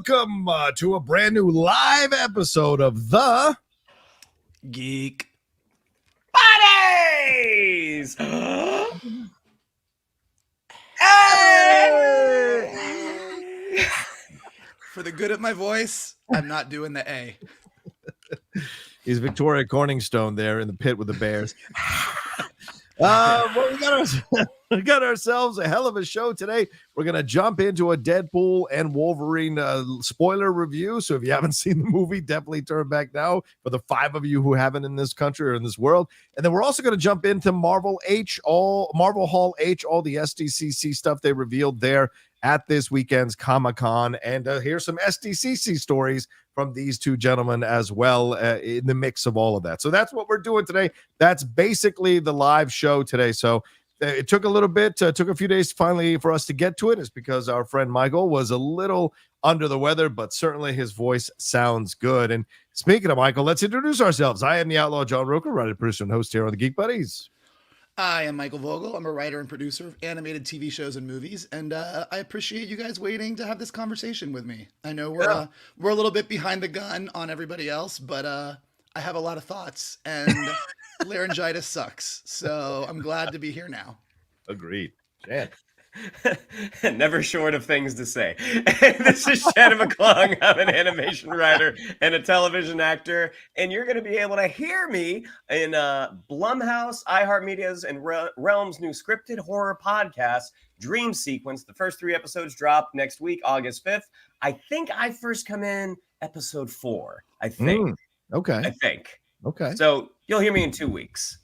welcome to a brand new live episode of the Geek Buddies. Hey! For the good of my voice, I'm not doing the A. He's Victoria Corningstone there in the pit with the Bears. Well, we got ourselves a hell of a show today. We're going to jump into a Deadpool and Wolverine spoiler review. So if you haven't seen the movie, definitely turn back now for the 5 of you who haven't in this country or in this world. And then we're also going to jump into Marvel Hall H, all the SDCC stuff they revealed there at this weekend's Comic-Con. And here's some SDCC stories from these two gentlemen as well in the mix of all of that. So that's what we're doing today. That's basically the live show today. So it took a little bit, took a few days finally for us to get to it. It's because our friend Michael was a little under the weather, but certainly his voice sounds good. And speaking of Michael, let's introduce ourselves. I am the Outlaw John Rocha, writer, producer, and host here on the Geek Buddies. I am Michael Vogel. I'm a writer and producer of animated TV shows and movies, and I appreciate you guys waiting to have this conversation with me. I know we're a little bit behind the gun on everybody else, but I have a lot of thoughts, and laryngitis sucks, so I'm glad to be here now. Agreed. Shan. Never short of things to say. This is Shannon McClung. I'm an animation writer and a television actor, and you're going to be able to hear me in Blumhouse, iHeartMedia's, and Realm's new scripted horror podcast, Dream Sequence. The first 3 episodes drop next week, August 5th. I think I first come in episode 4. I think. Okay. I think. Okay. So you'll hear me in 2 weeks.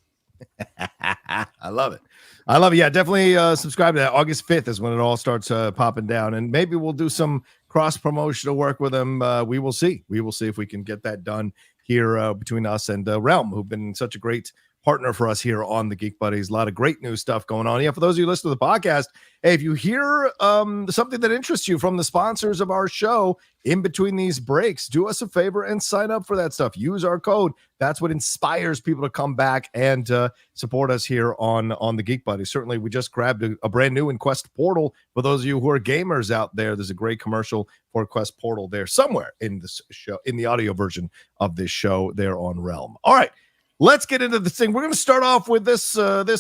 I love it. Yeah, definitely subscribe to that. August 5th is when it all starts popping down, and maybe we'll do some cross promotional work with them. We will see if we can get that done here between us and Realm, who've been such a great partner for us here on the Geek Buddies. A lot of great new stuff going on. Yeah, for those of you who listen to the podcast, hey, if you hear something that interests you from the sponsors of our show in between these breaks, do us a favor and sign up for that stuff. Use our code. That's what inspires people to come back and support us here on the Geek Buddies. Certainly, we just grabbed a brand new Quest Portal. For those of you who are gamers out there, there's a great commercial for Quest Portal there somewhere in this show, in the audio version of this show there on Realm. All right. Let's get into this thing. We're going to start off with this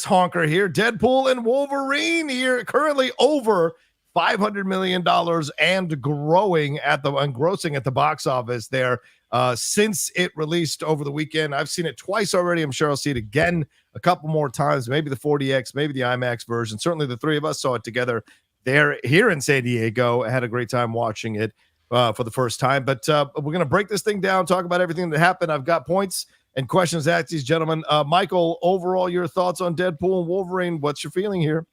honker here. Deadpool and Wolverine here, currently over $500 million and growing grossing at the box office there since it released over the weekend. I've seen it twice already. I'm sure I'll see it again a couple more times, maybe the 40X, maybe the IMAX version. Certainly the 3 of us saw it together there here in San Diego. I had a great time watching it for the first time. But we're going to break this thing down, talk about everything that happened. I've got points and questions to ask these gentlemen. Michael, overall, your thoughts on Deadpool and Wolverine? What's your feeling here?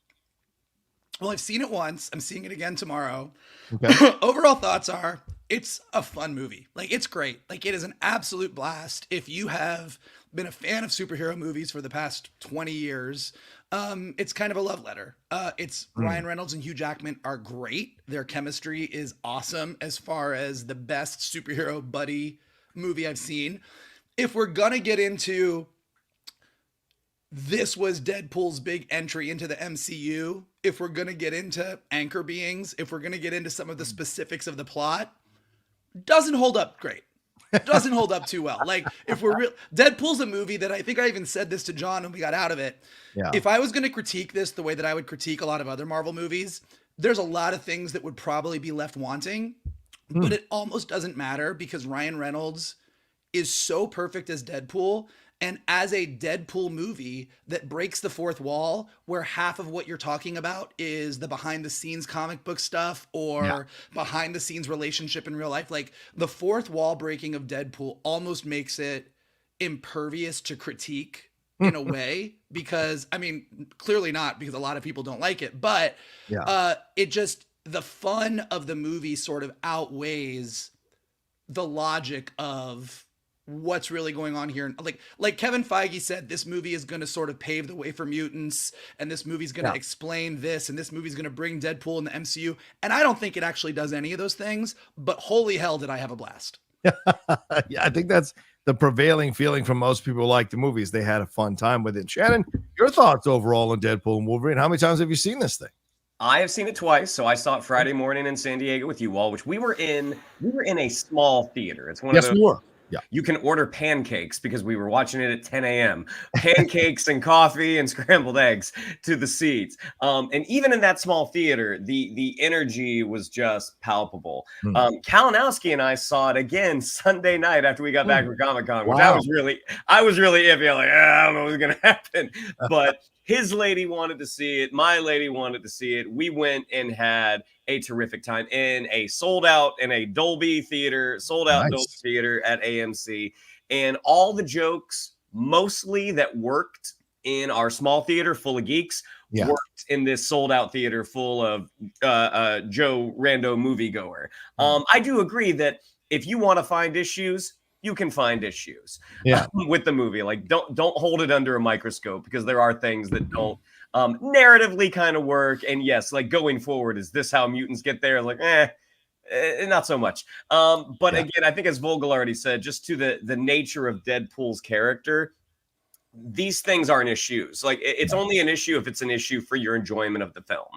Well, I've seen it once. I'm seeing it again tomorrow. Okay. Overall thoughts are, it's a fun movie. Like, it's great. Like, it is an absolute blast. If you have been a fan of superhero movies for the past 20 years, it's kind of a love letter. Ryan Reynolds and Hugh Jackman are great. Their chemistry is awesome as far as the best superhero buddy movie I've seen. If we're going to get into, this was Deadpool's big entry into the MCU, if we're going to get into anchor beings, if we're going to get into some of the specifics of the plot, doesn't hold up great. Doesn't hold up too well. Like, if we're real, Deadpool's a movie that I think I even said this to John when we got out of it. Yeah. If I was going to critique this the way that I would critique a lot of other Marvel movies, there's a lot of things that would probably be left wanting, but it almost doesn't matter because Ryan Reynolds is so perfect as Deadpool, and as a Deadpool movie that breaks the fourth wall, where half of what you're talking about is the behind the scenes comic book stuff or behind the scenes relationship in real life. Like, the fourth wall breaking of Deadpool almost makes it impervious to critique in a way, because, I mean, clearly not, because a lot of people don't like it, but it just, the fun of the movie sort of outweighs the logic of what's really going on here. Like Kevin Feige said, this movie is going to sort of pave the way for mutants, and this movie's going to explain this, and this movie's going to bring Deadpool in the MCU. And I don't think it actually does any of those things, but holy hell did I have a blast. Yeah, I think that's the prevailing feeling from most people who like the movies. They had a fun time with it. Shannon, your thoughts overall on Deadpool and Wolverine? How many times have you seen this thing? I have seen it twice. So I saw it Friday morning in San Diego with you all, which we were in a small theater. It's one of Yes, those. we were. Yeah. You can order pancakes because we were watching it at 10 a.m. Pancakes and coffee and scrambled eggs to the seats. And even in that small theater, the energy was just palpable. Kalinowski and I saw it again Sunday night after we got back from Comic-Con, which I was really iffy. I'm like, I don't know what's going to happen. But his lady wanted to see it. My lady wanted to see it. We went and had a terrific time in a sold out Dolby theater at AMC. And all the jokes mostly that worked in our small theater full of geeks worked in this sold out theater full of Joe Rando moviegoer. I do agree that if you want to find issues, you can find issues with the movie. Like don't hold it under a microscope because there are things that don't narratively kind of work. And yes, like going forward, is this how mutants get there? Like, not so much. But again, I think as Vogel already said, just to the nature of Deadpool's character, these things aren't issues. Like it's only an issue if it's an issue for your enjoyment of the film.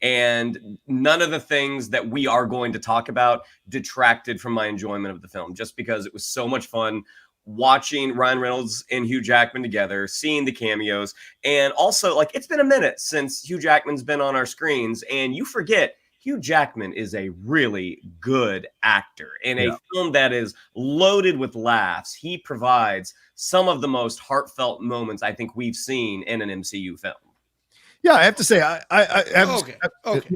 And none of the things that we are going to talk about detracted from my enjoyment of the film, just because it was so much fun watching Ryan Reynolds and Hugh Jackman together, seeing the cameos. And also, like, it's been a minute since Hugh Jackman's been on our screens, and you forget Hugh Jackman is a really good actor in a film that is loaded with laughs. He provides some of the most heartfelt moments I think we've seen in an MCU film. Yeah, I have to say, Okay.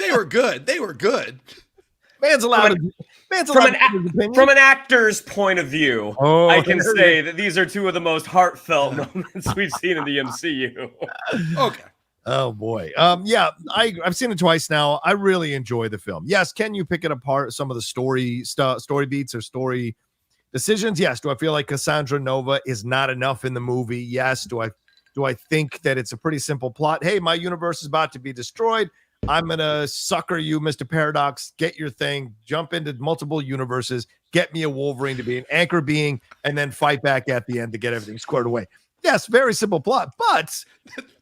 They were good. They were good. Man's allowed from an actor's point of view, I can say that these are two of the most heartfelt moments we've seen in the MCU. Okay. Oh boy. I've seen it twice now. I really enjoy the film. Yes, can you pick it apart? Some of the story beats or story decisions? Yes. Do I feel like Cassandra Nova is not enough in the movie? Yes. Do I think that it's a pretty simple plot? Hey, my universe is about to be destroyed. I'm going to sucker you, Mr. Paradox, get your thing, jump into multiple universes, get me a Wolverine to be an anchor being, and then fight back at the end to get everything squared away. Yes, very simple plot, but...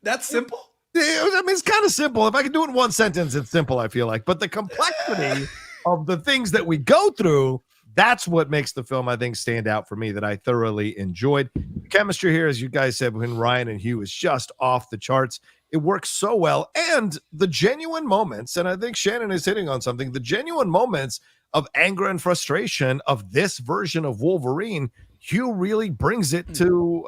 That's simple? I mean, it's kind of simple. If I could do it in one sentence, it's simple, I feel like. But the complexity of the things that we go through, that's what makes the film, I think, stand out for me, that I thoroughly enjoyed. The chemistry here, as you guys said, when Ryan and Hugh is just off the charts. It works so well. And the genuine moments, and I think Shannon is hitting on something, the genuine moments of anger and frustration of this version of Wolverine, Hugh really brings it to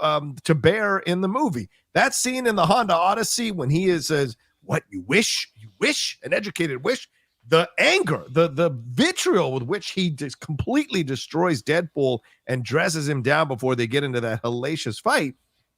bear in the movie. That scene in the Honda Odyssey when he says, what, you wish, an educated wish, the anger, the vitriol with which he just completely destroys Deadpool and dresses him down before they get into that hellacious fight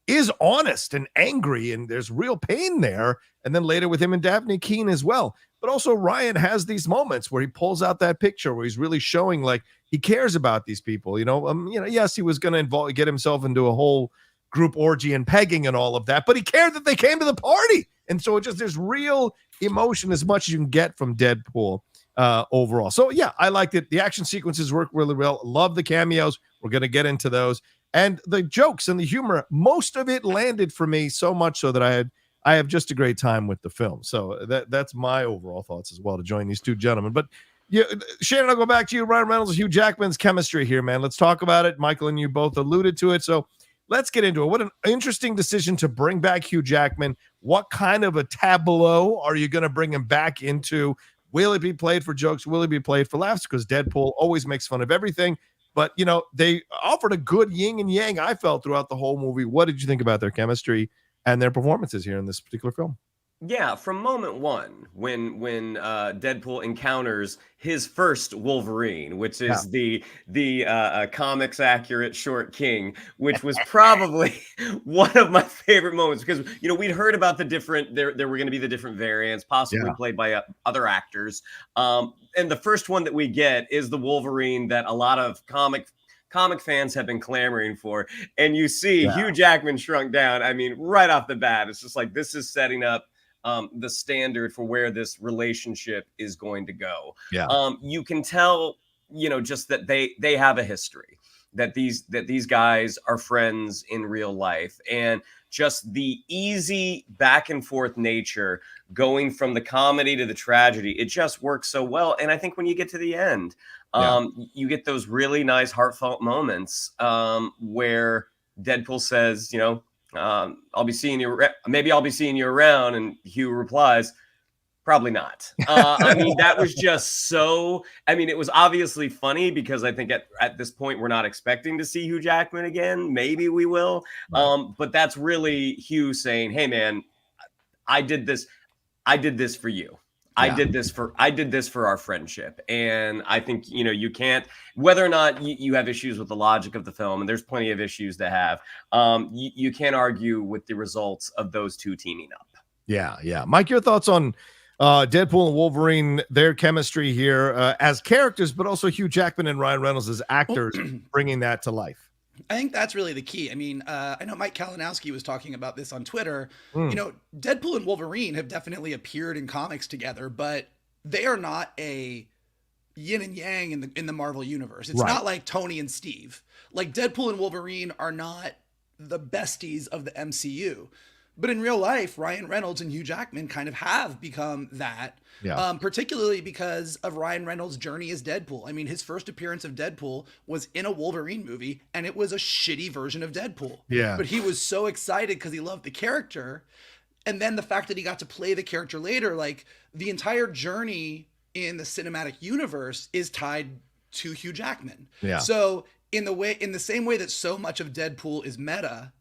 is honest and angry, and there's real pain there. And then later with him and Daphne Keane as well. But also Ryan has these moments where he pulls out that picture where he's really showing like he cares about these people. Yes, he was going to get himself into a whole group orgy and pegging and all of that, but he cared that they came to the party. And so there's real emotion as much as you can get from Deadpool overall. So yeah, I liked it. The action sequences work really well. Love the cameos. We're going to get into those. And the jokes and the humor, most of it landed for me so much so that I have just a great time with the film. So that's my overall thoughts as well, to join these two gentlemen. But yeah, Shannon, I'll go back to you. Ryan Reynolds, Hugh Jackman's chemistry here, man. Let's talk about it. Michael and you both alluded to it. So let's get into it. What an interesting decision to bring back Hugh Jackman. What kind of a tableau are you going to bring him back into? Will it be played for jokes? Will it be played for laughs? Because Deadpool always makes fun of everything. But, they offered a good yin and yang, I felt, throughout the whole movie. What did you think about their chemistry and their performances here in this particular film? Yeah, from moment one, when Deadpool encounters his first Wolverine, which is the comics accurate short king, which was probably one of my favorite moments, because we'd heard about the different there were going to be the different variants, possibly played by other actors, and the first one that we get is the Wolverine that a lot of comic fans have been clamoring for, and you see Hugh Jackman shrunk down. I mean, right off the bat, it's just like this is setting up the standard for where this relationship is going to go. You can tell, just that they have a history, that these guys are friends in real life. And just the easy back and forth nature, going from the comedy to the tragedy. It just works so well. And I think when you get to the end, you get those really nice heartfelt moments where Deadpool says, I'll be seeing you. Maybe I'll be seeing you around. And Hugh replies, probably not. I mean, that was just so. I mean, it was obviously funny because I think at this point we're not expecting to see Hugh Jackman again. Maybe we will. Right. But that's really Hugh saying, "Hey, man, I did this. I did this for you. I did this for our friendship." And I think, you can't, whether or not you have issues with the logic of the film, and there's plenty of issues to have, you can't argue with the results of those two teaming up. Yeah. Mike, your thoughts on Deadpool and Wolverine, their chemistry here as characters, but also Hugh Jackman and Ryan Reynolds as actors bringing that to life? I think that's really the key. I mean, I know Mike Kalinowski was talking about this on Twitter. Deadpool and Wolverine have definitely appeared in comics together, but they are not a yin and yang in the Marvel universe. It's not like Tony and Steve. Like, Deadpool and Wolverine are not the besties of the MCU. But in real life, Ryan Reynolds and Hugh Jackman kind of have become that, particularly because of Ryan Reynolds' journey as Deadpool. I mean, his first appearance of Deadpool was in a Wolverine movie, and it was a shitty version of Deadpool. Yeah. But he was so excited because he loved the character. And then the fact that he got to play the character later, like, the entire journey in the cinematic universe is tied to Hugh Jackman. Yeah. So in the same way that so much of Deadpool is meta,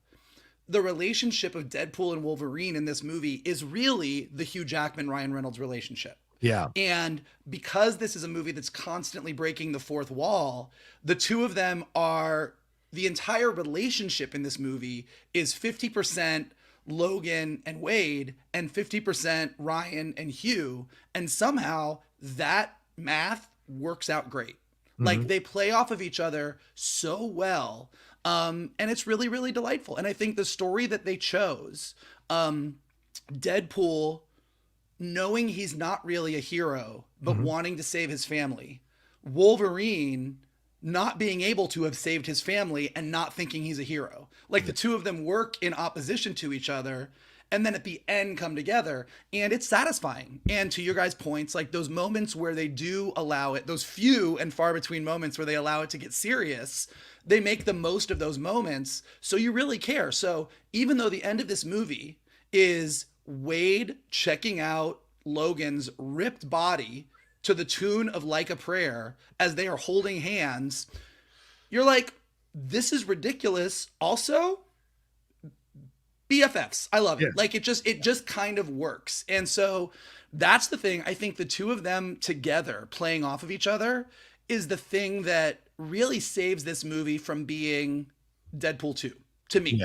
the relationship of Deadpool and Wolverine in this movie is really the Hugh Jackman, Ryan Reynolds relationship. Yeah. And because this is a movie that's constantly breaking the fourth wall, the two of them the entire relationship in this movie is 50% Logan and Wade and 50% Ryan and Hugh. And somehow that math works out great. Like, they play off of each other so well. And it's really, really delightful. And I think the story that they chose, Deadpool knowing he's not really a hero, but wanting to save his family, Wolverine not being able to have saved his family and not thinking he's a hero. Like, the two of them work in opposition to each other, and then at the end come together, and it's satisfying. And to your guys' points, like, those moments where they do allow it, those few and far between moments where they allow it to get serious, they make the most of those moments, so you really care. So even though the end of this movie is Wade checking out Logan's ripped body to the tune of Like a Prayer as they are holding hands, you're like, this is ridiculous. Also, BFFs. I love it. Like, it just kind of works. And so that's the thing. I think the two of them together playing off of each other is the thing that really saves this movie from being Deadpool 2 to me.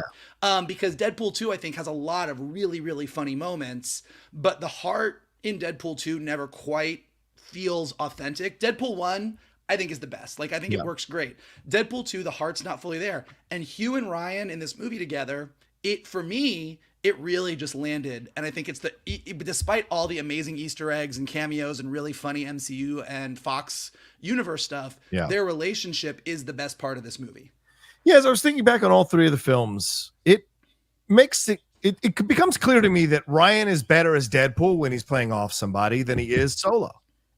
Because Deadpool 2, I think, has a lot of really, really funny moments, but the heart in Deadpool 2 never quite feels authentic. Deadpool 1, I think, is the best. Like, I think it works great. Deadpool 2, the heart's not fully there. And Hugh and Ryan in this movie together, for me, it really just landed. And I think it's despite all the amazing Easter eggs and cameos and really funny MCU and Fox universe stuff, their relationship is the best part of this movie. Yeah, as I was thinking back on all three of the films, it becomes clear to me that Ryan is better as Deadpool when he's playing off somebody than he is solo.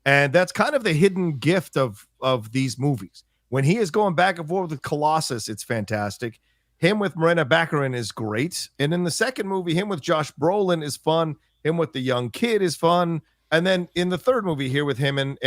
And that's kind of the hidden gift of these movies. When he is going back and forth with Colossus, it's fantastic. Him with Morena Baccarin is great. And in the second movie, him with Josh Brolin is fun. Him with the young kid is fun. And then in the third movie here with him and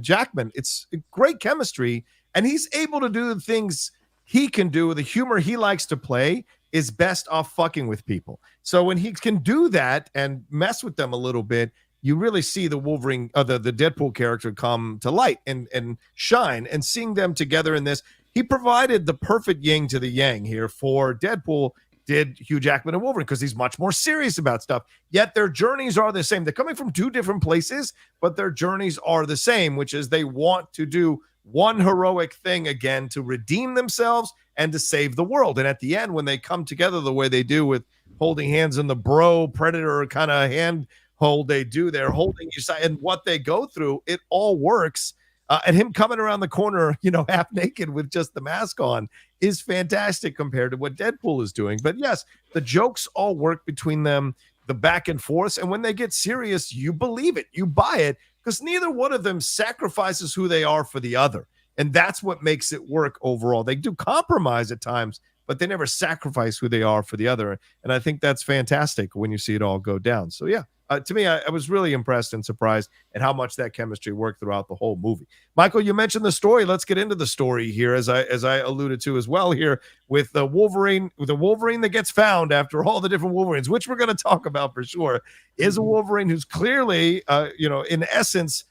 Jackman, it's great chemistry. And he's able to do the things he can do. The humor he likes to play is best off fucking with people. So when he can do that and mess with them a little bit, you really see the Wolverine, the Deadpool character come to light and shine. And seeing them together in this, he provided the perfect yin to the yang here for Deadpool, did Hugh Jackman and Wolverine, because he's much more serious about stuff. Yet their journeys are the same. They're coming from two different places, but their journeys are the same, which is they want to do one heroic thing again to redeem themselves and to save the world. And at the end, when they come together the way they do with holding hands in the bro predator kind of hand hold they do, they're holding you side, and what they go through, it all works. And him coming around the corner, half naked with just the mask on is fantastic compared to what Deadpool is doing. But yes, the jokes all work between them, the back and forth. And when they get serious, you believe it, you buy it, because neither one of them sacrifices who they are for the other. And that's what makes it work overall. They do compromise at times, but they never sacrifice who they are for the other. And I think that's fantastic when you see it all go down. So yeah, to me, I was really impressed and surprised at how much that chemistry worked throughout the whole movie. Michael, you mentioned the story. Let's get into the story here, as I alluded to as well here, with the Wolverine that gets found after all the different Wolverines, which we're going to talk about for sure, is a Wolverine who's clearly, in essence,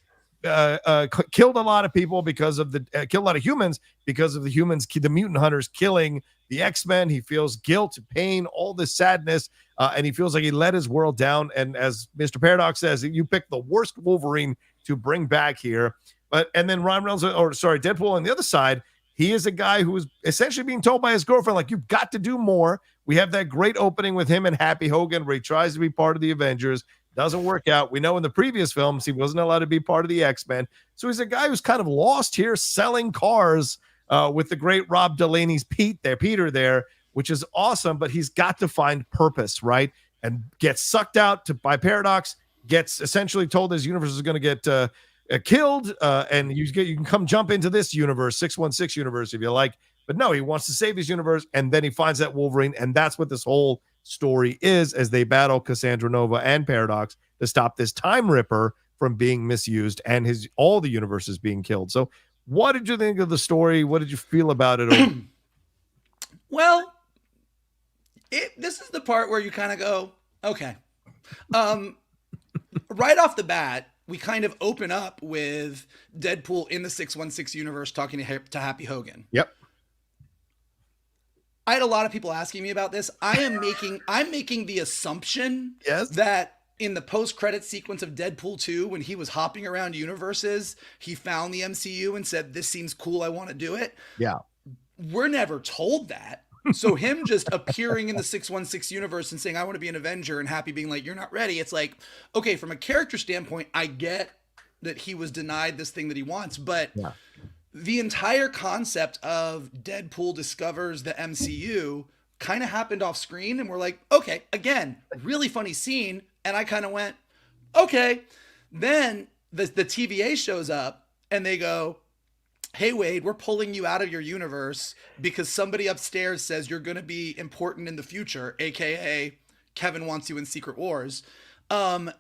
killed a lot of people because of killed a lot of humans because of the mutant hunters killing the X-Men. He feels guilt, pain, all this sadness, and he feels like he let his world down. And as Mr. Paradox says, you picked the worst Wolverine to bring back here. And then Deadpool on the other side, he is a guy who is essentially being told by his girlfriend, like, you've got to do more. We have that great opening with him and Happy Hogan where he tries to be part of the Avengers. Doesn't work out. We know in the previous films he wasn't allowed to be part of the X-Men. So he's a guy who's kind of lost here selling cars with the great Rob Delaney's Peter there, which is awesome, but he's got to find purpose, right? And gets sucked out by Paradox, gets essentially told his universe is going to get killed, and you can come jump into this universe, 616 universe, if you like. But no, he wants to save his universe, and then he finds that Wolverine, and that's what this whole story is, as they battle Cassandra Nova and Paradox to stop this Time Ripper from being misused and all the universes being killed. So what did you think of the story? What did you feel about it? Well, this is the part where you kind of go, okay. Right off the bat, we kind of open up with Deadpool in the 616 universe talking to Happy Hogan. Yep. I had a lot of people asking me about this. I'm making the assumption that in the post-credit sequence of Deadpool 2, when he was hopping around universes, he found the MCU and said, this seems cool, I want to do it. Yeah. We're never told that. So him just appearing in the 616 universe and saying, I want to be an Avenger, and Happy being like, you're not ready. It's like, okay, from a character standpoint, I get that he was denied this thing that he wants, but the entire concept of Deadpool discovers the MCU kind of happened off screen, and we're like, okay, again, really funny scene. And I kind of went, okay. Then the TVA shows up and they go, hey, Wade, we're pulling you out of your universe because somebody upstairs says you're going to be important in the future, AKA Kevin wants you in Secret Wars. But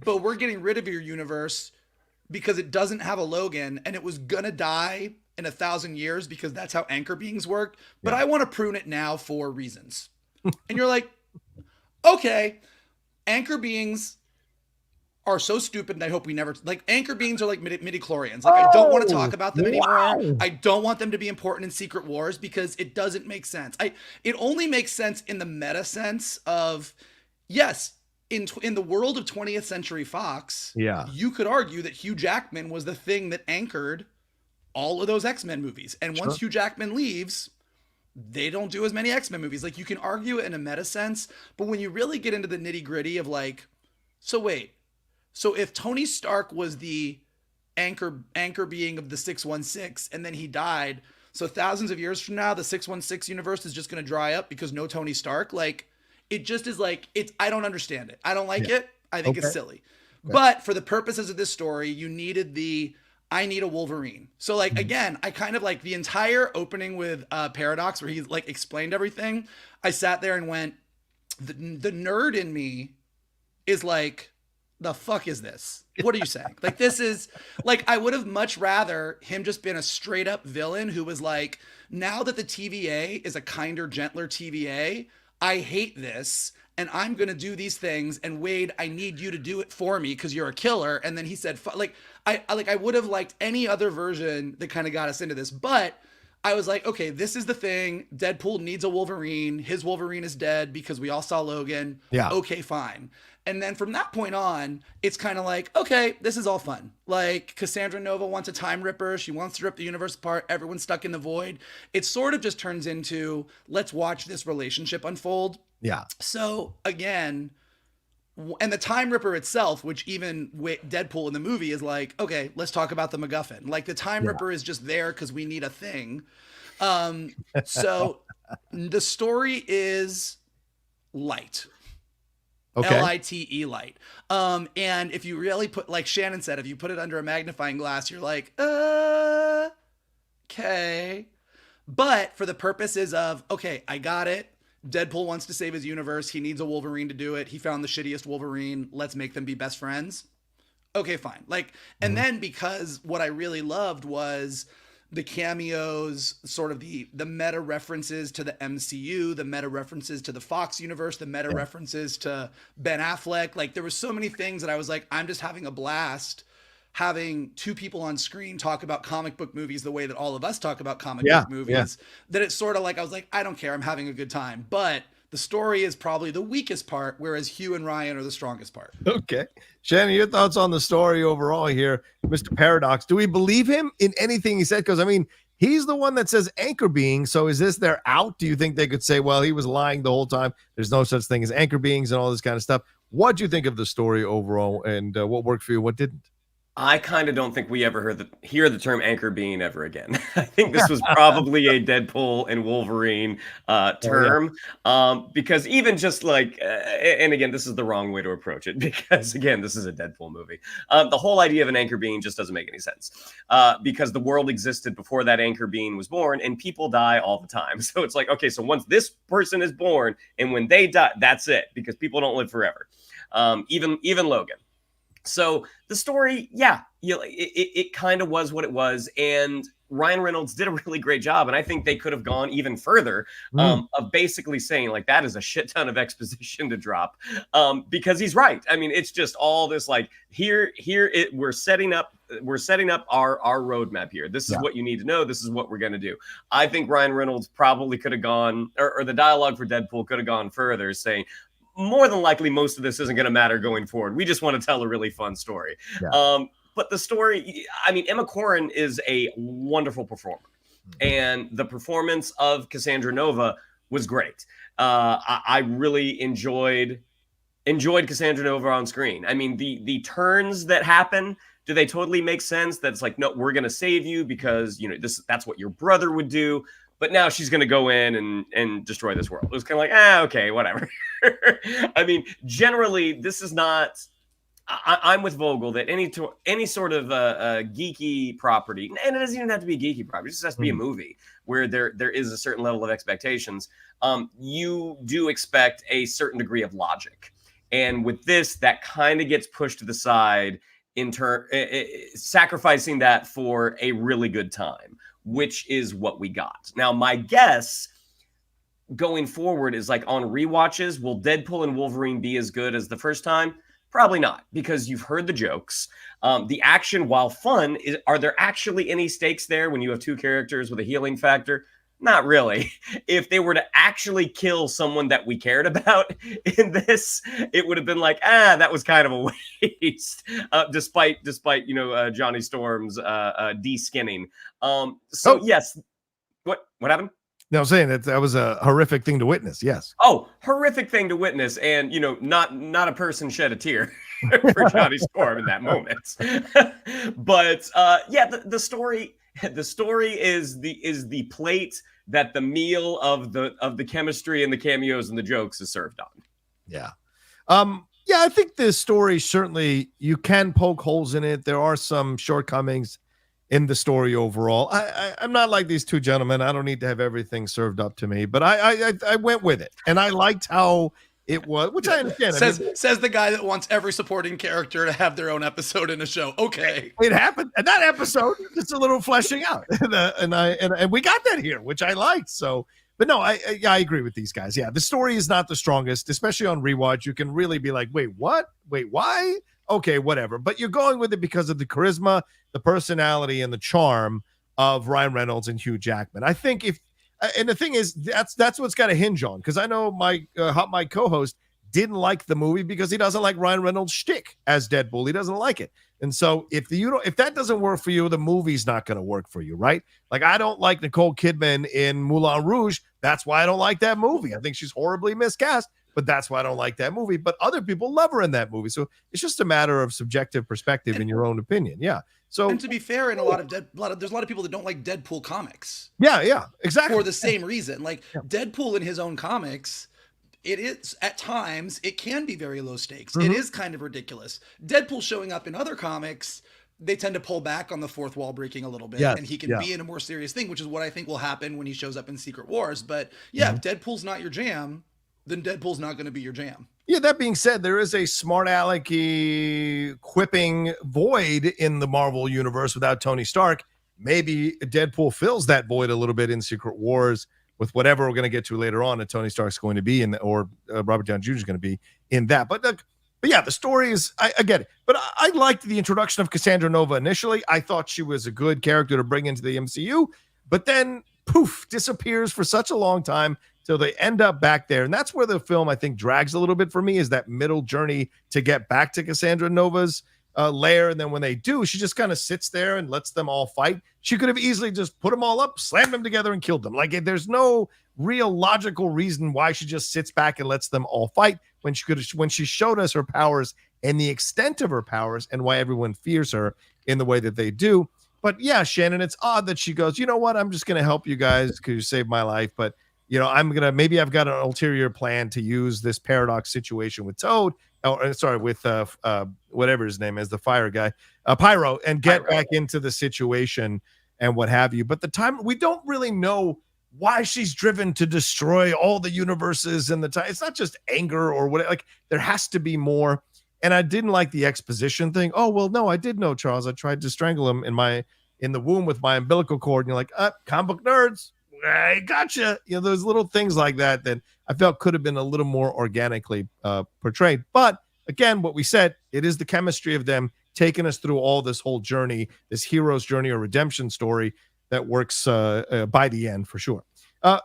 we're getting rid of your universe because it doesn't have a Logan and it was going to die in 1,000 years because that's how anchor beings work. But I want to prune it now for reasons. And you're like, okay. Anchor beings are so stupid, and I hope we never anchor beings are like midi-chlorians. I don't want to talk about them anymore. I don't want them to be important in Secret Wars because it doesn't make sense. It only makes sense in the meta sense of, yes, in the world of 20th Century Fox, you could argue that Hugh Jackman was the thing that anchored all of those X-Men movies. And once Hugh Jackman leaves, they don't do as many X-Men movies. Like, you can argue it in a meta sense, but when you really get into the nitty-gritty of like, so if Tony Stark was the anchor being of the 616 and then he died, so thousands of years from now the 616 universe is just going to dry up because no Tony Stark, like, it just is like, I don't understand it. I don't like it. I think it's silly. But for the purposes of this story, you needed I need a Wolverine. So like, again, I kind of like the entire opening with Paradox where he like explained everything. I sat there and went, the nerd in me is like, the fuck is this? What are you saying? Like, this is like, I would have much rather him just been a straight up villain who was like, now that the TVA is a kinder, gentler TVA, I hate this. And I'm going to do these things. And Wade, I need you to do it for me because you're a killer. And then he said, I would have liked any other version that kind of got us into this. But I was like, okay, this is the thing. Deadpool needs a Wolverine. His Wolverine is dead because we all saw Logan. Yeah. Okay, fine. And then from that point on, it's kind of like, okay, this is all fun. Like, Cassandra Nova wants a Time Ripper. She wants to rip the universe apart. Everyone's stuck in the void. It sort of just turns into, let's watch this relationship unfold. Yeah. So again, And the Time Ripper itself, which even Deadpool in the movie is like, okay, let's talk about the MacGuffin. Like the Time Ripper is just there because we need a thing. So the story is light. Okay. L-I-T-E light. And if you really put, like Shannon said, if you put it under a magnifying glass, you're like, okay. But for the purposes of, okay, I got it. Deadpool wants to save his universe. He needs a Wolverine to do it. He found the shittiest Wolverine. Let's make them be best friends. Okay, fine. Like, and then because what I really loved was the cameos, sort of the meta references to the MCU, the meta references to the Fox universe, the meta references to Ben Affleck. Like there were so many things that I was like, I'm just having a blast having two people on screen talk about comic book movies the way that all of us talk about comic book movies, that it's sort of like, I was like, I don't care. I'm having a good time. But the story is probably the weakest part, whereas Hugh and Ryan are the strongest part. Okay. Shannon, your thoughts on the story overall here, Mr. Paradox. Do we believe him in anything he said? Because, I mean, he's the one that says anchor being. So is this their out? Do you think they could say, well, he was lying the whole time? There's no such thing as anchor beings and all this kind of stuff. What do you think of the story overall, and what worked for you, what didn't? I kind of don't think we ever hear the term anchor being ever again. I think this was probably a Deadpool and Wolverine term, because even just like, and again, this is the wrong way to approach it, because again, this is a Deadpool movie. The whole idea of an anchor being just doesn't make any sense, because the world existed before that anchor being was born, and people die all the time. So it's like, okay, so once this person is born and when they die, that's it, because people don't live forever. Even Logan. So the story, it kind of was what it was. And Ryan Reynolds did a really great job. And I think they could have gone even further of basically saying, like, that is a shit ton of exposition to drop, because he's right. I mean, it's just all this, like, we're setting up our roadmap here. This is what you need to know. This is what we're going to do. I think Ryan Reynolds probably could have gone, or the dialogue for Deadpool could have gone further, saying, more than likely, most of this isn't going to matter going forward. We just want to tell a really fun story. But the story, I mean, Emma Corrin is a wonderful performer. And the performance of Cassandra Nova was great. I really enjoyed Cassandra Nova on screen. I mean, the turns that happen, do they totally make sense? That's like, no, we're going to save you because, you know, that's what your brother would do. But now she's going to go in and destroy this world. It was kind of like, okay, whatever. I mean, generally, this is not. I'm with Vogel that any sort of geeky property, and it doesn't even have to be a geeky property. It just has to be a movie where there is a certain level of expectations. You do expect a certain degree of logic, and with this, that kind of gets pushed to the side sacrificing that for a really good time, which is what we got. Now, my guess going forward is, like, on rewatches, will Deadpool and Wolverine be as good as the first time? Probably not, because you've heard the jokes. The action, while fun, are there actually any stakes there when you have two characters with a healing factor? Not really. If they were to actually kill someone that we cared about in this, it would have been like, that was kind of a waste, despite Johnny Storm's de-skinning. Yes. What happened? No, I'm saying that was a horrific thing to witness. Yes. Oh, horrific thing to witness, and not a person shed a tear for Johnny Storm in that moment. But the story. The story is the plate that the meal of the chemistry and the cameos and the jokes is served on. Yeah. I think this story, certainly you can poke holes in it. There are some shortcomings in the story overall. I'm not like these two gentlemen. I don't need to have everything served up to me, but I went with it, and I liked how it was, which I understand. Says the guy that wants every supporting character to have their own episode in a show. Okay, it happened, and that episode, it's a little fleshing out, and we got that here, which I liked. So, but no, I agree with these guys. Yeah, the story is not the strongest, especially on rewatch. You can really be like, wait, what? Wait, why? Okay, whatever. But you're going with it because of the charisma, the personality, and the charm of Ryan Reynolds and Hugh Jackman. I think and the thing is, that's what's got to hinge on, because I know my Hot Mic co-host didn't like the movie because he doesn't like Ryan Reynolds' shtick as Deadpool. He doesn't like it. And so if that doesn't work for you, the movie's not going to work for you, right? Like, I don't like Nicole Kidman in Moulin Rouge. That's why I don't like that movie. I think she's horribly miscast. but that's why I don't like that movie. But other people love her in that movie. So it's just a matter of subjective perspective and your own opinion. Yeah. So, and to be fair, in there's a lot of people that don't like Deadpool comics. Yeah, exactly. For the same reason. Like Deadpool in his own comics, it is at times, it can be very low stakes. It is kind of ridiculous. Deadpool showing up in other comics, they tend to pull back on the fourth wall breaking a little bit, and he can be in a more serious thing, which is what I think will happen when he shows up in Secret Wars. But if Deadpool's not your jam, then Deadpool's not going to be your jam. Yeah, that being said, there is a smart alecky quipping void in the Marvel universe without Tony Stark. Maybe Deadpool fills that void a little bit in Secret Wars with whatever we're going to get to later on that Tony Stark's going to be in, or Robert Downey Jr. is going to be in that. But yeah, the story is, I get it. But I liked the introduction of Cassandra Nova initially. I thought she was a good character to bring into the MCU, but then poof, disappears for such a long time till they end up back there. And that's where the film, I think, drags a little bit for me, is that middle journey to get back to Cassandra Nova's lair. And then when they do, she just kind of sits there and lets them all fight. She could have easily just put them all up, slammed them together, and killed them. Like, there's no real logical reason why she just sits back and lets them all fight when she showed us her powers and the extent of her powers and why everyone fears her in the way that they do. But yeah, Shannon, it's odd that she goes, you know what, I'm just going to help you guys because you saved my life. But, you know, maybe I've got an ulterior plan to use this paradox situation with Toad, with whatever his name is, the fire guy, Pyro, and get back into the situation and what have you. But the time, we don't really know why she's driven to destroy all the universes and the time. It's not just anger or what, like there has to be more. And I didn't like the exposition thing. Oh, well, no, I did know, Charles. I tried to strangle him in the womb with my umbilical cord. And you're like, comic book nerds, I gotcha. You know, those little things like that I felt could have been a little more organically portrayed. But again, what we said, it is the chemistry of them taking us through all this whole journey, this hero's journey or redemption story that works by the end for sure.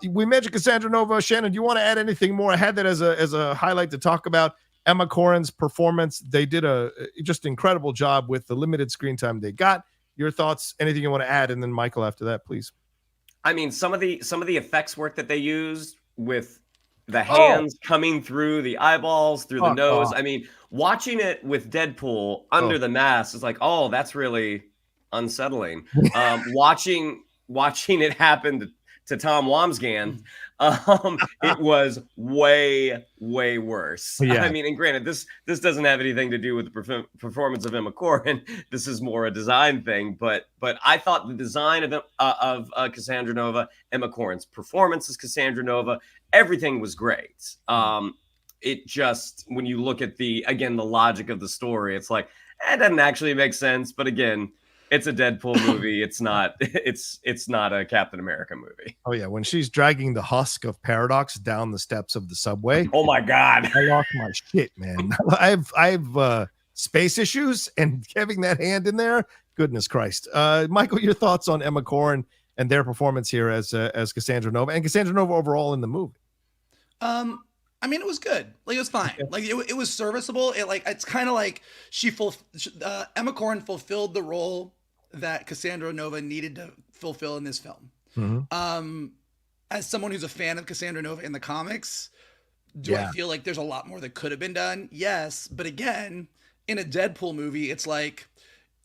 We mentioned Cassandra Nova. Shannon, do you want to add anything more? I had that as a highlight to talk about. Emma Corrin's performance. They did a just incredible job with the limited screen time they got. Your thoughts, anything you want to add? And then Michael after that, please. I mean, some of the effects work that they used with the hands coming through the eyeballs, through the nose. I mean, watching it with Deadpool under the mask is like, oh, that's really unsettling. Watching it happen to Tom Wamsgard, it was way worse. Yeah. I mean, and granted, this doesn't have anything to do with the performance of Emma Corrin. This is more a design thing. But I thought the design of Cassandra Nova, Emma Corrin's performance as Cassandra Nova, everything was great. It just, when you look at the logic of the story, it's like, it doesn't actually make sense. But again, it's a Deadpool movie. It's not a Captain America movie. Oh yeah, when she's dragging the husk of Paradox down the steps of the subway. Oh my God, I lost my shit, man. I've space issues, and having that hand in there, goodness Christ. Michael, your thoughts on Emma Corrin and their performance here as Cassandra Nova and Cassandra Nova overall in the movie? I mean, it was good. Like, it was fine. Okay. Like, it was serviceable. It's kind of like Emma Corrin fulfilled the role that Cassandra Nova needed to fulfill in this film. Mm-hmm. As someone who's a fan of Cassandra Nova in the comics, I feel like there's a lot more that could have been done? Yes. But again, in a Deadpool movie, it's like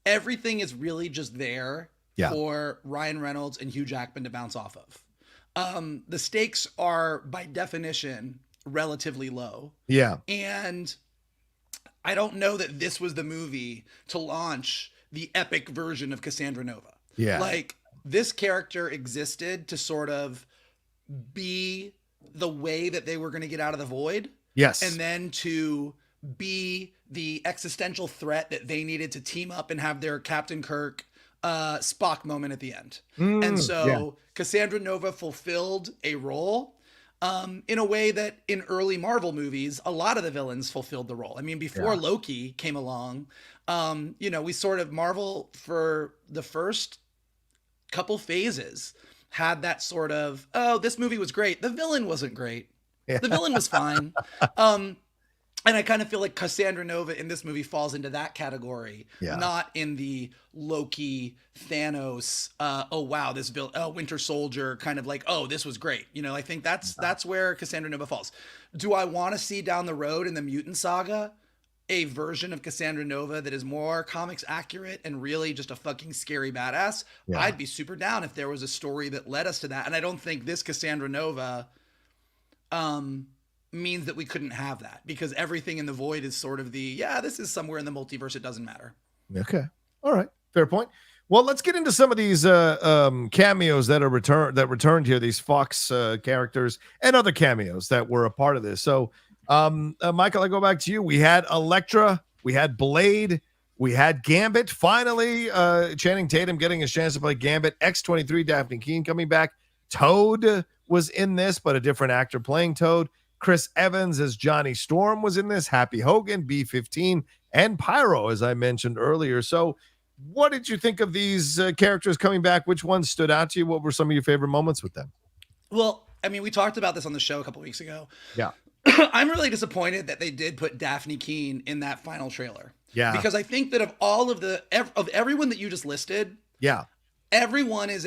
everything is really just there for Ryan Reynolds and Hugh Jackman to bounce off of. The stakes are, by definition, relatively low. Yeah. And I don't know that this was the movie to launch the epic version of Cassandra Nova. Yeah. Like, this character existed to sort of be the way that they were going to get out of the void. Yes. And then to be the existential threat that they needed to team up and have their Captain Kirk Spock moment at the end. And so Cassandra Nova fulfilled a role in a way that in early Marvel movies, a lot of the villains fulfilled the role. I mean, before Loki came along, we sort of, Marvel for the first couple phases had that sort of, oh, this movie was great. The villain wasn't great. The villain was fine. And I kind of feel like Cassandra Nova in this movie falls into that category, Yeah. not in the Loki, Thanos, oh wow, this Winter Soldier kind of like, oh, this was great. You know, I think that's where Cassandra Nova falls. Do I want to see down the road in the Mutant Saga a version of Cassandra Nova that is more comics accurate and really just a fucking scary badass? Yeah. I'd be super down if there was a story that led us to that. And I don't think this Cassandra Nova means that we couldn't have that, because everything in the Void is sort of this is somewhere in the multiverse, it doesn't matter. Okay. All right. Fair point. Well, let's get into some of these cameos that are returned here, these Fox characters and other cameos that were a part of this. So, Michael, I go back to you. We had Elektra, we had Blade, we had Gambit. Finally, Channing Tatum getting a chance to play Gambit. X-23, Daphne Keane coming back. Toad was in this, but a different actor playing Toad. Chris Evans as Johnny Storm was in this. Happy Hogan, B-15, and Pyro, as I mentioned earlier. So what did you think of these characters coming back? Which ones stood out to you? What were some of your favorite moments with them? Well, I mean, we talked about this on the show a couple weeks ago. Yeah. I'm really disappointed that they did put Daphne Keane in that final trailer. Yeah. Because I think that of all of of everyone that you just listed, yeah, everyone is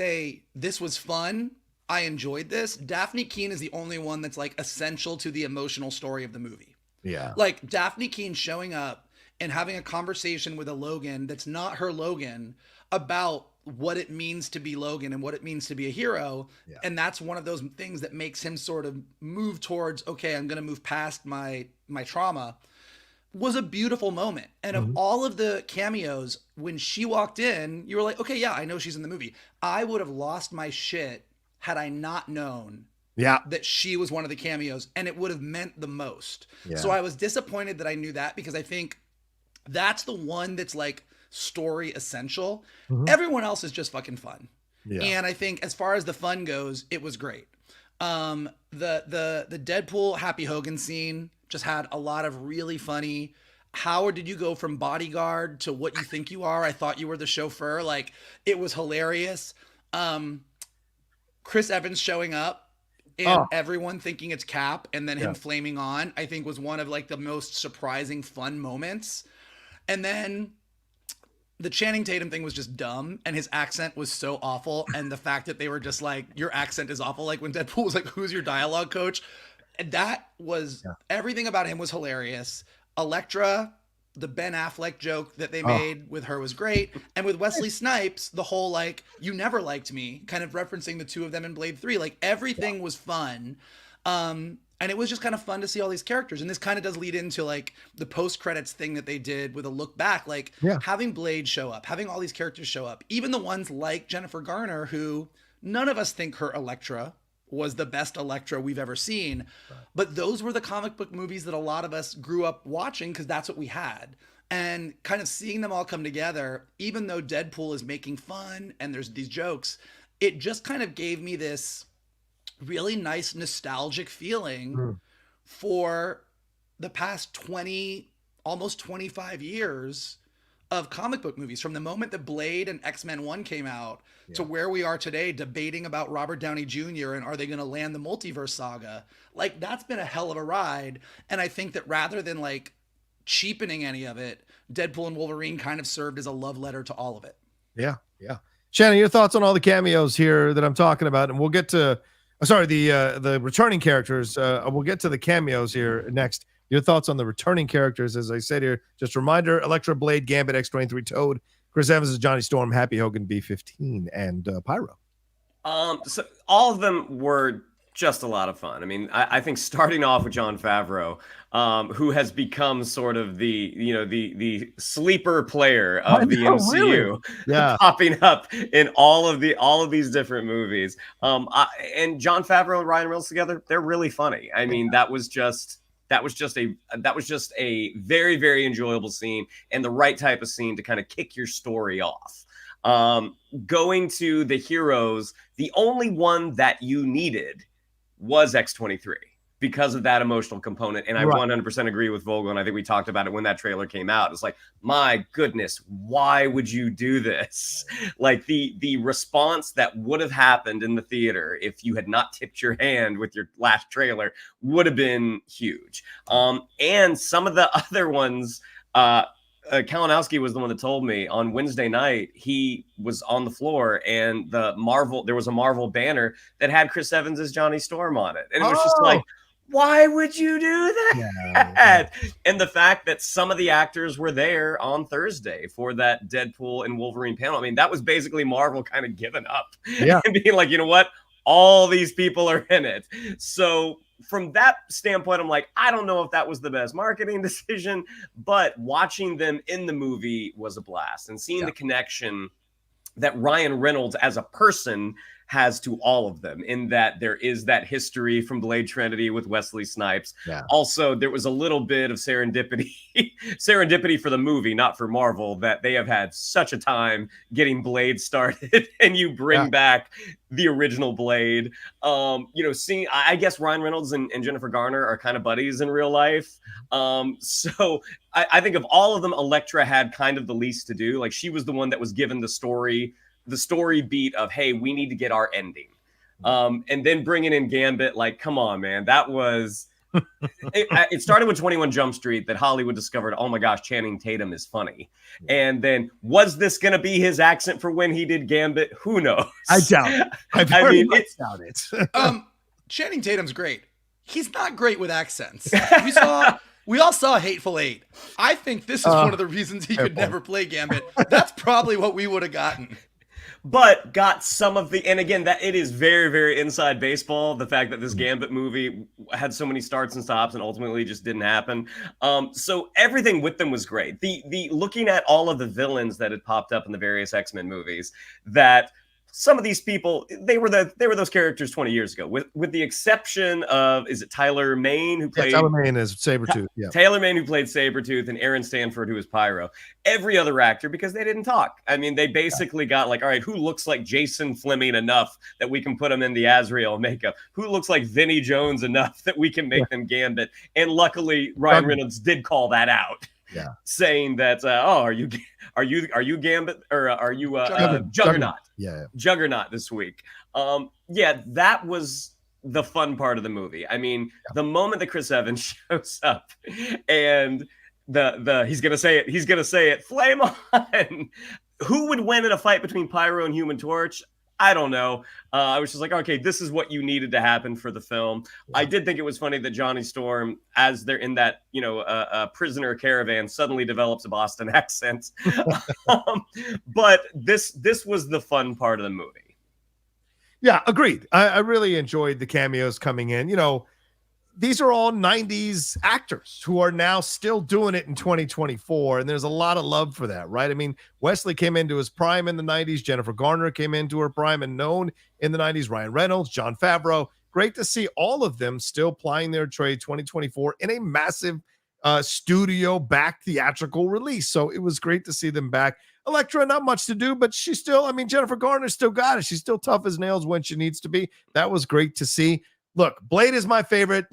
this was fun, I enjoyed this. Daphne Keane is the only one that's like essential to the emotional story of the movie. Yeah. Like Daphne Keane showing up and having a conversation with a Logan that's not her Logan about what it means to be Logan and what it means to be a hero. Yeah. And that's one of those things that makes him sort of move towards, okay, I'm going to move past my trauma, was a beautiful moment. And of all of the cameos, when she walked in, you were like, okay, yeah, I know she's in the movie. I would have lost my shit had I not known that she was one of the cameos, and it would have meant the most. Yeah. So I was disappointed that I knew that, because I think that's the one that's like story essential. Everyone else is just fucking fun. Yeah. And I think as far as the fun goes, it was great. The Deadpool Happy Hogan scene just had a lot of really funny, how did you go from bodyguard to what you think you are? I thought you were the chauffeur. Like, it was hilarious. Chris Evans showing up and everyone thinking it's Cap, and then him flaming on, I think was one of like the most surprising fun moments. And then the Channing Tatum thing was just dumb, and his accent was so awful. And the fact that they were just like, your accent is awful. Like when Deadpool was like, who's your dialogue coach? And that was, everything about him was hilarious. Elektra, the Ben Affleck joke that they made with her was great. And with Wesley Snipes, the whole like, you never liked me, kind of referencing the two of them in Blade 3. Like everything was fun. And it was just kind of fun to see all these characters. And this kind of does lead into like the post-credits thing that they did with a look back, like having Blade show up, having all these characters show up, even the ones like Jennifer Garner, who none of us think her Elektra was the best Elektra we've ever seen. Right. But those were the comic book movies that a lot of us grew up watching, because that's what we had. And kind of seeing them all come together, even though Deadpool is making fun and there's these jokes, it just kind of gave me this really nice nostalgic feeling for the past 20, almost 25 years of comic book movies, from the moment that Blade and X-Men 1 came out to where we are today, debating about Robert Downey Jr. and are they going to land the multiverse saga. Like, that's been a hell of a ride. And I think that rather than like cheapening any of it, Deadpool and Wolverine kind of served as a love letter to all of it. Yeah. Yeah. Shannon, your thoughts on all the cameos here that I'm talking about, and we'll get to, the returning characters. We'll get to the cameos here next. Your thoughts on the returning characters, as I said here. Just a reminder: Elektra, Blade, Gambit, X-23, Toad, Chris Evans is Johnny Storm, Happy Hogan, B-15, and Pyro. So all of them were just a lot of fun. I mean, I think starting off with Jon Favreau, who has become sort of the sleeper player of the MCU, really? Popping up in all of these different movies. And Jon Favreau and Ryan Reynolds together, they're really funny. I mean, that was just a very, very enjoyable scene, and the right type of scene to kind of kick your story off. Going to the heroes, the only one that you needed was X-23. because of that emotional component. And I Right. 100% agree with Vogel. And I think we talked about it when that trailer came out. It's like, my goodness, why would you do this? Like the response that would have happened in the theater if you had not tipped your hand with your last trailer would have been huge. And some of the other ones, Kalinowski was the one that told me on Wednesday night, he was on the floor and there was a Marvel banner that had Chris Evans as Johnny Storm on it. And it was just like, why would you do that? Yeah. And the fact that some of the actors were there on Thursday for that Deadpool and Wolverine panel. I mean, that was basically Marvel kind of giving up Yeah. and being like, you know what? All these people are in it. So from that standpoint, I'm like, I don't know if that was the best marketing decision, but watching them in the movie was a blast, and seeing the connection that Ryan Reynolds as a person has to all of them, in that there is that history from Blade Trinity with Wesley Snipes. Yeah. Also, there was a little bit of serendipity for the movie, not for Marvel, that they have had such a time getting Blade started and you bring back the original Blade. Seeing, I guess Ryan Reynolds and Jennifer Garner are kind of buddies in real life. So I think of all of them, Elektra had kind of the least to do. Like, she was the one that was given the story beat of, hey, we need to get our ending. And then bringing in Gambit, like, come on, man. That was, it started with 21 Jump Street that Hollywood discovered, oh my gosh, Channing Tatum is funny. And then, was this going to be his accent for when he did Gambit? Who knows? I doubt it. I doubt it. Channing Tatum's great. He's not great with accents. We all saw Hateful Eight. I think this is one of the reasons he could never play Gambit. That's probably what we would have gotten. But got some of the, and again, that it is very, very inside baseball, the fact that this Gambit movie had so many starts and stops and ultimately just didn't happen. So everything with them was great. The looking at all of the villains that had popped up in the various X-Men movies, that some of these people, they were those characters 20 years ago, with the exception of, is it Tyler Mane who played Tyler Mane as Sabretooth? Yeah. Taylor Mane who played Sabretooth, and Aaron Stanford who was Pyro. Every other actor, because they didn't talk. I mean, they basically got like, all right, who looks like Jason Fleming enough that we can put him in the Azrael makeup? Who looks like Vinnie Jones enough that we can make them Gambit? And luckily, Ryan Reynolds did call that out. Yeah, saying that, are you Gambit, or are you Juggernaut? Yeah, Juggernaut this week. That was the fun part of the movie. I mean, the moment that Chris Evans shows up and he's gonna say it, flame on. Who would win in a fight between Pyro and Human Torch? I don't know. I was just like, okay, this is what you needed to happen for the film. Yeah. I did think it was funny that Johnny Storm, as they're in that, prisoner caravan, suddenly develops a Boston accent. But this was the fun part of the movie. Yeah, agreed. I really enjoyed the cameos coming in. These are all 90s actors who are now still doing it in 2024. And there's a lot of love for that, right? I mean, Wesley came into his prime in the 90s. Jennifer Garner came into her prime and known in the 90s. Ryan Reynolds, Jon Favreau. Great to see all of them still plying their trade 2024 in a massive studio-backed theatrical release. So it was great to see them back. Elektra, not much to do, but she's still, Jennifer Garner still got it. She's still tough as nails when she needs to be. That was great to see. Look, Blade is my favorite.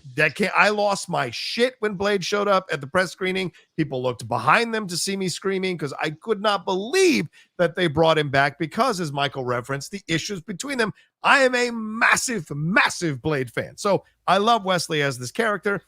I lost my shit when Blade showed up at the press screening. People looked behind them to see me screaming because I could not believe that they brought him back because, as Michael referenced, the issues between them. I am a massive, massive Blade fan. So I love Wesley as this character.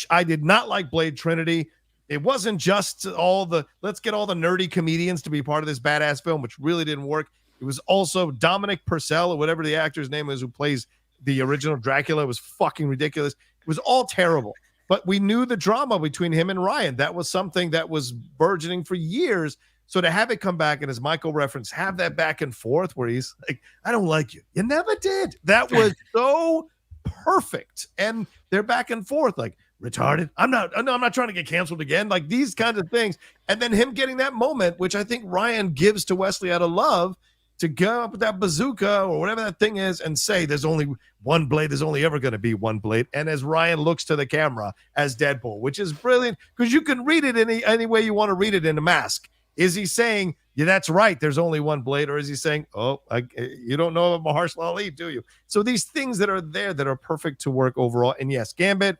I did not like Blade Trinity. It wasn't just let's get all the nerdy comedians to be part of this badass film, which really didn't work. It was also Dominic Purcell, or whatever the actor's name is, who plays the original Dracula. Was fucking ridiculous. It was all terrible. But we knew the drama between him and Ryan. That was something that was burgeoning for years. So to have it come back, and as Michael referenced, have that back and forth where he's like, I don't like you. You never did. That was so perfect. And they're back and forth like, retarded. I'm not trying to get canceled again. Like these kinds of things. And then him getting that moment, which I think Ryan gives to Wesley out of love, to go up with that bazooka or whatever that thing is and say there's only one Blade, there's only ever going to be one Blade. And as Ryan looks to the camera as Deadpool, which is brilliant because you can read it any way you want to read it in a mask. Is he saying Yeah, that's right. There's only one blade. Or is he saying, oh, you don't know of Mahershala Ali, do you? So these things that are there that are perfect to work overall. And yes, Gambit,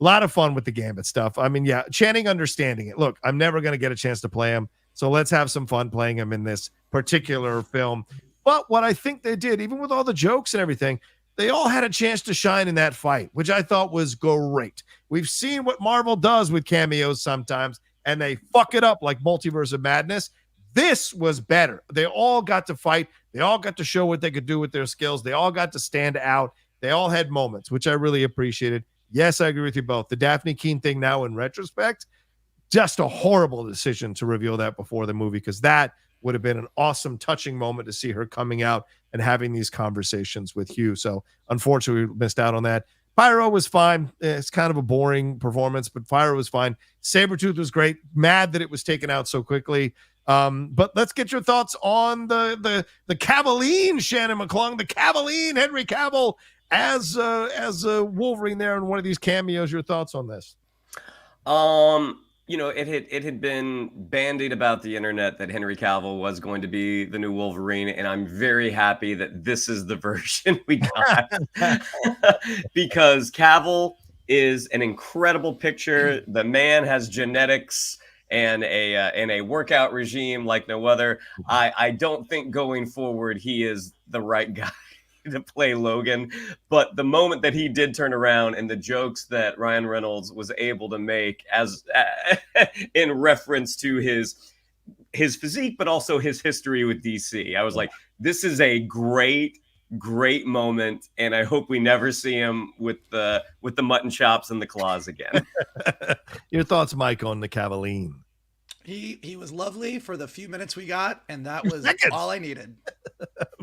a lot of fun with the Gambit stuff. I mean, yeah, Channing understanding it. Look, I'm never going to get a chance to play him. So let's have some fun playing him in this particular film. But what I think they did, even with all the jokes and everything, they all had a chance to shine in that fight, which I thought was great. We've seen what Marvel does with cameos sometimes, and they fuck it up like Multiverse of Madness. This was better. They all got to fight. They all got to show what they could do with their skills. They all got to stand out. They all had moments, which I really appreciated. Yes, I agree with you both. The Daphne Keane thing now in retrospect, just a horrible decision to reveal that before the movie, because that would have been an awesome, touching moment to see her coming out and having these conversations with Hugh. So unfortunately, we missed out on that. Pyro was fine. It's kind of a boring performance, but Pyro was fine. Sabretooth was great. Mad that it was taken out so quickly. But let's get your thoughts on the Cavaline Shannon McClung, the Cavaline Henry Cavill as Wolverine there in one of these cameos. Your thoughts on this? You know, it had been bandied about the internet that Henry Cavill was going to be the new Wolverine, and I'm very happy that this is the version we got because Cavill is an incredible picture. The man has genetics and a workout regime like no other. I don't think going forward he is the right guy to play Logan, but the moment that he did turn around and the jokes that Ryan Reynolds was able to make as in reference to his physique, but also his history with DC, I was like, this is a great moment, and I hope we never see him with the mutton chops and the claws again. Your thoughts, Mike, on the Cavaline? He was lovely for the few minutes we got, and that was all I needed.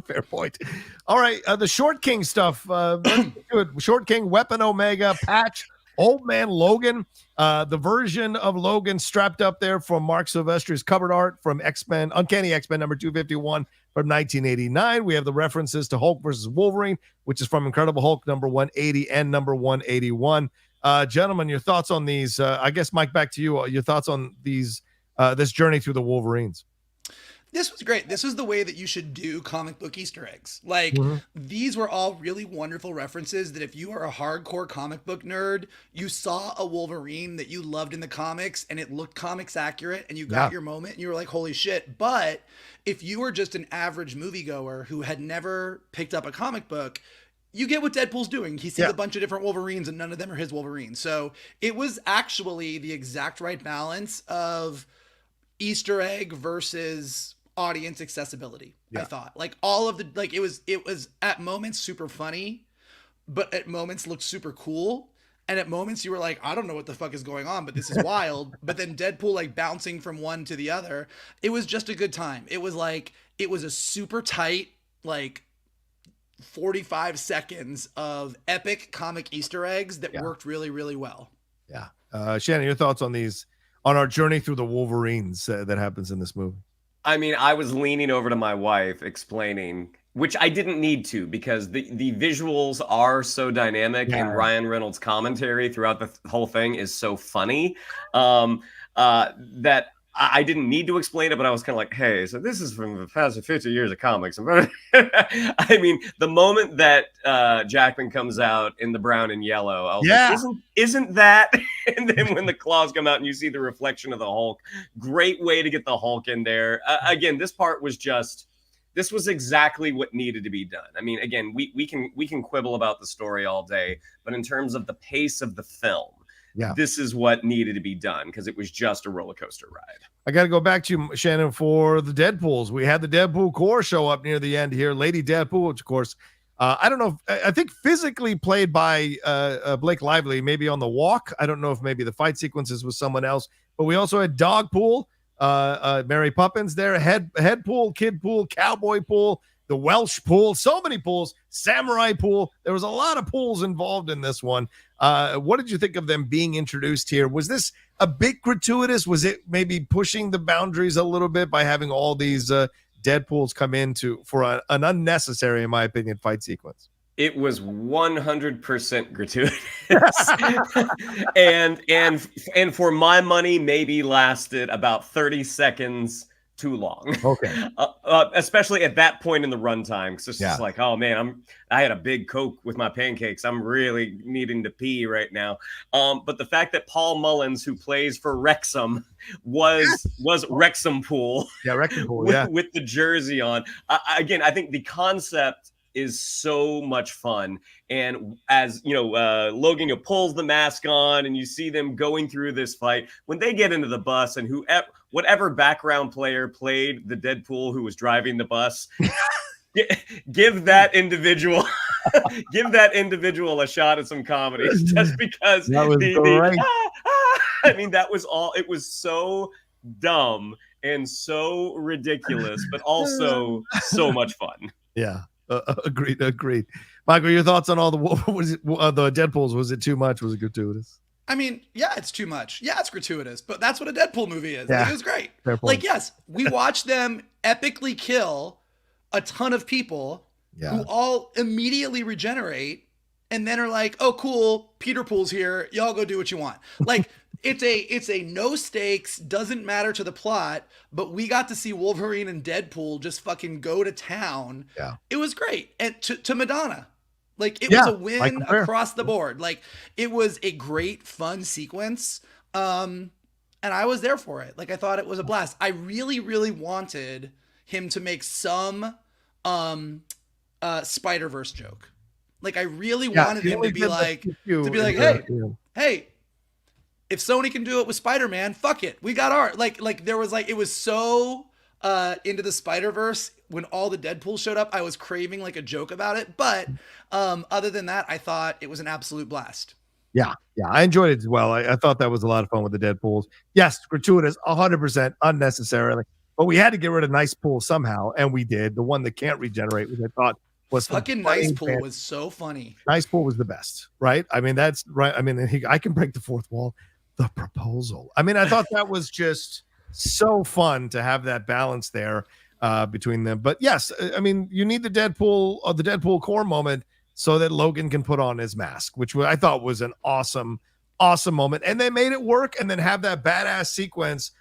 Fair point. All right, the Short King stuff. Let's do it. Short King, Weapon Omega, Patch, Old Man Logan. The version of Logan strapped up there from Mark Silvestri's cover art from X-Men, Uncanny X-Men number 251 from 1989. We have the references to Hulk versus Wolverine, which is from Incredible Hulk number 180 and number 181. Gentlemen, your thoughts on these? I guess, Mike, back to you. Your thoughts on these? This journey through the Wolverines. This was great. This was the way that you should do comic book Easter eggs. Like, these were all really wonderful references that if you are a hardcore comic book nerd, you saw a Wolverine that you loved in the comics and it looked comics accurate and you got your moment and you were like, holy shit. But if you were just an average moviegoer who had never picked up a comic book, you get what Deadpool's doing. He sees a bunch of different Wolverines and none of them are his Wolverines. So it was actually the exact right balance of Easter egg versus audience accessibility. I thought, like, all of the, like, it was at moments super funny, but at moments looked super cool, and at moments you were like, I don't know what the fuck is going on, but this is wild. But then Deadpool like bouncing from one to the other, it was just a good time. It was like, it was a super tight, like, 45 seconds of epic comic Easter eggs that worked really, really well. Shannon, your thoughts on these, on our journey through the Wolverines that happens in this movie? I mean, I was leaning over to my wife explaining, which I didn't need to, because the visuals are so dynamic and Ryan Reynolds' commentary throughout the whole thing is so funny that I didn't need to explain it, but I was kind of like, hey, so this is from the past 50 years of comics. I mean, the moment that Jackman comes out in the brown and yellow, I was like, isn't that? And then when the claws come out and you see the reflection of the Hulk, great way to get the Hulk in there. Again, this part was just, this was exactly what needed to be done. I mean, again, we can quibble about the story all day, but in terms of the pace of the film, this is what needed to be done, because it was just a roller coaster ride. I got to go back to you, Shannon, for the Deadpools. We had the Deadpool Corps show up near the end here. Lady Deadpool, which, of course, I don't know. I think physically played by Blake Lively, maybe on the walk. I don't know if maybe the fight sequences was someone else. But we also had Dogpool, Mary Poppins there, Head Pool, Kid Pool, Cowboy Pool, the Welsh Pool, so many pools, Samurai Pool. There was a lot of pools involved in this one. What did you think of them being introduced here? Was this a bit gratuitous? Was it maybe pushing the boundaries a little bit by having all these Deadpools come in for an unnecessary, in my opinion, fight sequence? It was 100% gratuitous. and for my money, maybe lasted about 30 seconds too long. Okay. Especially at that point in the runtime, because it's Yeah. just like, oh man, I had a big Coke with my pancakes. I'm really needing to pee right now. But the fact that Paul Mullins, who plays for Wrexham, was Wrexham Pool, Yeah, Wrecking Pool. with, Yeah. with the jersey on. Again, I think the concept is so much fun. And as you know, Logan pulls the mask on and you see them going through this fight. When they get into the bus, and whatever background player played the Deadpool who was driving the bus, give that individual a shot at some comedy, just because That was great. I mean, that was all. It was so dumb and so ridiculous, but also so much fun. Yeah. Agreed. Michael, your thoughts on all the the Deadpools? Was it too much? Was it gratuitous? I mean, yeah, it's too much. Yeah, it's gratuitous, but that's what a Deadpool movie is. Yeah. Like, it was great. Fair point. Like, yes, we watched them epically kill a ton of people who all immediately regenerate and then are like, oh, cool, Peter Pool's here. Y'all go do what you want. Like, it's a no stakes, doesn't matter to the plot, but we got to see Wolverine and Deadpool just fucking go to town. Yeah. It was great. And to Madonna. Like, it was a win across the board. Like, it was a great, fun sequence. And I was there for it. Like, I thought it was a blast. I really, really wanted him to make some Spider-Verse joke. Like, I really wanted him to be like, hey, if Sony can do it with Spider-Man, fuck it. We got art. Like there was it was so into the Spider-Verse when all the Deadpool showed up. I was craving like a joke about it. But other than that, I thought it was an absolute blast. Yeah, I enjoyed it as well. I thought that was a lot of fun with the Deadpools. Yes, gratuitous, 100% unnecessarily, but we had to get rid of Nice Pool somehow, and we did. The one that can't regenerate, which I thought was fucking Nice Pool was so funny. Nice Pool was the best, right? I mean, that's right. I mean, I can break the fourth wall. The proposal. I mean, I thought that was just so fun to have that balance there between them. But yes, I mean, you need the Deadpool core moment so that Logan can put on his mask, which I thought was an awesome moment. And they made it work, and then have that badass sequence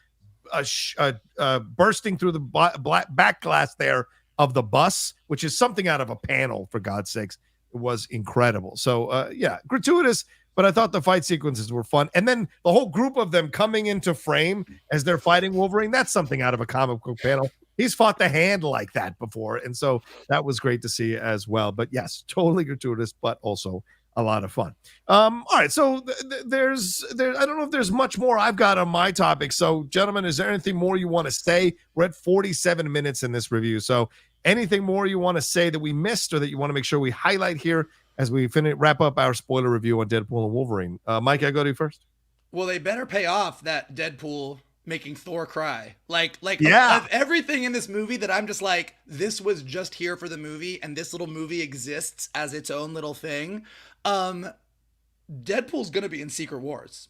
bursting through the back glass there of the bus, which is something out of a panel, for God's sakes. It was incredible. So yeah, gratuitous, but I thought the fight sequences were fun. And then the whole group of them coming into frame as they're fighting Wolverine, that's something out of a comic book panel. He's fought the Hand like that before. And so that was great to see as well. But yes, totally gratuitous, but also a lot of fun. All right. So there's I don't know if there's much more I've got on my topic. So gentlemen, is there anything more you want to say? We're at 47 minutes in this review. So anything more you want to say that we missed or that you want to make sure we highlight here as we wrap up our spoiler review on Deadpool and Wolverine? Mike, I go to you first. Well, they better pay off that Deadpool making Thor cry. Like Yeah. of everything in this movie that I'm just like, this was just here for the movie, and this little movie exists as its own little thing. Deadpool's gonna be in Secret Wars,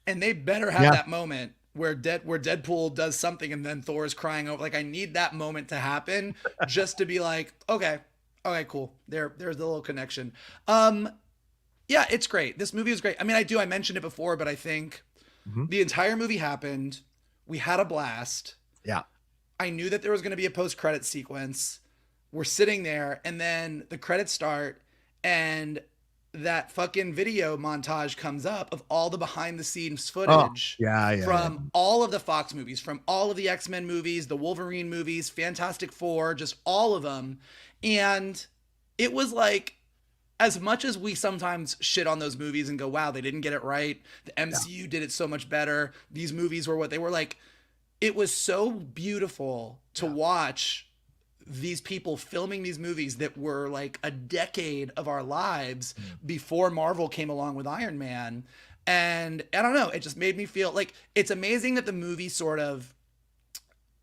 and they better have that moment where Deadpool does something and then Thor is crying over. Like, I need that moment to happen just to be like, okay, cool. There's the little connection. Yeah, it's great. This movie is great. I mean, I mentioned it before, but I think the entire movie happened. We had a blast. Yeah. I knew that there was going to be a post-credit sequence. We're sitting there, and then the credits start, and that fucking video montage comes up of all the behind-the-scenes footage from all of the Fox movies, from all of the X-Men movies, the Wolverine movies, Fantastic Four, just all of them. And it was like, as much as we sometimes shit on those movies and go, wow, they didn't get it right, the MCU did it so much better, these movies were what they were, like, it was so beautiful to watch these people filming these movies that were like a decade of our lives before Marvel came along with Iron Man. And I don't know, it just made me feel like it's amazing that the movie sort of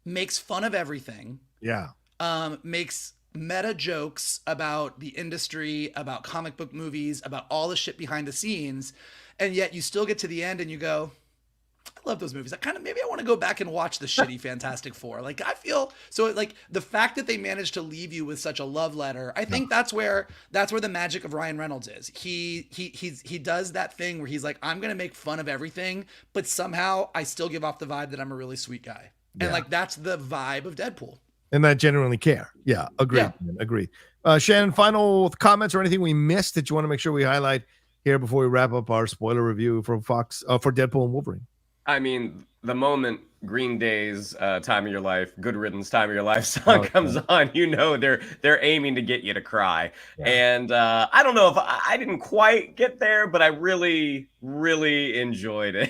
makes fun of everything. Yeah. Makes meta jokes about the industry, about comic book movies, about all the shit behind the scenes. And yet you still get to the end and you go, I love those movies. Maybe I want to go back and watch the shitty Fantastic Four. Like, I feel so, like, the fact that they managed to leave you with such a love letter, I think that's where the magic of Ryan Reynolds is. He does that thing where he's like, I'm going to make fun of everything, but somehow I still give off the vibe that I'm a really sweet guy. And Yeah. like, that's the vibe of Deadpool. And that genuinely care. Yeah, agreed. Yeah. Man, agreed. Shannon, final comments or anything we missed that you want to make sure we highlight here before we wrap up our spoiler review for Fox for Deadpool and Wolverine? I mean, the moment Green Day's "Time of Your Life," Good Riddance, "Time of Your Life" song comes on, you know they're aiming to get you to cry. Yeah. And I don't know if I didn't quite get there, but I really, really enjoyed it.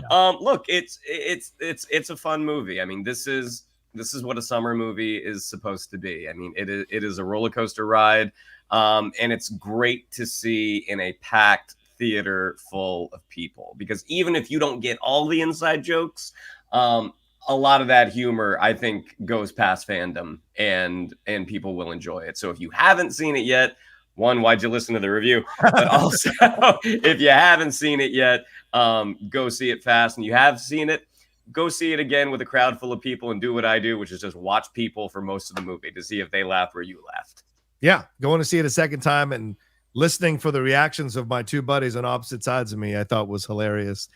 Look, it's a fun movie. I mean, this is what a summer movie is supposed to be. I mean, it is a roller coaster ride, and it's great to see in a packed theater full of people, because even if you don't get all the inside jokes, a lot of that humor I think goes past fandom, and people will enjoy it. So if you haven't seen it yet, one, why'd you listen to the review? But also, if you haven't seen it yet, go see it fast. And you have seen it, go see it again with a crowd full of people and do what I do, which is just watch people for most of the movie to see if they laugh where you laughed. Yeah, going to see it a second time and listening for the reactions of my two buddies on opposite sides of me, I thought was hilarious.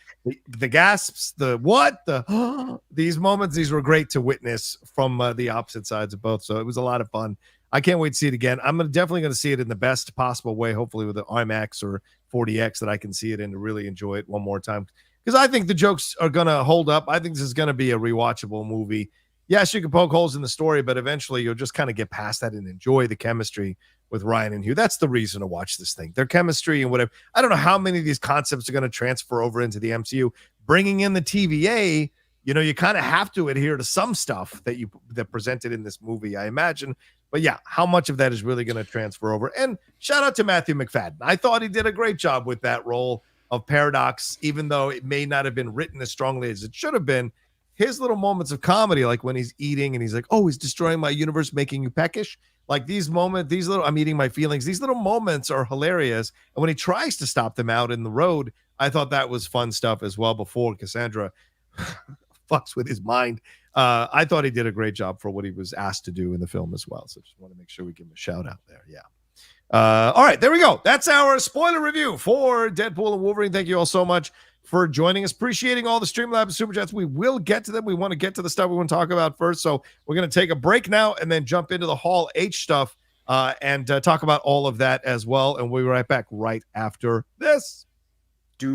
The gasps, the what, the these moments, these were great to witness from the opposite sides of both. So it was a lot of fun. I can't wait to see it again. I'm definitely going to see it in the best possible way, hopefully with the IMAX or 40X that I can see it in to really enjoy it one more time. Because I think the jokes are going to hold up. I think this is going to be a rewatchable movie. Yes, you can poke holes in the story, but eventually you'll just kind of get past that and enjoy the chemistry with Ryan and Hugh. That's the reason to watch this thing. Their chemistry and whatever. I don't know how many of these concepts are going to transfer over into the MCU. Bringing in the TVA, you know, you kind of have to adhere to some stuff that presented in this movie, I imagine. But yeah, how much of that is really going to transfer over? And shout out to Matthew McFadden. I thought he did a great job with that role of Paradox, even though it may not have been written as strongly as it should have been. His little moments of comedy, like when he's eating and he's like, oh, he's destroying my universe, making you peckish. Like these moments, these little, I'm eating my feelings. These little moments are hilarious. And when he tries to stop them out in the road, I thought that was fun stuff as well before Cassandra fucks with his mind. I thought he did a great job for what he was asked to do in the film as well. So just want to make sure we give him a shout out there. Yeah. All right, there we go. That's our spoiler review for Deadpool and Wolverine. Thank you all so much for joining us. Appreciating all the Streamlabs Superchats. We will get to them. We want to get to the stuff we want to talk about first. So we're going to take a break now and then jump into the Hall H stuff and talk about all of that as well. And we'll be right back right after this. Do,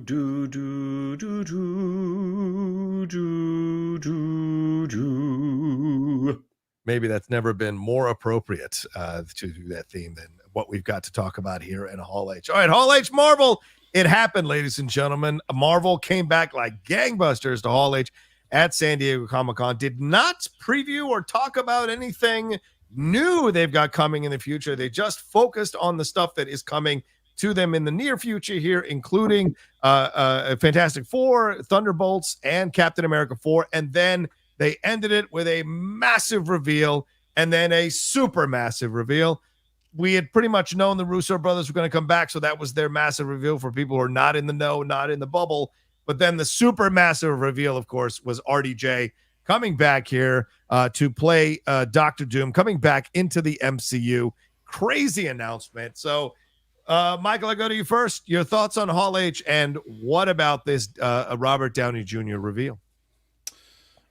do, do, do, do, do, do, do. Maybe that's never been more appropriate to do that theme than what we've got to talk about here in Hall H. All right, Hall H Marvel. It happened, ladies and gentlemen. Marvel came back like gangbusters to Hall H at San Diego Comic-Con. Did not preview or talk about anything new they've got coming in the future. They just focused on the stuff that is coming to them in the near future here, including Fantastic Four, Thunderbolts, and Captain America 4. And then they ended it with a massive reveal and then a super massive reveal. We had pretty much known the Russo brothers were going to come back, so that was their massive reveal for people who are not in the know, not in the bubble. But then the super massive reveal, of course, was RDJ coming back here to play Doctor Doom, coming back into the MCU. Crazy announcement. So, Michael, I go to you first. Your thoughts on Hall H, and what about this Robert Downey Jr. reveal?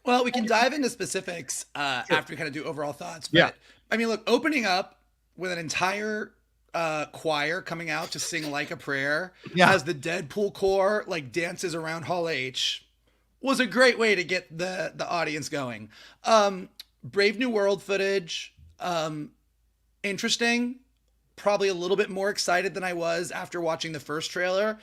Well, we can dive into specifics after we kind of do overall thoughts. But, Yeah. I mean, look, opening up with an entire choir coming out to sing Like a Prayer as the Deadpool core like dances around Hall H was a great way to get the audience going. Brave New World footage, interesting. Probably a little bit more excited than I was after watching the first trailer.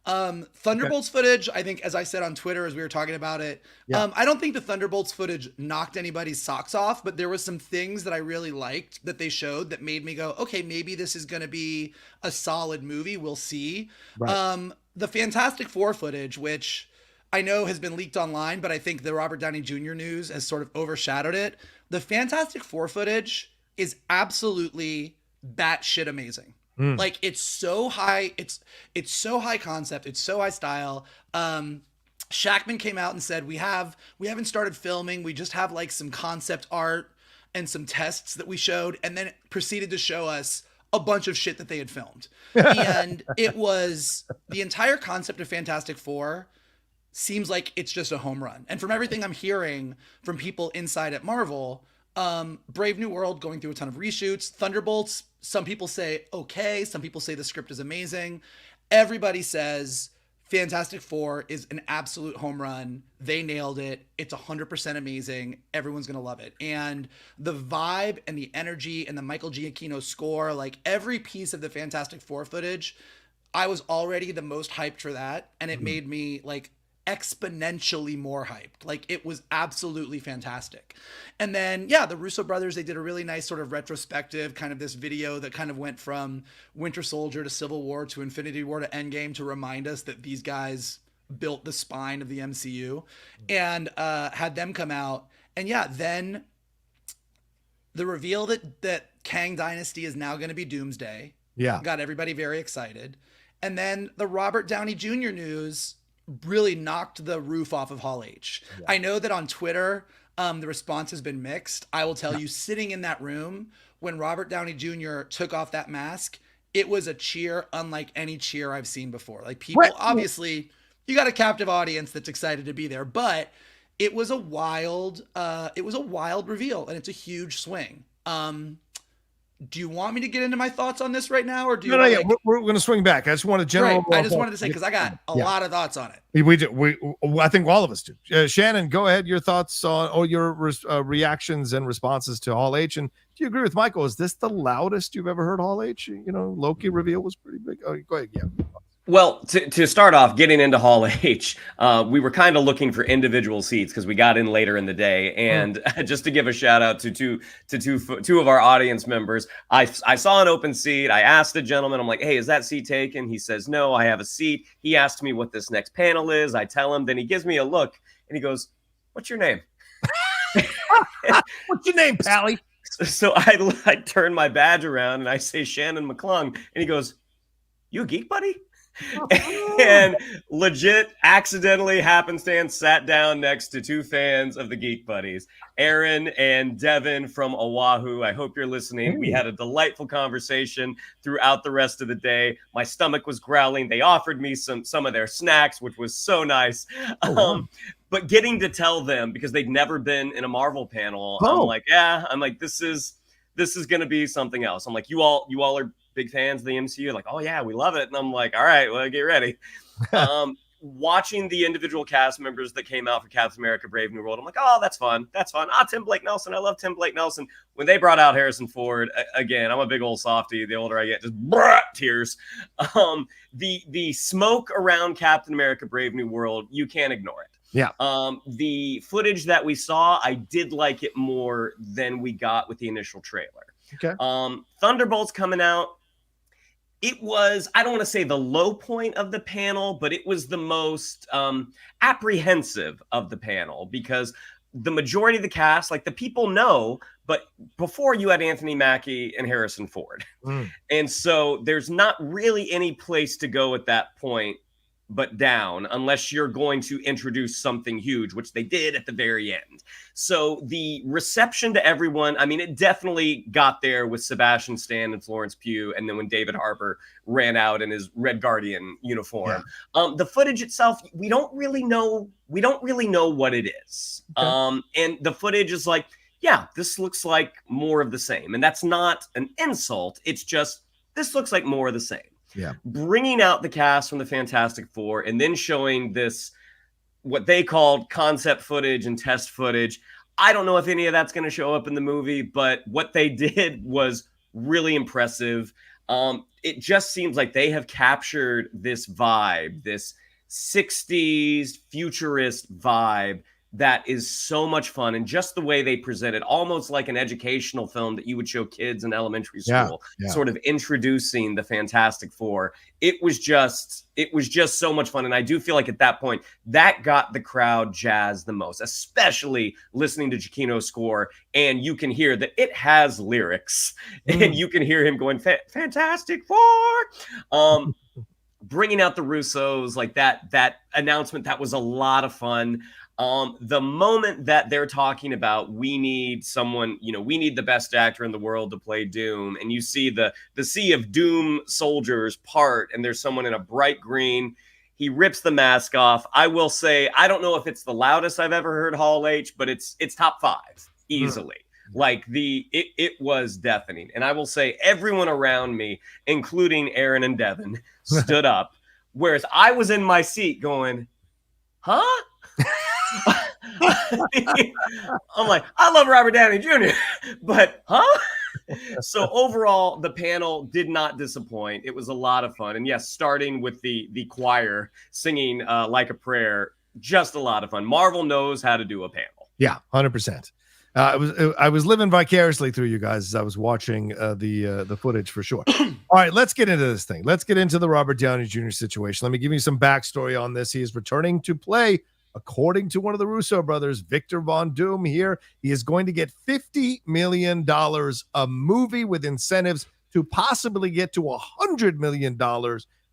Thunderbolts footage, I think, as I said on Twitter as we were talking about it, I don't think the Thunderbolts footage knocked anybody's socks off, but there was some things that I really liked that they showed that made me go, okay, maybe this is going to be a solid movie. We'll see. Right. The Fantastic Four footage, which I know has been leaked online, but I think the Robert Downey Jr. news has sort of overshadowed it. The Fantastic Four footage is absolutely batshit amazing. Like it's so high, it's so high concept, it's so high style. Shackman came out and said, we haven't started filming, we just have like some concept art and some tests that we showed, and then proceeded to show us a bunch of shit that they had filmed. And it was the entire concept of Fantastic Four seems like it's just a home run. And from everything I'm hearing from people inside at Marvel, Brave New World going through a ton of reshoots. Thunderbolts, some people say okay, some people say the script is amazing. Everybody says Fantastic Four is an absolute home run. They nailed it. It's 100% amazing. Everyone's going to love it. And the vibe and the energy and the Michael Giacchino score, like every piece of the Fantastic Four footage, I was already the most hyped for that. And it made me like exponentially more hyped. Like it was absolutely fantastic. And then, yeah, the Russo brothers, they did a really nice sort of retrospective kind of this video that kind of went from Winter Soldier to Civil War to Infinity War to Endgame to remind us that these guys built the spine of the MCU, and had them come out. And yeah, then the reveal that Kang Dynasty is now going to be Doomsday. Yeah. Got everybody very excited. And then the Robert Downey Jr. news really knocked the roof off of Hall H. Yeah. I know that on Twitter, the response has been mixed. I will tell you, sitting in that room when Robert Downey Jr. took off that mask, it was a cheer unlike any cheer I've seen before. Like people, obviously, you got a captive audience that's excited to be there, but it was a wild reveal, and it's a huge swing. Do you want me to get into my thoughts on this right now, or do you? No, we're going to swing back. I just want to general. Right. I just wanted to say because I got a lot of thoughts on it. We do. I think all of us do. Shannon, go ahead. Your thoughts on or your reactions and responses to Hall H, and do you agree with Michael? Is this the loudest you've ever heard Hall H? You know, Loki reveal was pretty big. Oh, go ahead. Yeah. Well, to start off, getting into Hall H, we were kind of looking for individual seats because we got in later in the day. And just to give a shout out to two of our audience members, I saw an open seat. I asked the gentleman, I'm like, hey, is that seat taken? He says, no, I have a seat. He asked me what this next panel is. I tell him, then he gives me a look and he goes, what's your name? What's your name, Pally? So I turn my badge around and I say Shannon McClung, and he goes, you a geek buddy? And legit accidentally happenstance sat down next to two fans of the Geek Buddies, Aaron and Devin from Oahu. I hope you're listening. We had a delightful conversation throughout the rest of the day. My stomach was growling. They offered me some of their snacks, which was so nice. But getting to tell them, because they'd never been in a Marvel panel, I'm like, this is going to be something else. I'm like, you all are big fans of the MCU, like, oh yeah, we love it. And I'm like, all right, well, get ready. Watching the individual cast members that came out for Captain America, Brave New World, I'm like, oh, that's fun. Tim Blake Nelson, I love Tim Blake Nelson. When they brought out Harrison Ford, again, I'm a big old softie. The older I get, just tears. The smoke around Captain America, Brave New World, you can't ignore it. Yeah. The footage that we saw, I did like it more than we got with the initial trailer. Okay. Thunderbolts coming out. It was, I don't want to say the low point of the panel, but it was the most apprehensive of the panel because the majority of the cast, like the people know, but before you had Anthony Mackie and Harrison Ford. And so there's not really any place to go at that point but down, unless you're going to introduce something huge, which they did at the very end. So the reception to everyone, I mean, it definitely got there with Sebastian Stan and Florence Pugh, and then when David Harbour ran out in his Red Guardian uniform. The footage itself, we don't really know what it is. And the footage is like, yeah, this looks like more of the same. And that's not an insult. It's just, this looks like more of the same. Yeah. Bringing out the cast from the Fantastic Four and then showing this, what they called concept footage and test footage. I don't know if any of that's going to show up in the movie, but what they did was really impressive. It just seems like they have captured this vibe, this 60s futurist vibe that is so much fun, and just the way they present it, almost like an educational film that you would show kids in elementary school, sort of introducing the Fantastic Four. It was just so much fun. And I do feel like at that point that got the crowd jazzed the most, especially listening to Giacchino's score. And you can hear that it has lyrics and you can hear him going, Fantastic Four. Bringing out the Russos, like that announcement, that was a lot of fun. The moment that they're talking about, we need someone, we need the best actor in the world to play Doom. And you see the sea of Doom soldiers part, and there's someone in a bright green. He rips the mask off. I will say, I don't know if it's the loudest I've ever heard Hall H, but it's top 5 easily. Like it was deafening. And I will say everyone around me, including Aaron and Devin, stood up. Whereas I was in my seat going, huh? I'm like, I love Robert Downey Jr., but huh? So overall, the panel did not disappoint. It was a lot of fun. And yes, starting with the choir singing Like a Prayer, just a lot of fun. Marvel knows how to do a panel. Yeah, 100%. I was living vicariously through you guys as I was watching the footage for sure. All right, let's get into this thing. Let's get into the Robert Downey Jr. situation. Let me give you some backstory on this. He is returning to play, according to one of the Russo brothers, Victor Von Doom here. He is going to get $50 million a movie with incentives to possibly get to $100 million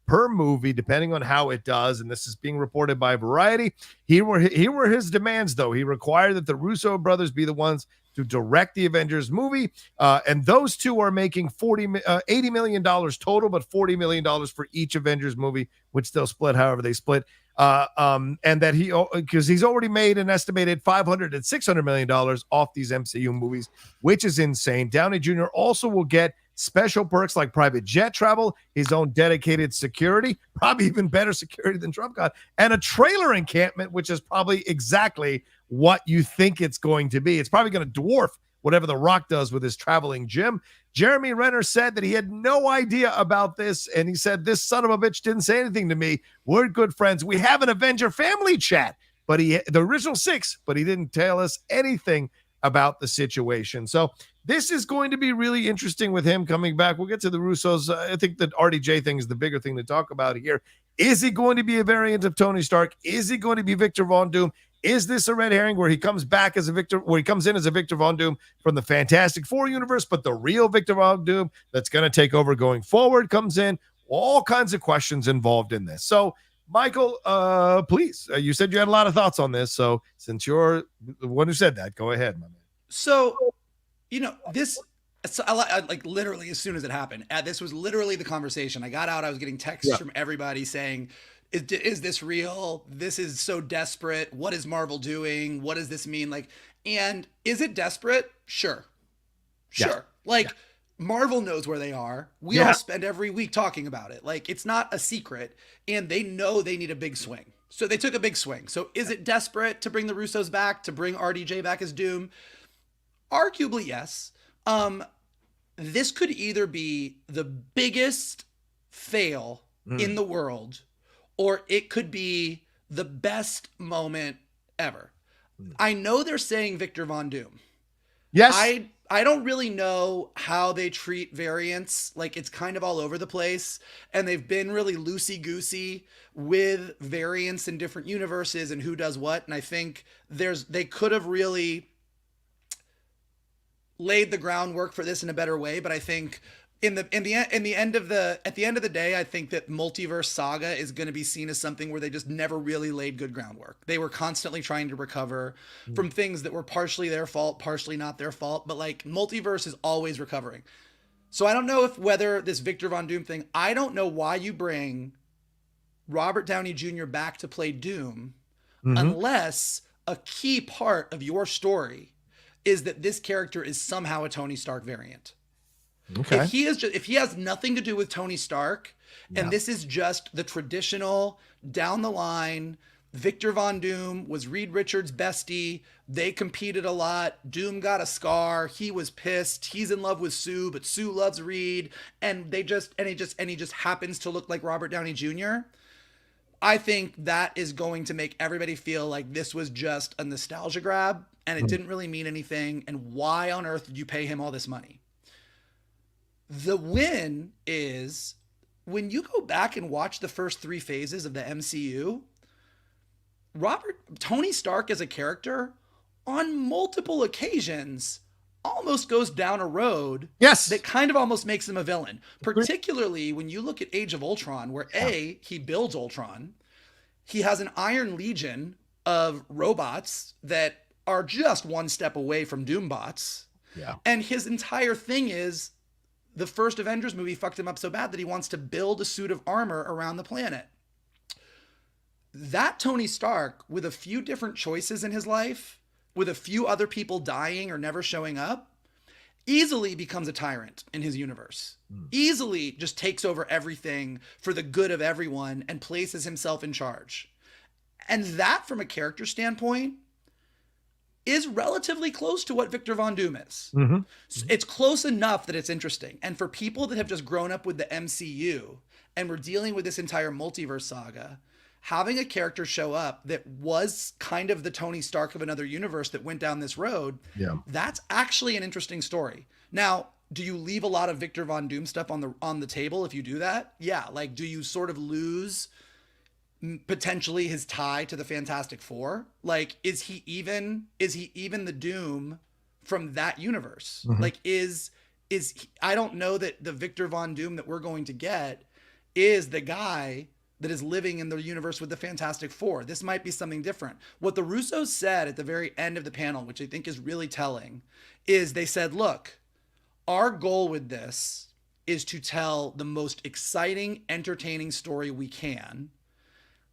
per movie, depending on how it does. And this is being reported by Variety. Here were his demands, though. He required that the Russo brothers be the ones to direct the Avengers movie. And those two are making $80 million total, but $40 million for each Avengers movie, which they'll split however they split. And that because he's already made an estimated $500 and $600 million off these MCU movies, which is insane. Downey Jr. also will get special perks like private jet travel, his own dedicated security, probably even better security than Trump got, and a trailer encampment, which is probably exactly what you think it's going to be. It's probably going to dwarf whatever The Rock does with his traveling gym. Jeremy Renner said that he had no idea about this, and he said, this son of a bitch didn't say anything to me. We're good friends. We have an Avenger family chat, but the original 6, but he didn't tell us anything about the situation. So this is going to be really interesting with him coming back. We'll get to the Russos. I think that RDJ thing is the bigger thing to talk about here. Is he going to be a variant of Tony Stark? Is he going to be Victor Von Doom? Is this a red herring where he comes back as a Victor, where he comes in as a Victor Von Doom from the Fantastic Four universe, but the real Victor Von Doom that's going to take over going forward comes in? All kinds of questions involved in this. So, Michael, please, you said you had a lot of thoughts on this. So since you're the one who said that, go ahead, my man. So, this, I like literally as soon as it happened, this was literally the conversation. I got out, I was getting texts from everybody saying, is this real? This is so desperate. What is Marvel doing? What does this mean? Like, and is it desperate? Sure. Marvel knows where they are. We all spend every week talking about it. Like, it's not a secret, and they know they need a big swing. So they took a big swing. So is it desperate to bring the Russos back, to bring RDJ back as Doom? Arguably, yes. This could either be the biggest fail in the world, or it could be the best moment ever. I know they're saying Victor Von Doom. Yes. I don't really know how they treat variants. Like, it's kind of all over the place, and they've been really loosey-goosey with variants in different universes and who does what. And I think they could have really laid the groundwork for this in a better way. But I think at the end of the day, I think that multiverse saga is going to be seen as something where they just never really laid good groundwork. They were constantly trying to recover from things that were partially their fault, partially not their fault, but like multiverse is always recovering. So I don't know whether this Victor Von Doom thing, I don't know why you bring Robert Downey Jr. back to play Doom unless a key part of your story is that this character is somehow a Tony Stark variant. Okay. If he has nothing to do with Tony Stark, and this is just the traditional down the line, Victor Von Doom was Reed Richards' bestie. They competed a lot. Doom got a scar. He was pissed. He's in love with Sue, but Sue loves Reed, and he just happens to look like Robert Downey Jr. I think that is going to make everybody feel like this was just a nostalgia grab, and it didn't really mean anything. And why on earth did you pay him all this money? The win is when you go back and watch the first 3 phases of the MCU, Tony Stark as a character on multiple occasions almost goes down a road that kind of almost makes him a villain, particularly when you look at Age of Ultron, where he builds Ultron. He has an Iron Legion of robots that are just one step away from Doombots. Yeah. And his entire thing is, the first Avengers movie fucked him up so bad that he wants to build a suit of armor around the planet. that Tony Stark, with a few different choices in his life, with a few other people dying or never showing up, easily becomes a tyrant in his universe. Easily just takes over everything for the good of everyone and places himself in charge. And that, from a character standpoint, is relatively close to what Victor Von Doom is. It's close enough that it's interesting. And for people that have just grown up with the MCU and we're dealing with this entire multiverse saga, having a character show up that was kind of the Tony Stark of another universe that went down this road, that's actually an interesting story. Now, do you leave a lot of Victor Von Doom stuff on the table if you do that? Yeah, like, do you sort of lose potentially his tie to the Fantastic Four? Like, is he even the Doom from that universe? Like, I don't know that the Victor Von Doom that we're going to get is the guy that is living in the universe with the Fantastic Four. This might be something different. What the Russos said at the very end of the panel, which I think is really telling, is they said, look, our goal with this is to tell the most exciting, entertaining story we can.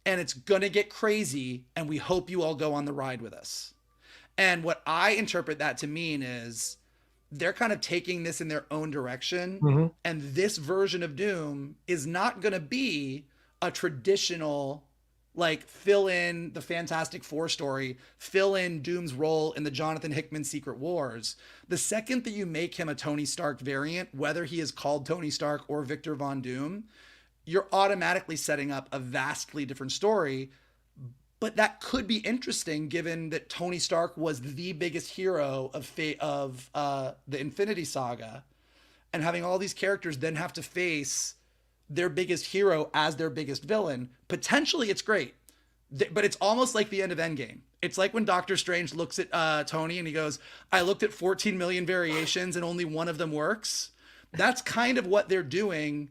And it's going to get crazy, and we hope you all go on the ride with us. And what I interpret that to mean is they're kind of taking this in their own direction. And this version of Doom is not going to be a traditional, like, fill in the Fantastic Four story, fill in Doom's role in the Jonathan Hickman Secret Wars. The second that you make him a Tony Stark variant, whether he is called Tony Stark or Victor Von Doom, you're automatically setting up a vastly different story. But that could be interesting given that Tony Stark was the biggest hero of the Infinity Saga, and having all these characters then have to face their biggest hero as their biggest villain. Potentially it's great, but it's almost like the end of Endgame. It's like when Doctor Strange looks at Tony and he goes, I looked at 14 million variations and only one of them works. That's kind of what they're doing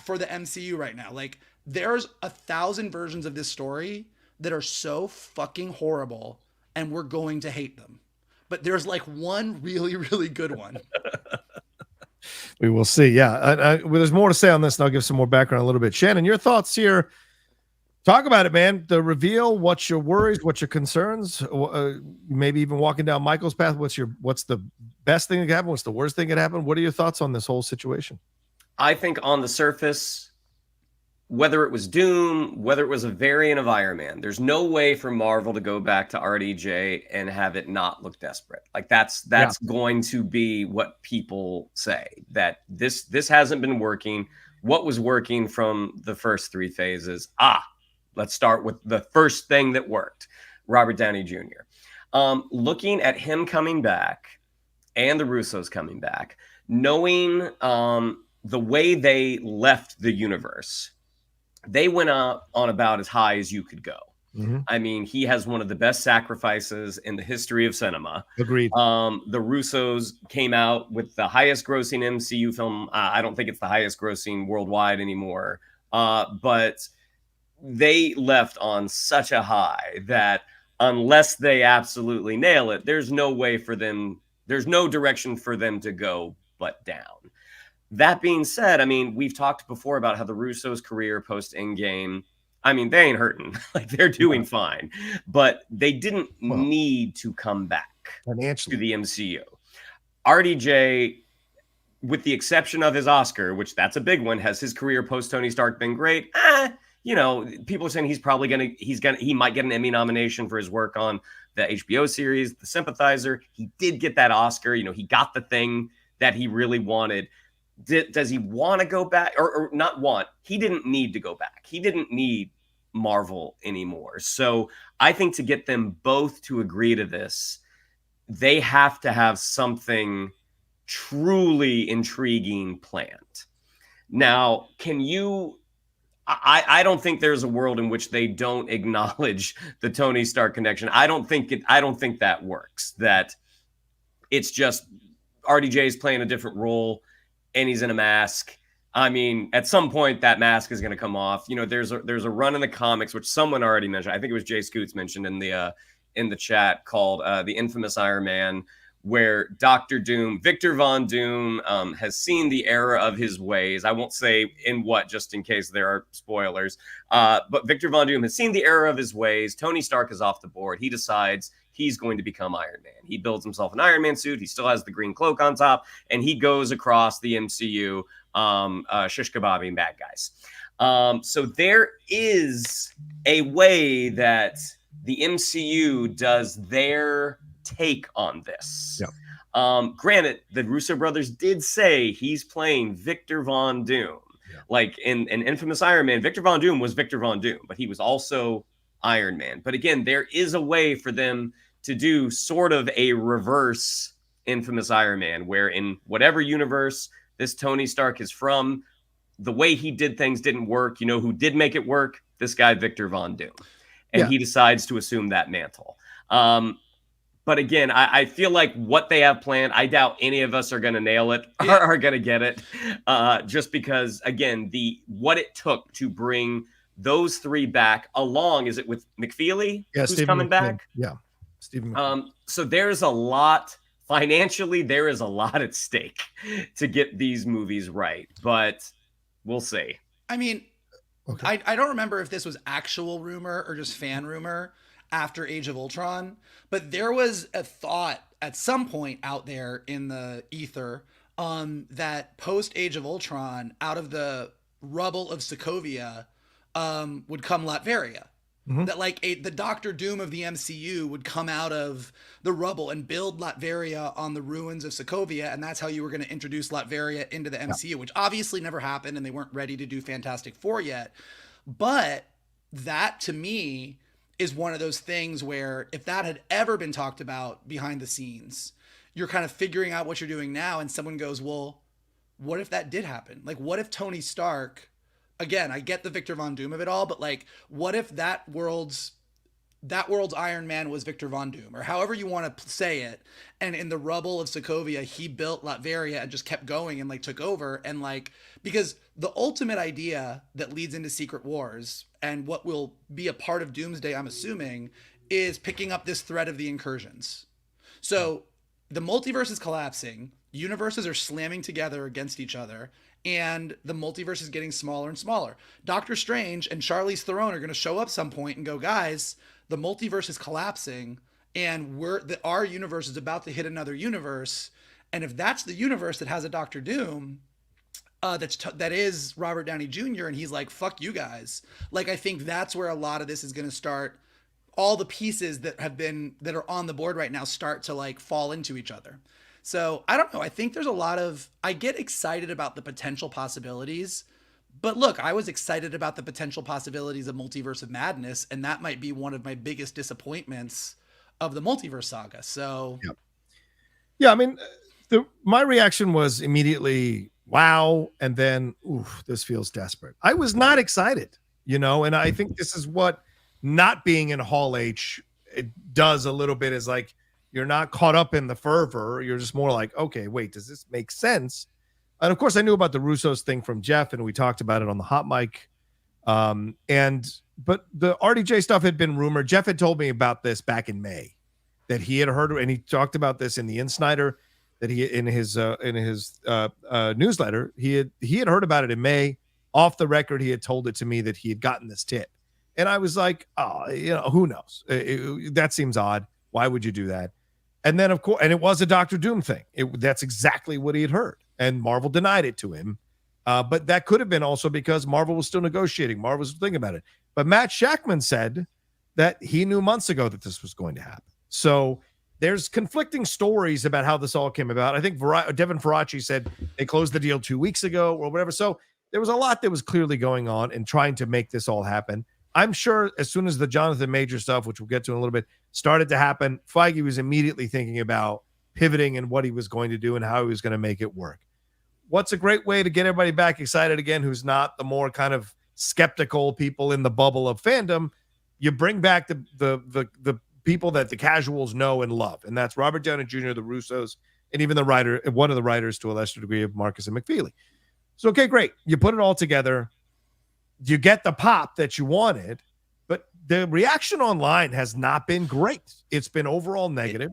for the MCU right now. Like, there's 1,000 versions of this story that are so fucking horrible and we're going to hate them. But there's like one really, really good one. We will see. Yeah. Well, there's more to say on this, and I'll give some more background a little bit. Shannon, your thoughts here. Talk about it, man. The reveal, what's your worries, what's your concerns? Maybe even walking down Michael's path. What's the best thing that could happen? What's the worst thing that could happen? What are your thoughts on this whole situation? I think on the surface, whether it was Doom, whether it was a variant of Iron Man, there's no way for Marvel to go back to RDJ and have it not look desperate. Like, that's going to be what people say, that this hasn't been working. What was working from the first three phases? Let's start with the first thing that worked, Robert Downey Jr. Looking at him coming back and the Russos coming back, knowing the way they left the universe, they went up on about as high as you could go. I mean, he has one of the best sacrifices in the history of cinema. Agreed. The Russos came out with the highest grossing MCU film. I don't think it's the highest grossing worldwide anymore. But they left on such a high that unless they absolutely nail it, there's no direction for them to go but down. That being said, I mean, we've talked before about how the Russos' career post Endgame, I mean, they ain't hurting. Like, they're doing fine, but they didn't need to come back financially to the MCU. RDJ, with the exception of his Oscar, which that's a big one, has his career post Tony Stark been great? You know, people are saying he might get an Emmy nomination for his work on the HBO series, The Sympathizer. He did get that Oscar. You know, he got the thing that he really wanted. Does he want to go back or not want? He didn't need to go back. He didn't need Marvel anymore. So I think to get them both to agree to this, they have to have something truly intriguing planned. Now, I don't think there's a world in which they don't acknowledge the Tony Stark connection. I don't think that works. That it's just RDJ is playing a different role and he's in a mask. I mean, at some point that mask is going to come off. You know, there's a run in the comics, which someone already mentioned. I think it was Jay Scoots mentioned in the chat, called The Infamous Iron Man, where Doctor Doom, Victor Von Doom, has seen the error of his ways. I won't say in what, just in case there are spoilers. But Victor Von Doom has seen the error of his ways. Tony Stark is off the board. He decides he's going to become Iron Man. He builds himself an Iron Man suit. He still has the green cloak on top, and he goes across the MCU, shish kebabbing bad guys. So there is a way that the MCU does their take on this. Yeah. Granted, the Russo brothers did say he's playing Victor Von Doom. Yeah. Like in Infamous Iron Man, Victor Von Doom was Victor Von Doom, but he was also Iron Man. But again, there is a way for them to do sort of a reverse Infamous Iron Man, where in whatever universe this Tony Stark is from, the way he did things didn't work. You know who did make it work? This guy, Victor Von Doom. And he decides to assume that mantle. But again, I feel like what they have planned, I doubt any of us are going to nail it or are going to get it. Just because, again, what it took to bring those three back along, is it with McFeely who's Stephen coming back? Yeah, Stephen. So there's a lot, financially, there is a lot at stake to get these movies right. But we'll see. I mean, I don't remember if this was actual rumor or just fan rumor after Age of Ultron, but there was a thought at some point out there in the ether that post Age of Ultron, out of the rubble of Sokovia would come Latveria. Mm-hmm. That like the Doctor Doom of the MCU would come out of the rubble and build Latveria on the ruins of Sokovia, and that's how you were going to introduce Latveria into the MCU, which obviously never happened, and they weren't ready to do Fantastic Four yet. But that, to me, is one of those things where if that had ever been talked about behind the scenes, you're kind of figuring out what you're doing now, and someone goes, well, what if that did happen? Like, what if Tony Stark, again, I get the Victor Von Doom of it all, but like, what if that world's Iron Man was Victor Von Doom, or however you want to say it, and in the rubble of Sokovia, he built Latveria and just kept going and like took over, and like, because the ultimate idea that leads into Secret Wars and what will be a part of Doomsday, I'm assuming, is picking up this thread of the incursions. So the multiverse is collapsing, universes are slamming together against each other, and the multiverse is getting smaller and smaller. Doctor Strange and Charlize Theron are going to show up some point and go, guys, the multiverse is collapsing, and our universe is about to hit another universe. And if that's the universe that has a Doctor Doom, that is Robert Downey Jr., and he's like, fuck you guys. Like, I think that's where a lot of this is going to start. All the pieces that are on the board right now start to like fall into each other. So I don't know. I think there's I get excited about the potential possibilities, but look, I was excited about the potential possibilities of Multiverse of Madness, and that might be one of my biggest disappointments of the multiverse saga. So yeah, I mean, my reaction was immediately, wow. And then, oof, this feels desperate. I was not excited, and I think this is what not being in Hall H, it does a little bit, is like, you're not caught up in the fervor. You're just more like, okay, wait, does this make sense? And of course, I knew about the Russos thing from Jeff, and we talked about it on the hot mic. But the RDJ stuff had been rumored. Jeff had told me about this back in May, that he had heard, and he talked about this in the Insider, that he in his newsletter, he had heard about it in May. Off the record, he had told it to me that he had gotten this tip, and I was like, oh, who knows? That seems odd. Why would you do that? And then, of course, and it was a Doctor Doom thing. That's exactly what he had heard. And Marvel denied it to him. But that could have been also because Marvel was still negotiating. Marvel was thinking about it. But Matt Shackman said that he knew months ago that this was going to happen. So there's conflicting stories about how this all came about. I think Devin Faraci said they closed the deal 2 weeks ago or whatever. So there was a lot that was clearly going on in trying to make this all happen. I'm sure as soon as the Jonathan Major stuff, which we'll get to in a little bit, started to happen, Feige was immediately thinking about pivoting and what he was going to do and how he was going to make it work. What's a great way to get everybody back excited again, who's not the more kind of skeptical people in the bubble of fandom? You bring back the people that the casuals know and love, and that's Robert Downey Jr., the Russos, and even one of the writers to a lesser degree of Marcus and McFeely. So, okay, great. You put it all together. You get the pop that you wanted, but the reaction online has not been great. It's been overall negative.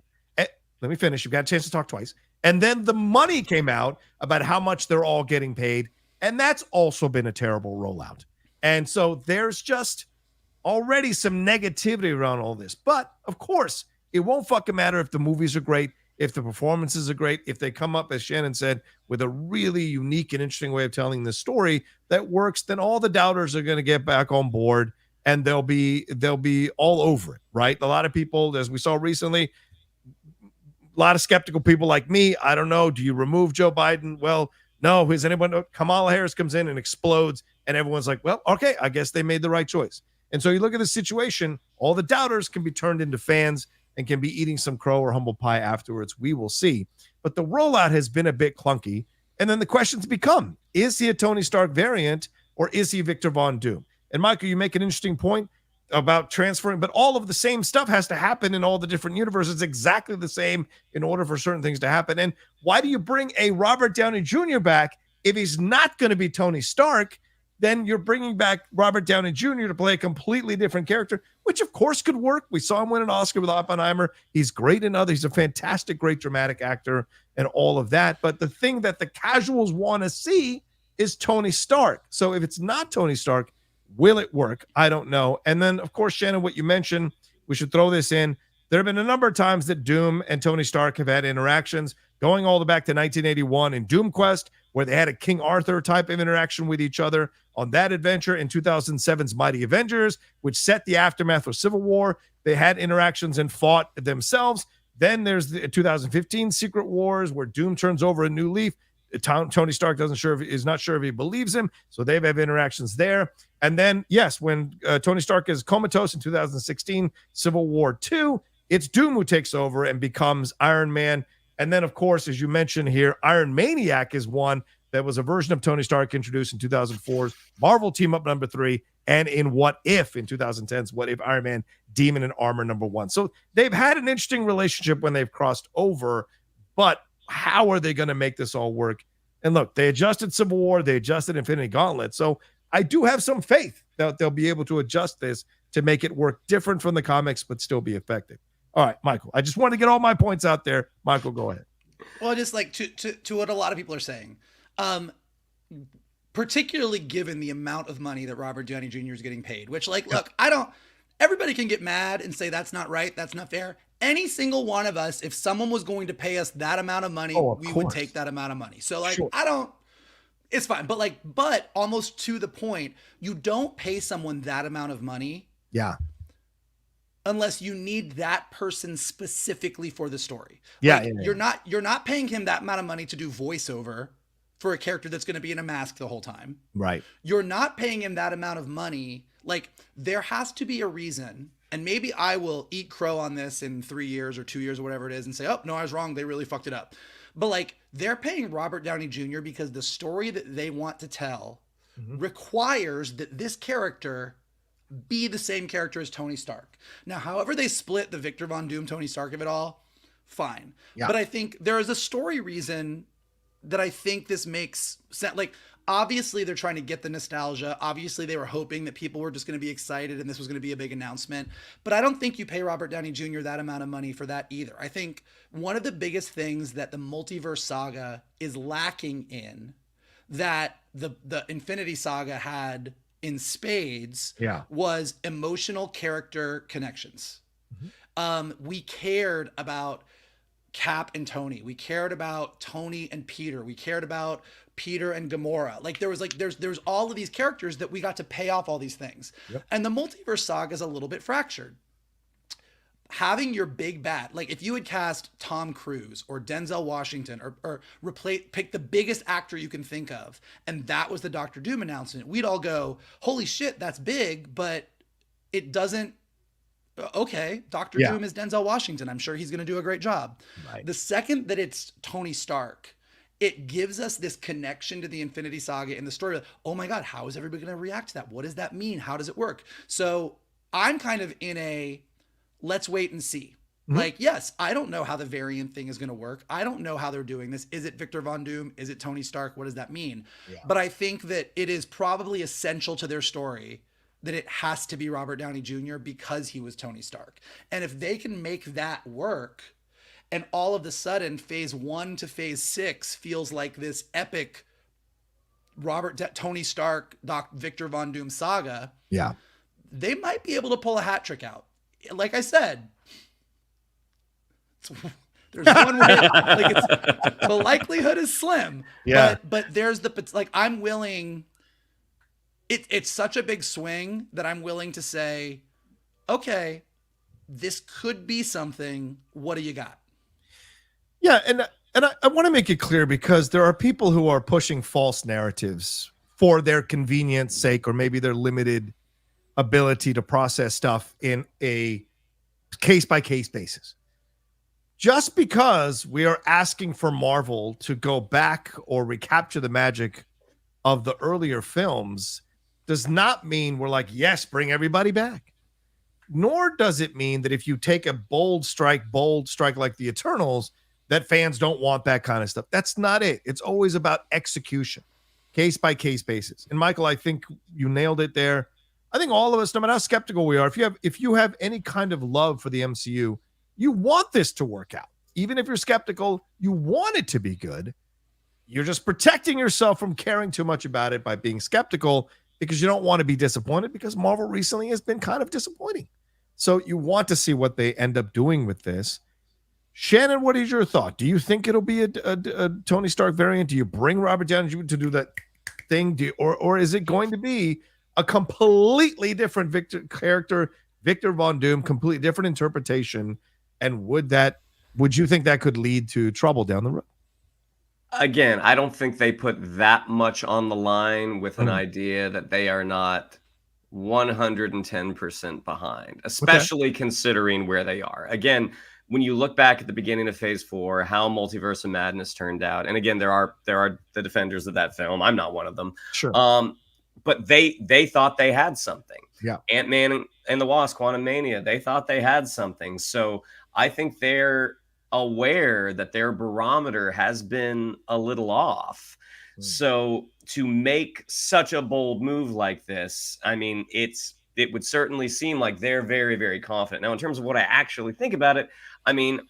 Let me finish. You've got a chance to talk twice. And then the money came out about how much they're all getting paid. And that's also been a terrible rollout. And so there's just already some negativity around all this. But of course, it won't fucking matter if the movies are great, if the performances are great, if they come up, as Shannon said, with a really unique and interesting way of telling this story that works, then all the doubters are going to get back on board and they'll be all over it, right? A lot of people, as we saw recently, a lot of skeptical people like me. I don't know. Do you remove Joe Biden? Well, no. Is anyone? Kamala Harris comes in and explodes, and everyone's like, well, okay, I guess they made the right choice. And so you look at the situation, all the doubters can be turned into fans and can be eating some crow or humble pie afterwards. We will see. But the rollout has been a bit clunky. And then the questions become, is he a Tony Stark variant or is he Victor Von Doom? And Michael, you make an interesting point about transferring, but all of the same stuff has to happen in all the different universes, exactly the same in order for certain things to happen. And why do you bring a Robert Downey Jr. back if he's not going to be Tony Stark? Then you're bringing back Robert Downey Jr. to play a completely different character, which of course could work. We saw him win an Oscar with Oppenheimer. He's great in others. He's a fantastic, great dramatic actor and all of that. But the thing that the casuals want to see is Tony Stark. So if it's not Tony Stark, will it work? I don't know. And then, of course, Shannon, what you mentioned, we should throw this in. There have been a number of times that Doom and Tony Stark have had interactions, going all the way back to 1981 in Doom Quest, where they had a King Arthur type of interaction with each other on that adventure. In 2007's Mighty Avengers, which set the aftermath of Civil War, they had interactions and fought themselves. Then there's the 2015 Secret Wars, where Doom turns over a new leaf. Tony Stark is not sure if he believes him, so they have interactions there. And then, yes, when Tony Stark is comatose in 2016 Civil War 2, it's Doom who takes over and becomes Iron Man. And then, of course, as you mentioned here, Iron Maniac is one that was a version of Tony Stark introduced in 2004's Marvel Team Up number 3, and in What If in 2010's What If Iron Man Demon in Armor number 1. So they've had an interesting relationship when they've crossed over, but how are they going to make this all work? And look, they adjusted Civil War, they adjusted Infinity Gauntlet. So I do have some faith that they'll be able to adjust this to make it work different from the comics, but still be effective. All right, Michael, I just want to get all my points out there. Michael, go ahead. Well, just like to what a lot of people are saying, particularly given the amount of money that Robert Downey Jr. is getting paid, which, like, look, everybody can get mad and say that's not right, that's not fair. Any single one of us, if someone was going to pay us that amount of money, we would take that amount of money. So, like, sure. It's fine. But almost to the point, you don't pay someone that amount of money. Yeah. Unless you need that person specifically for the story. Yeah, like, you're not paying him that amount of money to do voiceover for a character that's going to be in a mask the whole time. Right. You're not paying him that amount of money. Like, there has to be a reason. And maybe I will eat crow on this in 3 years or 2 years or whatever it is and say, oh, no, I was wrong. They really fucked it up. But, like, they're paying Robert Downey Jr. because the story that they want to tell requires that this character be the same character as Tony Stark. Now, however they split the Victor Von Doom, Tony Stark of it all, fine. Yeah. But I think there is a story reason that I think this makes sense. Like, obviously they're trying to get the nostalgia. Obviously they were hoping that people were just going to be excited and this was going to be a big announcement. But I don't think you pay Robert Downey Jr. that amount of money for that either. I think one of the biggest things that the multiverse saga is lacking in, that the Infinity Saga had in spades, was emotional character connections. We cared about Cap and Tony. We cared about Tony and Peter. We cared about Peter and Gamora. Like, there's all of these characters that we got to pay off all these things. Yep. And the multiverse saga is a little bit fractured. Having your big bat, like if you had cast Tom Cruise or Denzel Washington or pick the biggest actor you can think of, and that was the Doctor Doom announcement, we'd all go, holy shit, that's big, but it doesn't. Okay, Doctor Doom is Denzel Washington. I'm sure he's going to do a great job. Right. The second that it's Tony Stark, it gives us this connection to the Infinity Saga and the story of, oh my God, how is everybody going to react to that? What does that mean? How does it work? So I'm kind of in a let's wait and see. Like, yes, I don't know how the variant thing is going to work. I don't know how they're doing this. Is it Victor Von Doom? Is it Tony Stark? What does that mean? Yeah. But I think that it is probably essential to their story that it has to be Robert Downey Jr. because he was Tony Stark. And if they can make that work, And all of a sudden, phase 1 to phase 6 feels like this epic Tony Stark, Victor Von Doom saga. Yeah. They might be able to pull a hat trick out. Like I said, there's one way, like the likelihood is slim. Yeah. But there's like, I'm willing. It's such a big swing that I'm willing to say, okay, this could be something. What do you got? Yeah, and I want to make it clear, because there are people who are pushing false narratives for their convenience sake, or maybe their limited ability to process stuff in a case-by-case basis. Just because we are asking for Marvel to go back or recapture the magic of the earlier films does not mean we're like, yes, bring everybody back. Nor does it mean that if you take a bold strike like the Eternals, that fans don't want that kind of stuff. That's not it. It's always about execution, case-by-case basis. And Michael, I think you nailed it there. I think all of us, no matter how skeptical we are, if you have any kind of love for the MCU, you want this to work out. Even if you're skeptical, you want it to be good. You're just protecting yourself from caring too much about it by being skeptical, because you don't want to be disappointed, because Marvel recently has been kind of disappointing. So you want to see what they end up doing with this. Shannon, what is your thought? Do you think it'll be a Tony Stark variant? Do you bring Robert Downey Jr. to do that thing? Or is it going to be a completely different character, Victor Von Doom, completely different interpretation? And would you think that could lead to trouble down the road? Again, I don't think they put that much on the line with an idea that they are not 110% behind, especially considering where they are. Again, when you look back at the beginning of phase 4, how Multiverse of Madness turned out, and again, there are the defenders of that film. I'm not one of them. Sure. But they thought they had something. Yeah. Ant-Man and the Wasp, Quantumania, they thought they had something. So I think they're aware that their barometer has been a little off. So to make such a bold move like this, I mean, it would certainly seem like they're very, very confident. Now, in terms of what I actually think about it, I mean,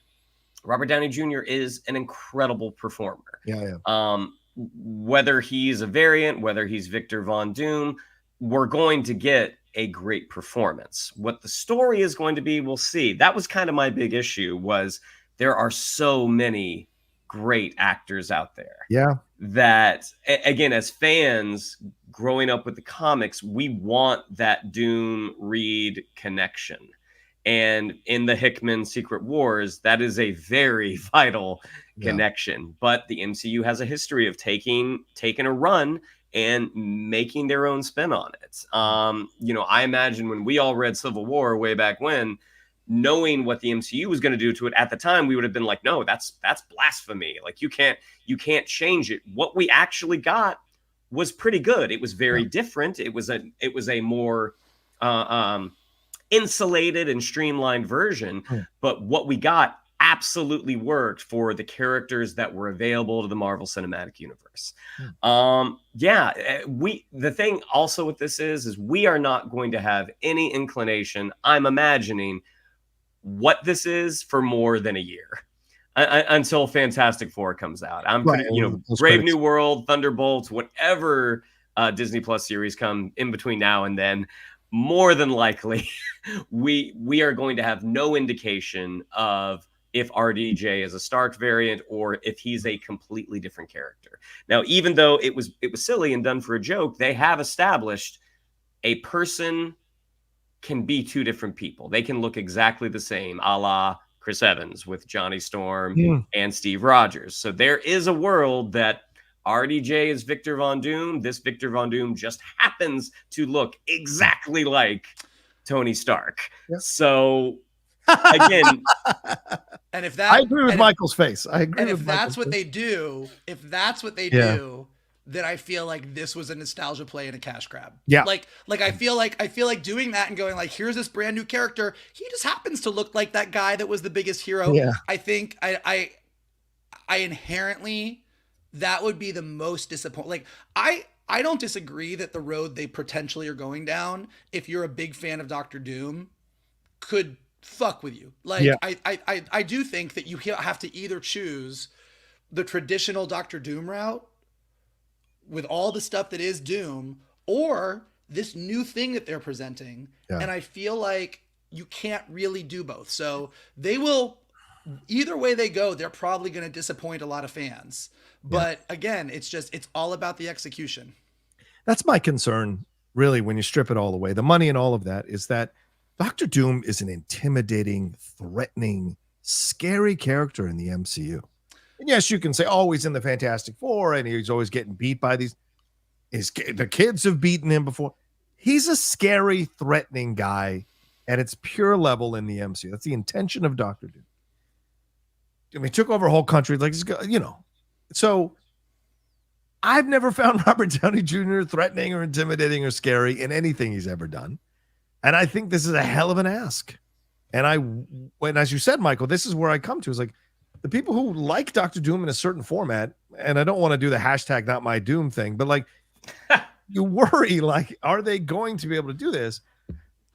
Robert Downey Jr. is an incredible performer. Yeah. Whether he's a variant, whether he's Victor Von Doom, we're going to get a great performance. What the story is going to be, we'll see. That was kind of my big issue, was there are so many great actors out there. Yeah. That, again, as fans growing up with the comics, we want that Doom Reed connection. And in the Hickman Secret Wars, that is a very vital connection. But the MCU has a history of taking a run and making their own spin on it. I imagine when we all read Civil War way back when, knowing what the MCU was going to do to it at the time, we would have been like, no, that's blasphemy. Like, you can't change it. What we actually got was pretty good. It was very different. It was a more insulated and streamlined version, but what we got absolutely worked for the characters that were available to the Marvel Cinematic Universe. The thing also with this is we are not going to have any inclination, I'm imagining, what this is for more than a year. Until Fantastic Four comes out. Brave New World, Thunderbolts, whatever Disney Plus series come in between now and then, more than likely, we are going to have no indication of if RDJ is a Stark variant or if he's a completely different character. Now, even though it was silly and done for a joke, they have established a person can be two different people. They can look exactly the same, a la Chris Evans with Johnny Storm and Steve Rogers. So there is a world that RDJ is Victor Von Doom. This Victor Von Doom just happens to look exactly like Tony Stark. Yep. So again, and if that, I agree with Michael's face. I agree. And with if that's what they do, then I feel like this was a nostalgia play and a cash grab. Yeah. Like I feel like doing that and going like, here's this brand new character. He just happens to look like that guy that was the biggest hero. Yeah. I think I inherently, that would be the most disappointing. Like I don't disagree that the road they potentially are going down, if you're a big fan of Doctor Doom, could fuck with you. Like, Yeah. I do think that you have to either choose the traditional Doctor Doom route with all the stuff that is Doom, or this new thing that they're presenting. Yeah. And I feel like you can't really do both. So they will, either way they go, they're probably going to disappoint a lot of fans. But again, it's all about the execution. That's my concern, really, when you strip it all away. The money and all of that is that Doctor Doom is an intimidating, threatening, scary character in the MCU. And yes, you can say, oh, he's in the Fantastic Four and he's always getting beat by these. The kids have beaten him before. He's a scary, threatening guy at its pure level in the MCU. That's the intention of Doctor Doom. I mean, he took over a whole country, like, you know. So I've never found Robert Downey Jr. threatening or intimidating or scary in anything he's ever done. And I think this is a hell of an ask. And as you said, Michael, this is where I come to, is like, the people who like Doctor Doom in a certain format, and I don't want to do the hashtag not my Doom thing, but like, you worry, like, are they going to be able to do this?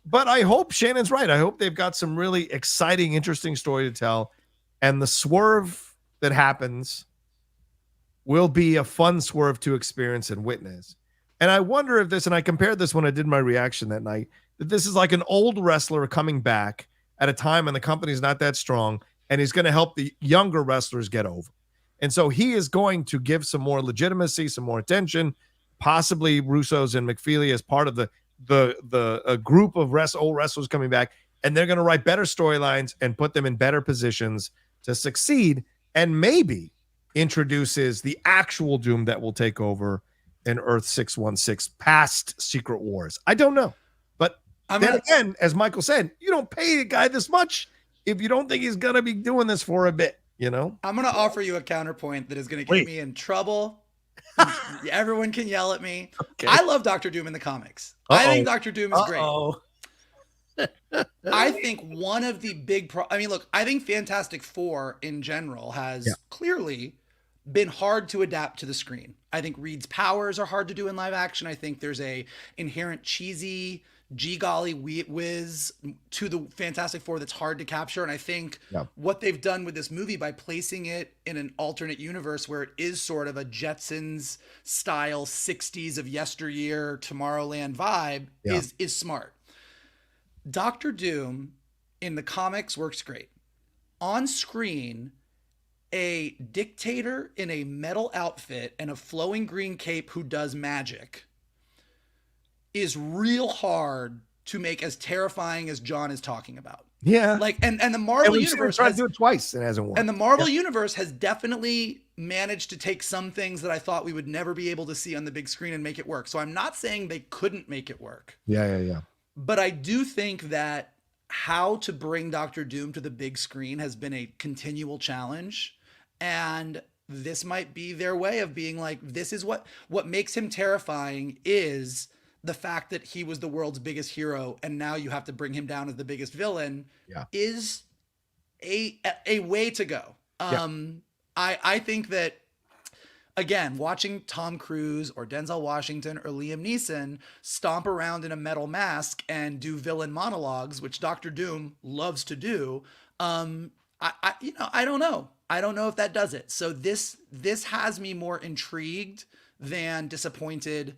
But I hope Shannon's right. I hope they've got some really exciting, interesting story to tell. And the swerve that happens will be a fun swerve to experience and witness. And I wonder if this, and I compared this when I did my reaction that night, that this is like an old wrestler coming back at a time when the company's not that strong, and he's going to help the younger wrestlers get over. And so he is going to give some more legitimacy, some more attention, possibly Russos and McFeely as part of the group of old wrestlers coming back, and they're going to write better storylines and put them in better positions to succeed, and maybe introduces the actual Doom that will take over in Earth 616 past Secret Wars. I don't know. But then again, as Michael said, you don't pay a guy this much if you don't think he's going to be doing this for a bit, you know? I'm going to offer you a counterpoint that is going to get me in trouble. Everyone can yell at me. Okay. I love Doctor Doom in the comics. I think Doctor Doom is great. I think one of the big look, I think Fantastic Four in general has clearly been hard to adapt to the screen. I think Reed's powers are hard to do in live action. I think there's a inherent cheesy G-golly whiz to the Fantastic Four that's hard to capture. And I think what they've done with this movie by placing it in an alternate universe where it is sort of a Jetsons style 60s of yesteryear Tomorrowland vibe is smart. Doctor Doom in the comics works great. On screen, a dictator in a metal outfit and a flowing green cape who does magic is real hard to make as terrifying as John is talking about. Yeah. Like, and the Marvel universe tried to do it twice and it hasn't worked. And the Marvel universe has definitely managed to take some things that I thought we would never be able to see on the big screen and make it work. So I'm not saying they couldn't make it work. Yeah. But I do think that how to bring Doctor Doom to the big screen has been a continual challenge. And this might be their way of being like, this is what makes him terrifying is the fact that he was the world's biggest hero. And now you have to bring him down as the biggest villain is a way to go. I think that, again, watching Tom Cruise or Denzel Washington or Liam Neeson stomp around in a metal mask and do villain monologues, which Doctor Doom loves to do, I don't know. I don't know if that does it. So this has me more intrigued than disappointed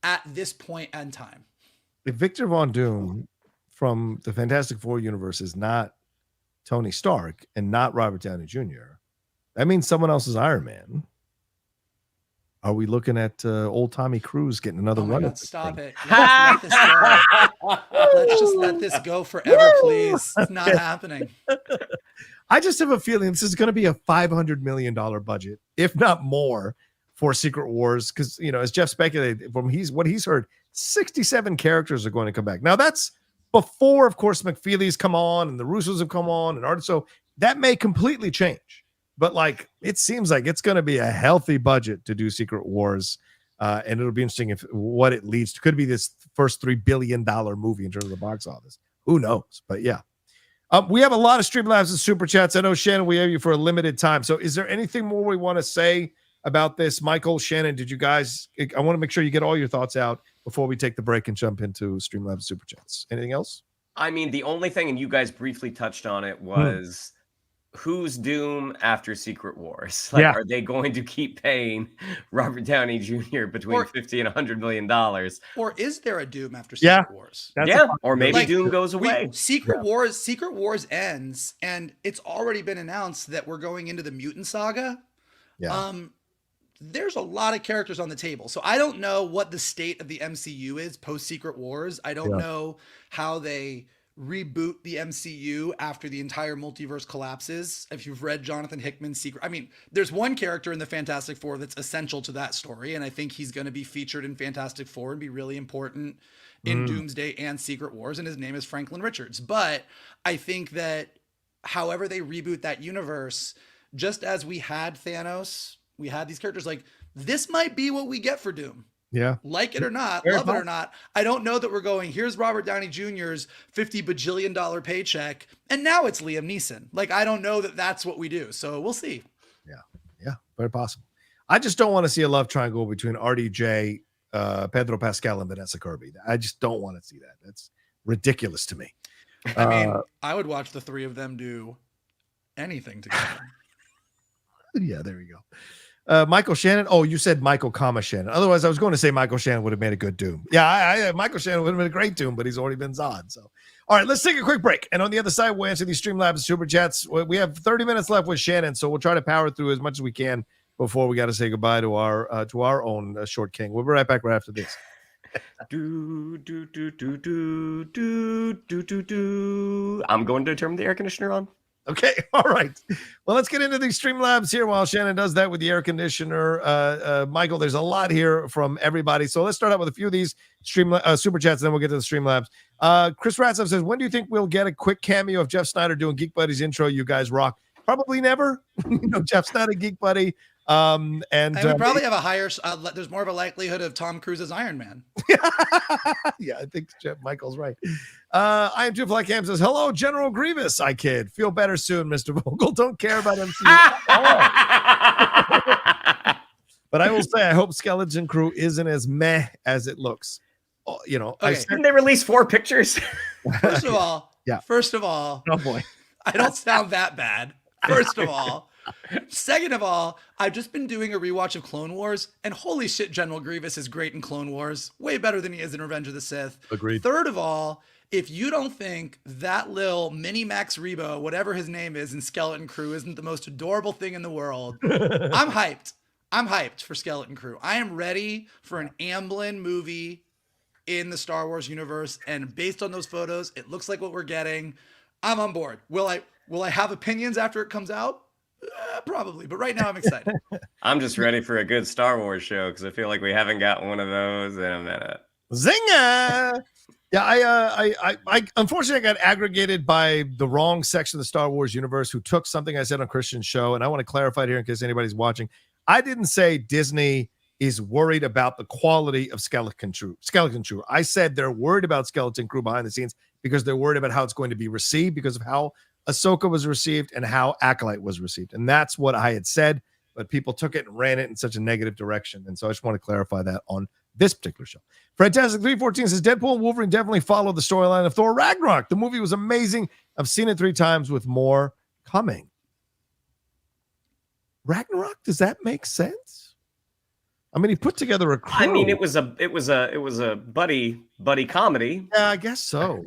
at this point in time. If Victor Von Doom from the Fantastic Four universe is not Tony Stark and not Robert Downey Jr., that means someone else is Iron Man. Are we looking at old Tommy Cruise getting another run? God, stop it. Let's let this go. Let's just let this go forever, please. It's not happening. I just have a feeling this is going to be a $500 million budget, if not more, for Secret Wars. Because, you know, as Jeff speculated, from what he's heard, 67 characters are going to come back. Now, that's before, of course, McFeely's come on and the Russos have come on and art. So that may completely change. But like, it seems like it's going to be a healthy budget to do Secret Wars. And it'll be interesting what it leads to. Could be this first $3 billion movie in terms of the box office. Who knows? But yeah. We have a lot of Streamlabs and Super Chats. I know, Shannon, we have you for a limited time. So is there anything more we want to say about this? Michael, Shannon, did you guys, I want to make sure you get all your thoughts out before we take the break and jump into Streamlabs Super Chats. Anything else? I mean, the only thing, and you guys briefly touched on it, was who's Doom after Secret Wars? Like, Yeah. are they going to keep paying Robert Downey Jr. between $50 and $100 million? Or is there a Doom after Secret Wars? Yeah, or maybe Like, Doom goes away. Secret Wars ends, and it's already been announced that we're going into the mutant saga. Yeah. There's a lot of characters on the table. So I don't know what the state of the MCU is post Secret Wars. I don't know how they reboot the MCU after the entire multiverse collapses. If you've read Jonathan Hickman's Secret, I mean, there's one character in the Fantastic Four that's essential to that story, and I think he's going to be featured in Fantastic Four and be really important in Doomsday and Secret Wars, and his name is Franklin Richards. But I think that however they reboot that universe, just as we had Thanos, we had these characters, like, this might be what we get for Doom. Yeah. Like it or not, love it or not. I don't know that we're going, here's Robert Downey Jr.'s $50 bajillion paycheck, and now it's Liam Neeson. Like, I don't know that that's what we do. So we'll see. Yeah. Very possible. I just don't want to see a love triangle between RDJ, Pedro Pascal, and Vanessa Kirby. I just don't want to see that. That's ridiculous to me. I mean, I would watch the three of them do anything together. Yeah, there you go. Michael Shannon. Oh, you said Michael, Shannon. Otherwise, I was going to say Michael Shannon would have made a good Doom. Yeah, Michael Shannon would have been a great Doom, but he's already been Zod. So, all right, let's take a quick break. And on the other side, we'll answer these Streamlabs Super Chats. We have 30 minutes left with Shannon, so we'll try to power through as much as we can before we got to say goodbye to our own short king. We'll be right back right after this. I'm going to turn the air conditioner on. Okay, all right. Well, let's get into these Streamlabs here while Shannon does that with the air conditioner. Michael, there's a lot here from everybody. So let's start out with a few of these Super Chats, and then we'll get to the Streamlabs. Chris Ratzov says, when do you think we'll get a quick cameo of Jeff Snyder doing Geek Buddies intro? You guys rock. Probably never. Jeff Snyder, Geek Buddy. And we probably have a higher, there's more of a likelihood of Tom Cruise's Iron Man. Yeah, I think Michael's right. I am Jeff Cam says, hello, General Grievous. I kid. Feel better soon, Mr. Vogel. Don't care about MCU. But I will say, I hope Skeleton Crew isn't as meh as it looks. Okay. Didn't they release 4 pictures? First of all, oh boy, I don't sound that bad. First of all. Second of all, I've just been doing a rewatch of Clone Wars, and holy shit, General Grievous is great in Clone Wars. Way better than he is in Revenge of the Sith. Agreed. Third of all, if you don't think that little mini Max Rebo, whatever his name is in Skeleton Crew, isn't the most adorable thing in the world, I'm hyped. I'm hyped for Skeleton Crew. I am ready for an Amblin movie in the Star Wars universe, and based on those photos, it looks like what we're getting. I'm on board. Will I have opinions after it comes out? Probably, but right now I'm excited. I'm just ready for a good Star Wars show because I feel like we haven't got one of those in a minute. Zinger! Yeah, I unfortunately got aggregated by the wrong section of the Star Wars universe who took something I said on Christian's show, and I want to clarify it here in case anybody's watching. I didn't say Disney is worried about the quality of Skeleton Crew. I said they're worried about Skeleton Crew behind the scenes because they're worried about how it's going to be received because of how Ahsoka was received and how Acolyte was received. And that's what I had said, but people took it and ran it in such a negative direction. And so I just want to clarify that on this particular show. Fantastic 314 says, Deadpool and Wolverine definitely followed the storyline of Thor Ragnarok. The movie was amazing. I've seen it 3 times with more coming. Ragnarok, does that make sense? I mean, he put together a crew. I mean, it was a buddy comedy. Yeah, I guess so.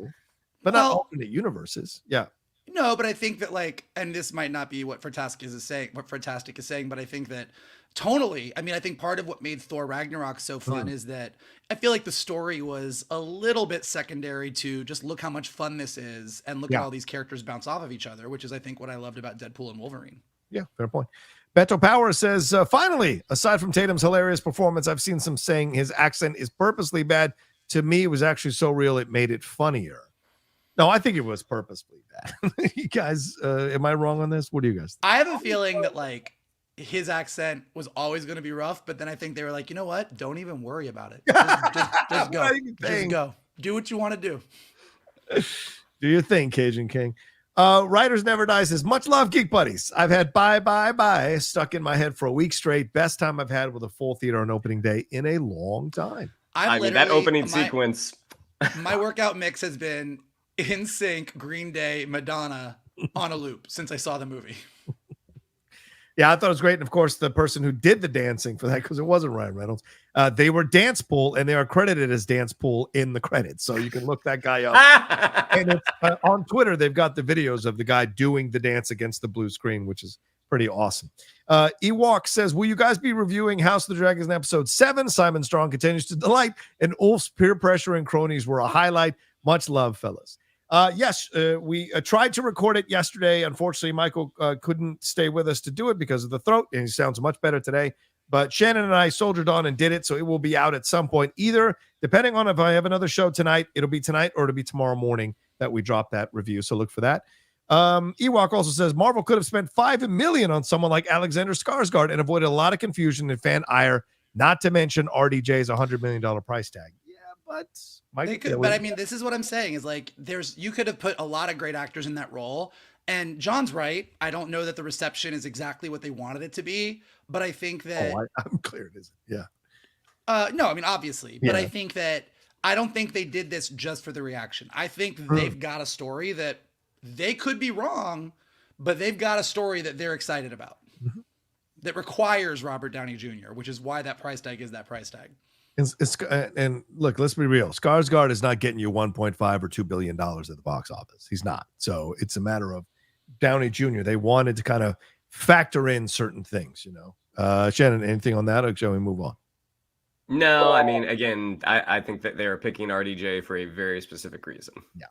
But not alternate universes. Yeah. No, but I think that and this might not be what Fantastic is saying, but I think that tonally, I mean, I think part of what made Thor Ragnarok so fun is that I feel like the story was a little bit secondary to just look how much fun this is and look at all these characters bounce off of each other, which is, I think, what I loved about Deadpool and Wolverine. Yeah, fair point. Beto Power says, finally, aside from Tatum's hilarious performance, I've seen some saying his accent is purposely bad. To me, it was actually so real, it made it funnier. No, I think it was purposely bad. You guys, am I wrong on this? What do you guys think? I have a feeling that his accent was always going to be rough, but then I think they were like, you know what? Don't even worry about it. Just go. Just go. Do what you want to do. Do your thing, Cajun King. Writers Never Die says, much love, Geek Buddies. I've had bye stuck in my head for a week straight. Best time I've had with a full theater on opening day in a long time. I mean, that opening sequence. My workout mix has been NSYNC, Green Day, Madonna on a loop since I saw the movie. Yeah, I thought it was great. And of course, the person who did the dancing for that, because it wasn't Ryan Reynolds, they were Dance Pool, and they are credited as Dance Pool in the credits. So you can look that guy up. And it's, on Twitter, they've got the videos of the guy doing the dance against the blue screen, which is pretty awesome. Ewok says, will you guys be reviewing House of the Dragons in episode 7? Simon Strong continues to delight, and Ulf's peer pressure and cronies were a highlight. Much love, fellas. Yes, we tried to record it yesterday. Unfortunately, Michael couldn't stay with us to do it because of the throat, and he sounds much better today. But Shannon and I soldiered on and did it, so it will be out at some point. Either, depending on if I have another show tonight, it'll be tonight, or it'll be tomorrow morning that we drop that review. So look for that. Ewok also says Marvel could have spent $5 million on someone like Alexander Skarsgård and avoided a lot of confusion and fan ire. Not to mention RDJ's $100 million price tag. Yeah, but. They could, but I mean, this is what I'm saying is like, you could have put a lot of great actors in that role. And John's right. I don't know that the reception is exactly what they wanted it to be, but I think that I'm clear it isn't. Yeah. No, I mean, obviously, but I think that I don't think they did this just for the reaction. I think they've got a story that they could be wrong, but they've got a story that they're excited about that requires Robert Downey Jr., which is why that price tag is that price tag. And look, let's be real. Skarsgård is not getting you 1.5 or $2 billion at the box office. He's not. So it's a matter of Downey Jr. They wanted to kind of factor in certain things, you know. Shannon, anything on that, or shall we move on? No, I mean, again, I think that they're picking RDJ for a very specific reason. Yeah.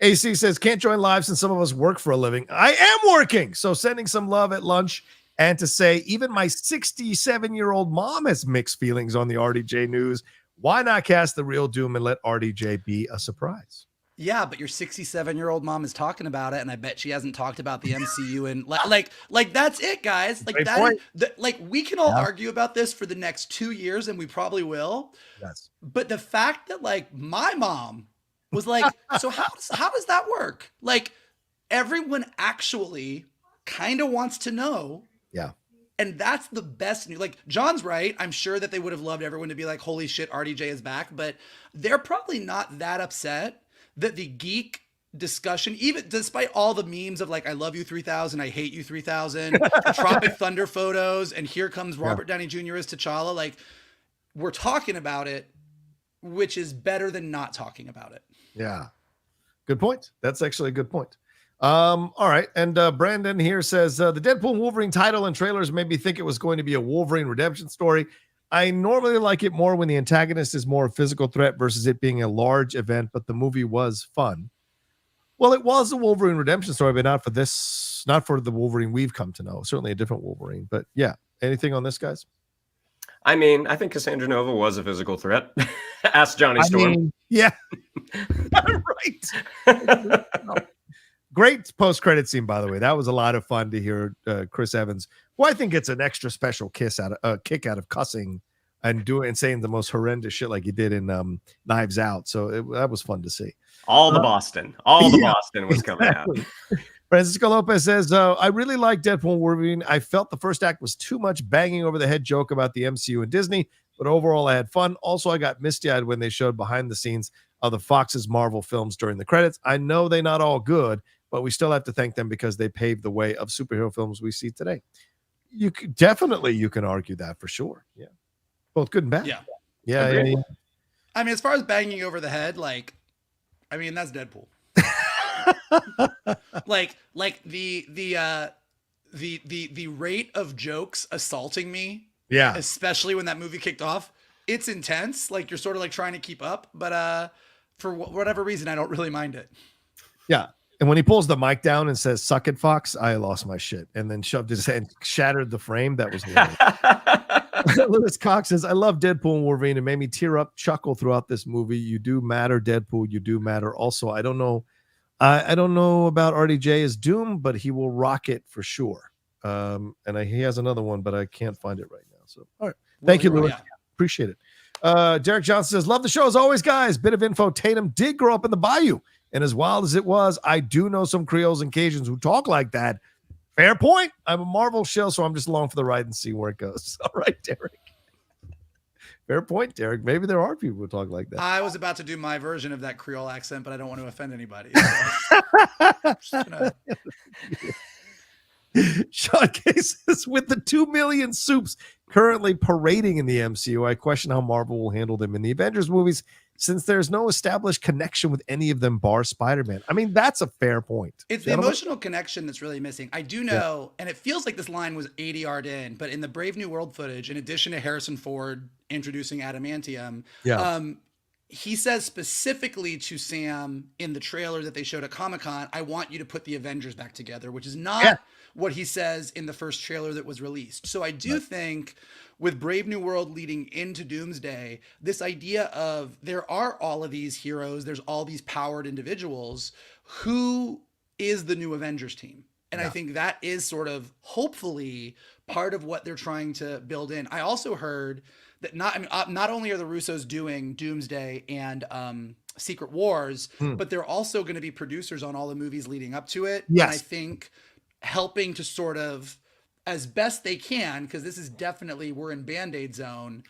AC says, can't join live since some of us work for a living. I am working. So sending some love at lunch. And to say, even my 67-year-old mom has mixed feelings on the RDJ news. Why not cast the real Doom and let RDJ be a surprise? Yeah, but your 67-year-old mom is talking about it, and I bet she hasn't talked about the MCU. And like that's it, guys. Like like we can all argue about this for the next 2 years, and we probably will. Yes. But the fact that like my mom was like, so how does that work? Like everyone actually kind of wants to know. Yeah. And that's the best news. Like John's right. I'm sure that they would have loved everyone to be like, holy shit, RDJ is back. But they're probably not that upset that the geek discussion, even despite all the memes of like, I love you 3000, I hate you 3000, Tropic Thunder photos, and here comes Robert Downey Jr. as T'Challa. Like we're talking about it, which is better than not talking about it. Yeah. Good point. That's actually a good point. All right. And Brandon here says the Deadpool and Wolverine title and trailers made me think it was going to be a Wolverine redemption story. I normally like it more when the antagonist is more a physical threat versus it being a large event, but the movie was fun. Well, it was a Wolverine redemption story, but not for the Wolverine we've come to know. Certainly a different Wolverine. But yeah, anything on this, guys? I mean, I think Cassandra Nova was a physical threat. Ask Johnny Storm. Yeah. Right. Great post-credit scene, by the way. That was a lot of fun to hear Chris Evans, who I think gets an extra special kick out of cussing and saying the most horrendous shit like he did in Knives Out. So that was fun to see. All the Boston was coming out. Francisco Lopez says, I really like Deadpool and Wolverine. I felt the first act was too much banging over the head joke about the MCU and Disney, but overall I had fun. Also, I got misty-eyed when they showed behind the scenes of the Fox's Marvel films during the credits. I know they're not all good, but we still have to thank them because they paved the way of superhero films we see today. You can argue that for sure. Yeah. Both good and bad. Yeah. Yeah. I mean, as far as banging over the head, like, I mean, that's Deadpool. like the rate of jokes assaulting me. Yeah. Especially when that movie kicked off. It's intense. Like you're sort of like trying to keep up, but for whatever reason, I don't really mind it. Yeah. And when he pulls the mic down and says, suck it, Fox, I lost my shit. And then shoved his head, shattered the frame. That was hilarious. Lewis Cox says, I love Deadpool and Wolverine. It made me tear up, chuckle throughout this movie. You do matter, Deadpool. You do matter. Also, I don't know about RDJ as Doom, but he will rock it for sure. He has another one, but I can't find it right now. So, all right. Thank you, Lewis. Yeah. Appreciate it. Derek Johnson says, love the show as always, guys. Bit of info. Tatum did grow up in the Bayou. And as wild as it was, I do know some Creoles and Cajuns who talk like that. Fair point. I'm a Marvel shill, so I'm just along for the ride and see where it goes. All right, Derek. Fair point, Derek. Maybe there are people who talk like that. I was about to do my version of that Creole accent, but I don't want to offend anybody. So just gonna... Sean K says, with the 2 million soups currently parading in the MCU, I question how Marvel will handle them in the Avengers movies, since there's no established connection with any of them bar Spider-Man. I mean, that's a fair point. It's the emotional connection that's really missing. I do know, and it feels like this line was 80 yard in, but in the Brave New World footage, in addition to Harrison Ford introducing adamantium, he says specifically to Sam in the trailer that they showed at Comic-Con, I want you to put the Avengers back together, which is not what he says in the first trailer that was released. So I do think with Brave New World leading into Doomsday, this idea of there are all of these heroes, there's all these powered individuals, who is the new Avengers team? And I think that is sort of hopefully part of what they're trying to build in. I also heard that not only are the Russos doing Doomsday and Secret Wars, but they're also going to be producers on all the movies leading up to it. Yes. And I think helping to sort of, as best they can, because this is definitely, we're in Band-Aid zone,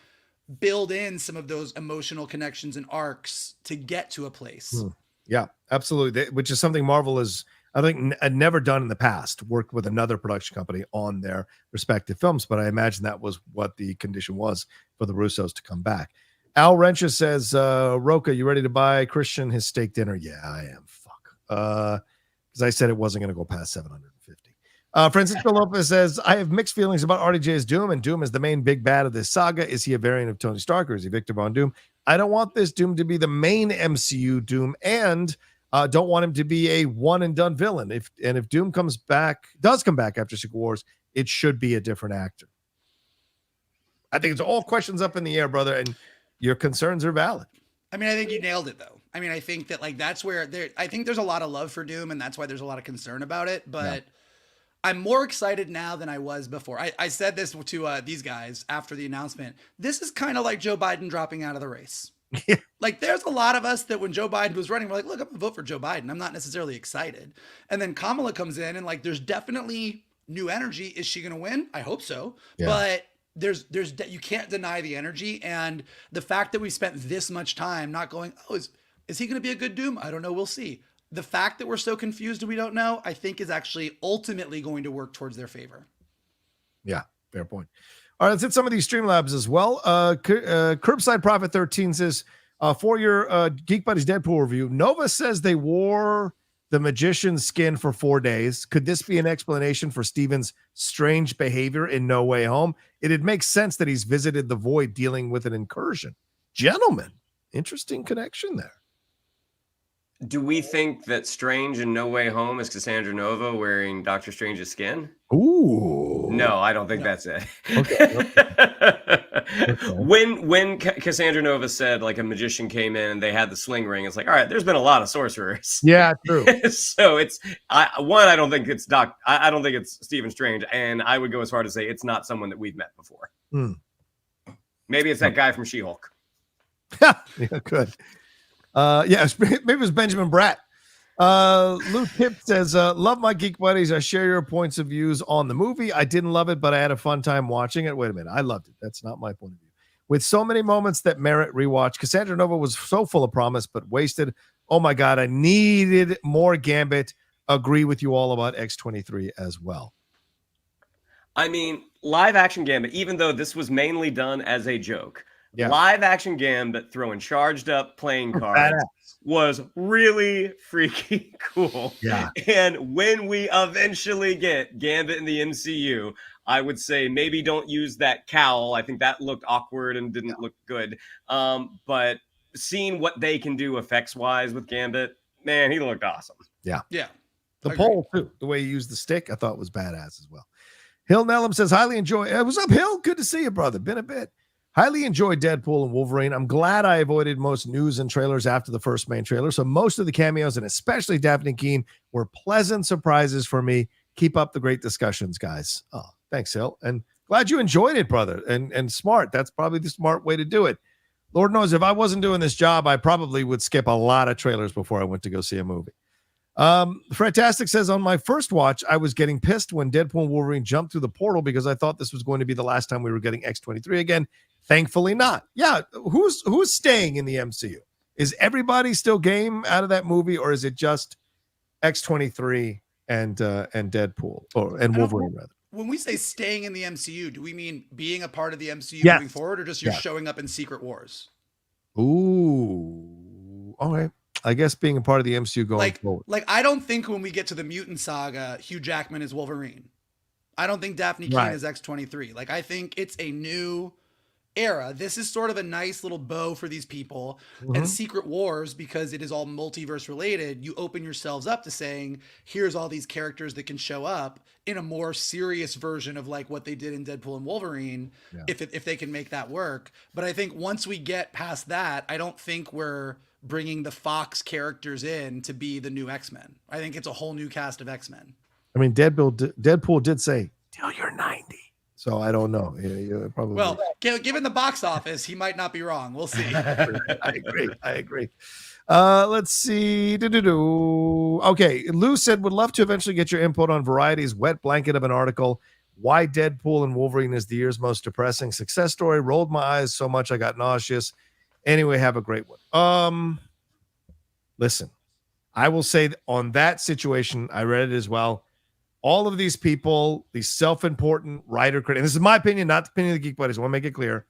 build in some of those emotional connections and arcs to get to a place. Yeah, absolutely. Which is something Marvel has, I think, had never done in the past, worked with another production company on their respective films. But I imagine that was what the condition was for the Russos to come back. Al Rencha says, Rocha, you ready to buy Christian his steak dinner? Yeah, I am. Fuck. Because I said it wasn't going to go past 750. Francisco Lopez says, I have mixed feelings about RDJ's Doom, and Doom is the main big bad of this saga. Is he a variant of Tony Stark, or is he Victor Von Doom? I don't want this Doom to be the main MCU Doom, and don't want him to be a one and done villain. If Doom does come back after Secret Wars, it should be a different actor. I think it's all questions up in the air, brother, and your concerns are valid. I mean, I think you nailed it, though. I mean, I think that that's where I think there's a lot of love for Doom, and that's why there's a lot of concern about it. But I'm more excited now than I was before. I said this to these guys after the announcement. This is kind of like Joe Biden dropping out of the race. Like, there's a lot of us that when Joe Biden was running, we're like, look, I'm gonna vote for Joe Biden. I'm not necessarily excited. And then Kamala comes in, and there's definitely new energy. Is she gonna win? I hope so. Yeah. But there's you can't deny the energy, and the fact that we spent this much time not going, oh, is he gonna be a good Doom? I don't know. We'll see. The fact that we're so confused and we don't know, I think is actually ultimately going to work towards their favor. Yeah, fair point. All right, let's hit some of these Streamlabs as well. Curbside Prophet 13 says, for your Geek Buddies Deadpool review, Nova says they wore the magician's skin for 4 days. Could this be an explanation for Steven's strange behavior in No Way Home? It'd make sense that he's visited the Void dealing with an incursion. Gentlemen, interesting connection there. Do we think that Strange in No Way Home is Cassandra Nova wearing Doctor Strange's skin? Ooh. No, I don't think that's it. Okay. When Cassandra Nova said a magician came in and they had the sling ring, it's like, all right, there's been a lot of sorcerers. Yeah, true. So I don't think it's I don't think it's Stephen Strange, and I would go as far to say it's not someone that we've met before. Maybe it's that guy from She-Hulk. Yeah, good. Maybe it was Benjamin Bratt. Luke Pip says, love my Geek Buddies. I share your points of views on the movie. I didn't love it, but I had a fun time watching it. Wait a minute. I loved it. That's not my point of view. With so many moments that merit rewatch, Cassandra Nova was so full of promise, but wasted. Oh my God. I needed more Gambit. Agree with you all about X-23 as well. I mean, live action Gambit, even though this was mainly done as a joke, live action Gambit throwing charged up playing cards was really freaking cool. Yeah. And when we eventually get Gambit in the MCU, I would say maybe don't use that cowl. I think that looked awkward and didn't look good. But seeing what they can do effects-wise with Gambit, man, he looked awesome. Yeah. The pole, too. The way he used the stick, I thought was badass as well. Hill Nellum says, highly enjoy. What's up, Hill? Good to see you, brother. Been a bit. Highly enjoyed Deadpool and Wolverine. I'm glad I avoided most news and trailers after the first main trailer. So most of the cameos, and especially Daphne Keane, were pleasant surprises for me. Keep up the great discussions, guys. Oh, thanks, Hill. And glad you enjoyed it, brother. And smart. That's probably the smart way to do it. Lord knows if I wasn't doing this job, I probably would skip a lot of trailers before I went to go see a movie. Fantastic says, on my first watch, I was getting pissed when Deadpool and Wolverine jumped through the portal because I thought this was going to be the last time we were getting X-23 again. Thankfully not. Yeah, who's staying in the MCU? Is everybody still game out of that movie, or is it just X-23 and Deadpool and Wolverine rather? When we say staying in the MCU, do we mean being a part of the MCU Yes. moving forward, or just you're showing up in Secret Wars? Ooh, all right. I guess being a part of the MCU going forward. Like, I don't think when we get to the Mutant Saga, Hugh Jackman is Wolverine. I don't think Daphne Keane is X-23. Like, I think it's a new era. This is sort of a nice little bow for these people. And Secret Wars, because it is all multiverse related, you open yourselves up to saying, here's all these characters that can show up in a more serious version of like what they did in Deadpool and Wolverine, if they can make that work. But I think once we get past that, I don't think we're bringing the Fox characters in to be the new X-Men. I think it's a whole new cast of X-Men. I mean, Deadpool did say, till you're 90. So I don't know. Yeah, probably. Well, given the box office, he might not be wrong. We'll see. I agree. Let's see. Okay. Lou said, would love to eventually get your input on Variety's wet blanket of an article. Why Deadpool and Wolverine is the year's most depressing success story. Rolled my eyes so much I got nauseous. Anyway, have a great one. Listen, I will say on that situation, I read it as well. All of these people, these self-important writer critics, and this is my opinion, not the opinion of the Geek Buddies. I want to make it clear.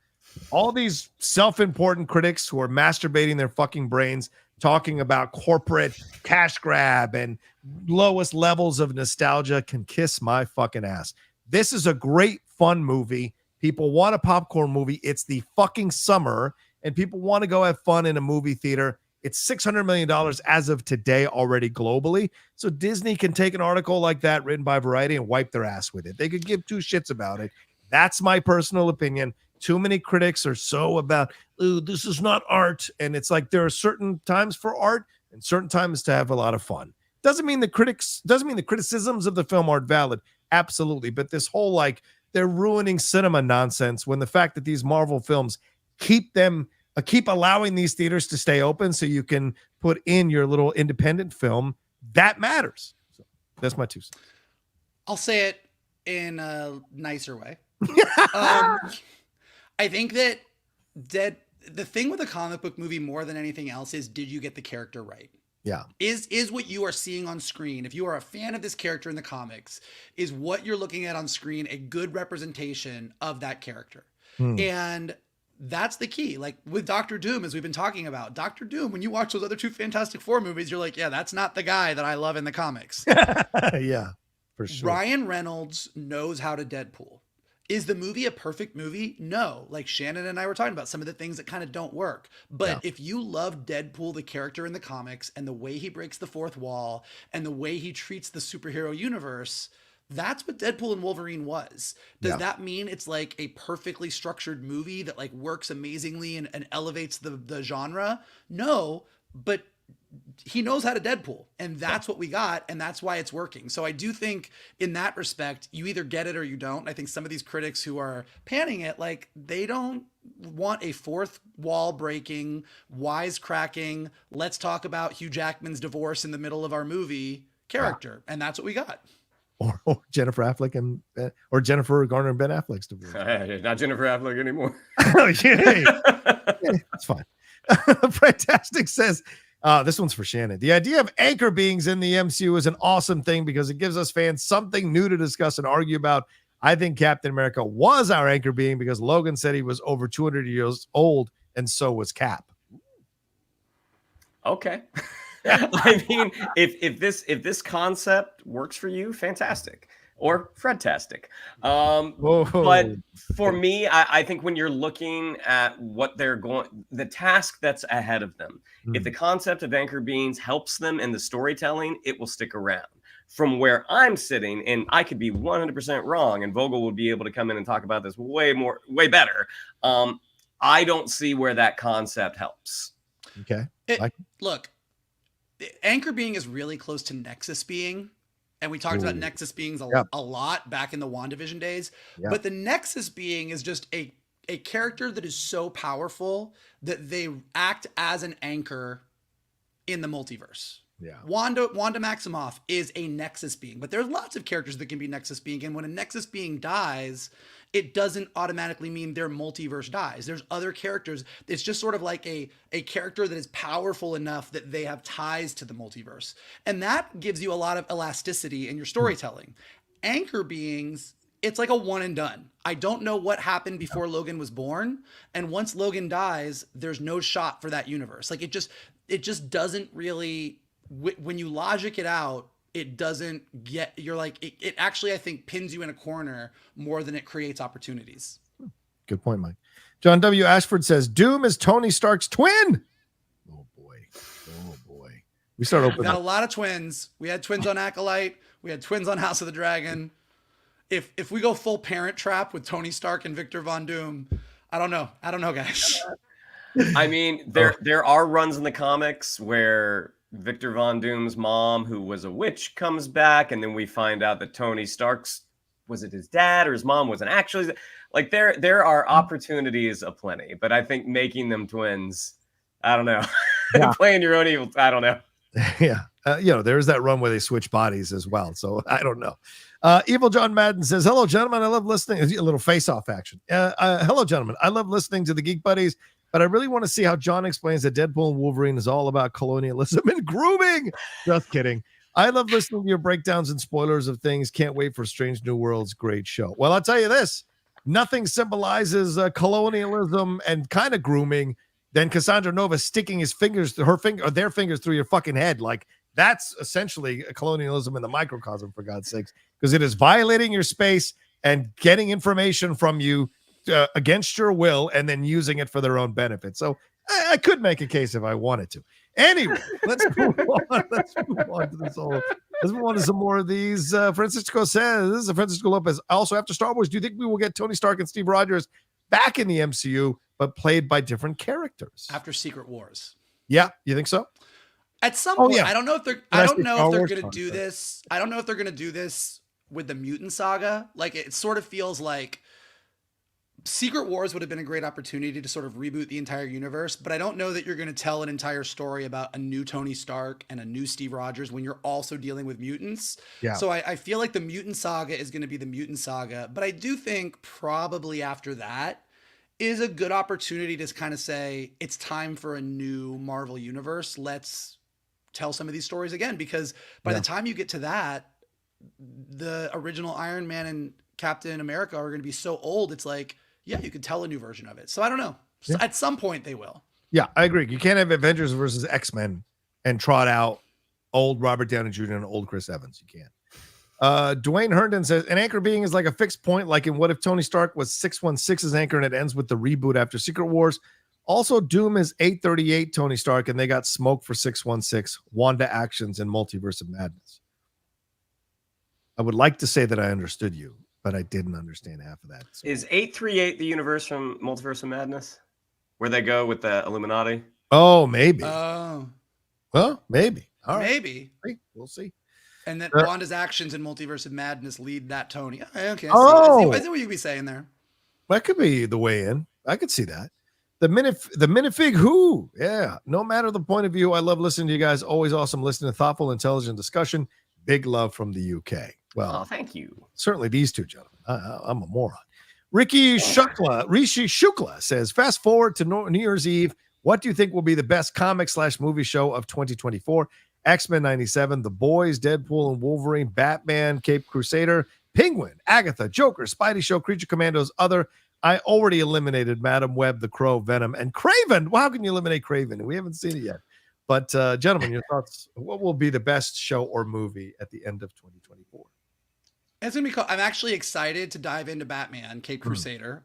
All these self-important critics who are masturbating their fucking brains, talking about corporate cash grab and lowest levels of nostalgia can kiss my fucking ass. This is a great, fun movie. People want a popcorn movie. It's the fucking summer, and people want to go have fun in a movie theater. It's $600 million as of today already globally. So Disney can take an article like that written by Variety and wipe their ass with it. They could give two shits about it. That's my personal opinion. Too many critics are so about, ooh, this is not art. And it's like there are certain times for art and certain times to have a lot of fun. Doesn't mean the criticisms of the film aren't valid. Absolutely. But this whole like they're ruining cinema nonsense when the fact that these Marvel films keep allowing these theaters to stay open so you can put in your little independent film, that matters. So that's my 2 cents. I'll say it in a nicer way. I think that the thing with a comic book movie more than anything else is, did you get the character right? Yeah. Is what you are seeing on screen, if you are a fan of this character in the comics, is what you're looking at on screen a good representation of that character? And that's the key. Like with Doctor Doom, as we've been talking about, Doctor Doom, when you watch those other 2 Fantastic Four movies, you're like, yeah, that's not the guy that I love in the comics. Yeah, for sure. Ryan Reynolds knows how to Deadpool. Is the movie a perfect movie? No. Like Shannon and I were talking about some of the things that kind of don't work. But if you love Deadpool, the character in the comics, and the way he breaks the fourth wall and the way he treats the superhero universe, that's what Deadpool and Wolverine was. Does that mean it's like a perfectly structured movie that like works amazingly and elevates the genre? No, but he knows how to Deadpool, and that's what we got, and that's why it's working. So I do think in that respect, you either get it or you don't. I think some of these critics who are panning it, like they don't want a fourth wall breaking, wisecracking, let's talk about Hugh Jackman's divorce in the middle of our movie character. And that's what we got. Or Jennifer Affleck or Jennifer Garner and Ben Affleck's divorce. Not Jennifer Affleck anymore. Oh, yeah, that's fine. Fantastic says, this one's for Shannon. The idea of anchor beings in the MCU is an awesome thing because it gives us fans something new to discuss and argue about. I think Captain America was our anchor being because Logan said he was over 200 years old, and so was Cap. Okay. I mean, if this concept works for you, fantastic. Or Fredtastic. But for me, I think when you're looking at what they're the task that's ahead of them, if the concept of anchor beings helps them in the storytelling, it will stick around. From where I'm sitting, and I could be 100% wrong, and Vogel would be able to come in and talk about this way better. I don't see where that concept helps. Okay. Look, anchor being is really close to Nexus being. And we talked about Nexus beings a lot back in the WandaVision days. Yep. But the Nexus being is just a character that is so powerful that they act as an anchor in the multiverse. Yeah. Wanda Maximoff is a Nexus being, but there's lots of characters that can be Nexus being. And when a Nexus being dies, it doesn't automatically mean their multiverse dies. There's other characters. It's just sort of like a character that is powerful enough that they have ties to the multiverse. And that gives you a lot of elasticity in your storytelling. Anchor beings, it's like a one and done. I don't know what happened before Logan was born. And once Logan dies, there's no shot for that universe. Like it just doesn't really, when you logic it out, it doesn't get, you're like, it actually, I think, pins you in a corner more than it creates opportunities. Good point, Mike. John W. Ashford says, Doom is Tony Stark's twin. Oh, boy. Oh, boy. We start opening. We got a lot of twins. We had twins on Acolyte. We had twins on House of the Dragon. If we go full Parent Trap with Tony Stark and Victor Von Doom, I don't know, guys. I mean, there are runs in the comics where Victor Von Doom's mom, who was a witch, comes back, and then we find out that Tony Stark's, was it his dad or his mom wasn't actually, like there are opportunities aplenty, but I think making them twins, I don't know. Yeah. Playing your own evil, I don't know. Yeah. There's that run where they switch bodies as well. So I don't know. Evil John Madden says, hello, gentlemen. I love listening. A little face-off action. Hello, gentlemen. I love listening to the Geek Buddies, but I really want to see how John explains that Deadpool and Wolverine is all about colonialism and grooming. Just kidding. I love listening to your breakdowns and spoilers of things. Can't wait for Strange New Worlds. Great show. Well, I'll tell you this. Nothing symbolizes colonialism and kind of grooming than Cassandra Nova sticking their fingers through your fucking head. Like, that's essentially a colonialism in the microcosm, for God's sakes, because it is violating your space and getting information from you against your will and then using it for their own benefit. So I could make a case if I wanted to. Anyway, let's move on. Let's move on to this whole. Let's move on to some more of these. Francisco says, Francisco Lopez, also after Star Wars, do you think we will get Tony Stark and Steve Rogers back in the MCU, but played by different characters? After Secret Wars. Yeah, you think so? At some point, yeah. I don't know if they're going to do this. I don't know if they're going to do this with the Mutant Saga. Like, it sort of feels like Secret Wars would have been a great opportunity to sort of reboot the entire universe, but I don't know that you're going to tell an entire story about a new Tony Stark and a new Steve Rogers when you're also dealing with mutants. Yeah. So I feel like the Mutant Saga is going to be the Mutant Saga, but I do think probably after that is a good opportunity to kind of say it's time for a new Marvel universe. Let's tell some of these stories again, because by the time you get to that, the original Iron Man and Captain America are going to be so old. It's like, yeah, you could tell a new version of it. So I don't know. Yeah. At some point they will. Yeah, I agree. You can't have Avengers versus X-Men and trot out old Robert Downey Jr. and old Chris Evans. You can't. Dwayne Herndon says, an anchor being is like a fixed point, like in What If Tony Stark was 616's anchor and it ends with the reboot after Secret Wars. Also, Doom is 838 Tony Stark, and they got smoked for 616, Wanda Actions, and Multiverse of Madness. I would like to say that I understood you, but I didn't understand half of that. So. Is 838 the universe from Multiverse of Madness? Where they go with the Illuminati? Oh, maybe. Well, maybe. All right. Maybe. We'll see. And then Wanda's actions in Multiverse of Madness lead that Tony. Okay. I see what you'd be saying there. That could be the way in. I could see that. The minifig who? Yeah. No matter the point of view, I love listening to you guys. Always awesome listening to thoughtful, intelligent discussion. Big love from the UK. Well, thank you. Certainly these two gentlemen. I'm a moron. Rishi Shukla says, fast forward to New Year's Eve. What do you think will be the best comic/movie show of 2024? X-Men 97, The Boys, Deadpool and Wolverine, Batman, Cape Crusader, Penguin, Agatha, Joker, Spidey Show, Creature Commandos, Other. I already eliminated Madam Web, The Crow, Venom, and Craven. Well, how can you eliminate Craven? We haven't seen it yet. But, gentlemen, your thoughts. What will be the best show or movie at the end of 2024? It's gonna be cool. I'm actually excited to dive into Batman, Cape Crusader,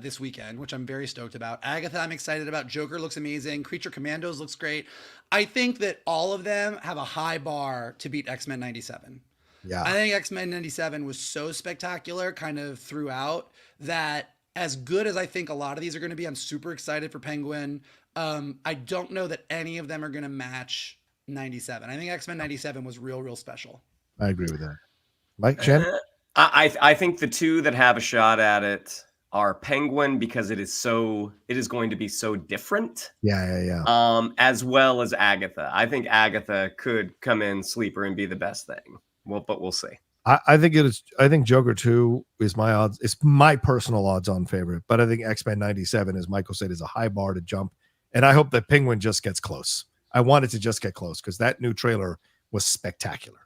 this weekend, which I'm very stoked about. Agatha, I'm excited about. Joker looks amazing. Creature Commandos looks great. I think that all of them have a high bar to beat X-Men 97. Yeah, I think X-Men 97 was so spectacular, kind of throughout, that as good as I think a lot of these are going to be, I'm super excited for Penguin. I don't know that any of them are going to match 97. I think X-Men 97 was real special. I agree with that. Mike, Jen? I think the two that have a shot at it are Penguin, because it is going to be so different. Yeah. As well as Agatha. I think Agatha could come in sleeper and be the best thing. But we'll see. I think Joker 2 is my odds. It's my personal odds on favorite, but I think X-Men 97, as Michael said, is a high bar to jump. And I hope that Penguin just gets close. I want it to just get close because that new trailer was spectacular.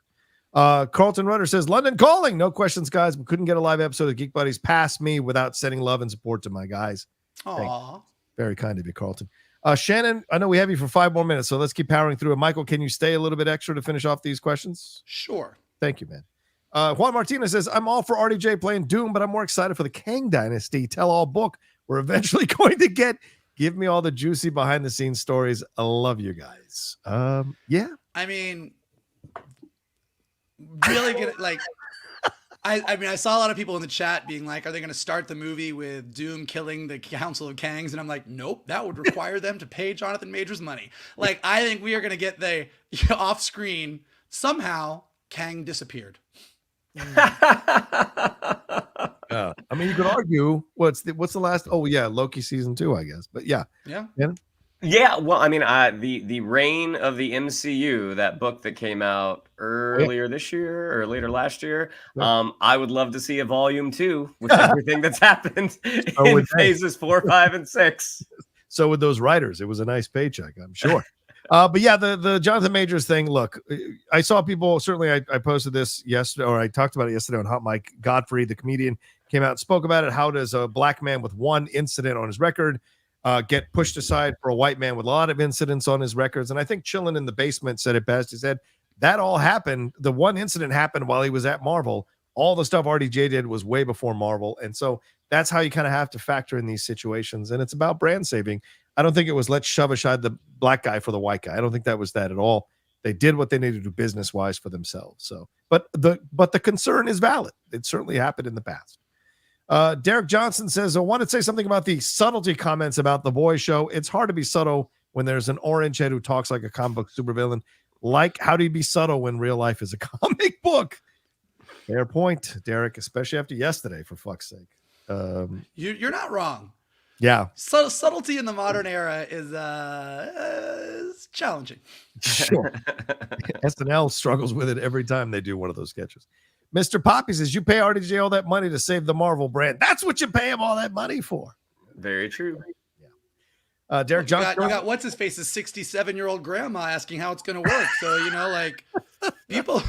Carlton Rudder says, London calling. No questions, guys. We couldn't get a live episode of Geek Buddies past me without sending love and support to my guys. Aww. Very kind of you, Carlton. Shannon, I know we have you for 5 more minutes, so let's keep powering through it. Michael, can you stay a little bit extra to finish off these questions? Sure. Thank you, man. Juan Martinez says, I'm all for RDJ playing Doom, but I'm more excited for the Kang Dynasty tell-all book we're eventually going to get. Give me all the juicy behind-the-scenes stories. I love you guys. Yeah. I mean, really good. Like, I saw a lot of people in the chat being like, are they going to start the movie with Doom killing the Council of Kangs? And I'm like, nope, that would require them to pay Jonathan Majors money. Like, I think we are going to get the off-screen, somehow Kang disappeared. I mean, you could argue what's the last? Oh yeah, Loki season 2, I guess. But yeah. Yeah. Well, I mean, the reign of the MCU, that book that came out earlier this year or later last year. I would love to see a volume 2 with everything that's happened in phases 4, 5, and 6. So with those writers, it was a nice paycheck, I'm sure. But yeah, the Jonathan Majors thing. Look, I saw people. Certainly, I posted this yesterday, or I talked about it yesterday on Hot Mic. Godfrey, the comedian, came out and spoke about it. How does a black man with one incident on his record get pushed aside for a white man with a lot of incidents on his records? And I think Chillin' in the Basement said it best. He said that all happened. The one incident happened while he was at Marvel. All the stuff RDJ did was way before Marvel, and so that's how you kind of have to factor in these situations. And it's about brand saving. I don't think it was let's shove aside the black guy for the white guy. I don't think that was that at all. They did what they needed to do business wise for themselves. So, but the concern is valid. It certainly happened in the past. Derek Johnson says, I want to say something about the subtlety comments about the boy show. It's hard to be subtle when there's an orange head who talks like a comic book supervillain. Like, how do you be subtle when real life is a comic book? Fair point, Derek, especially after yesterday, for fuck's sake. You're not wrong. Yeah. So subtlety in the modern era is challenging. Sure. SNL struggles with it every time they do one of those sketches. Mr. Poppy says, you pay RDJ all that money to save the Marvel brand. That's what you pay him all that money for. Very true. Yeah. Derek Johnson. You got what's his face, a 67-year-old grandma asking how it's going to work. So, like people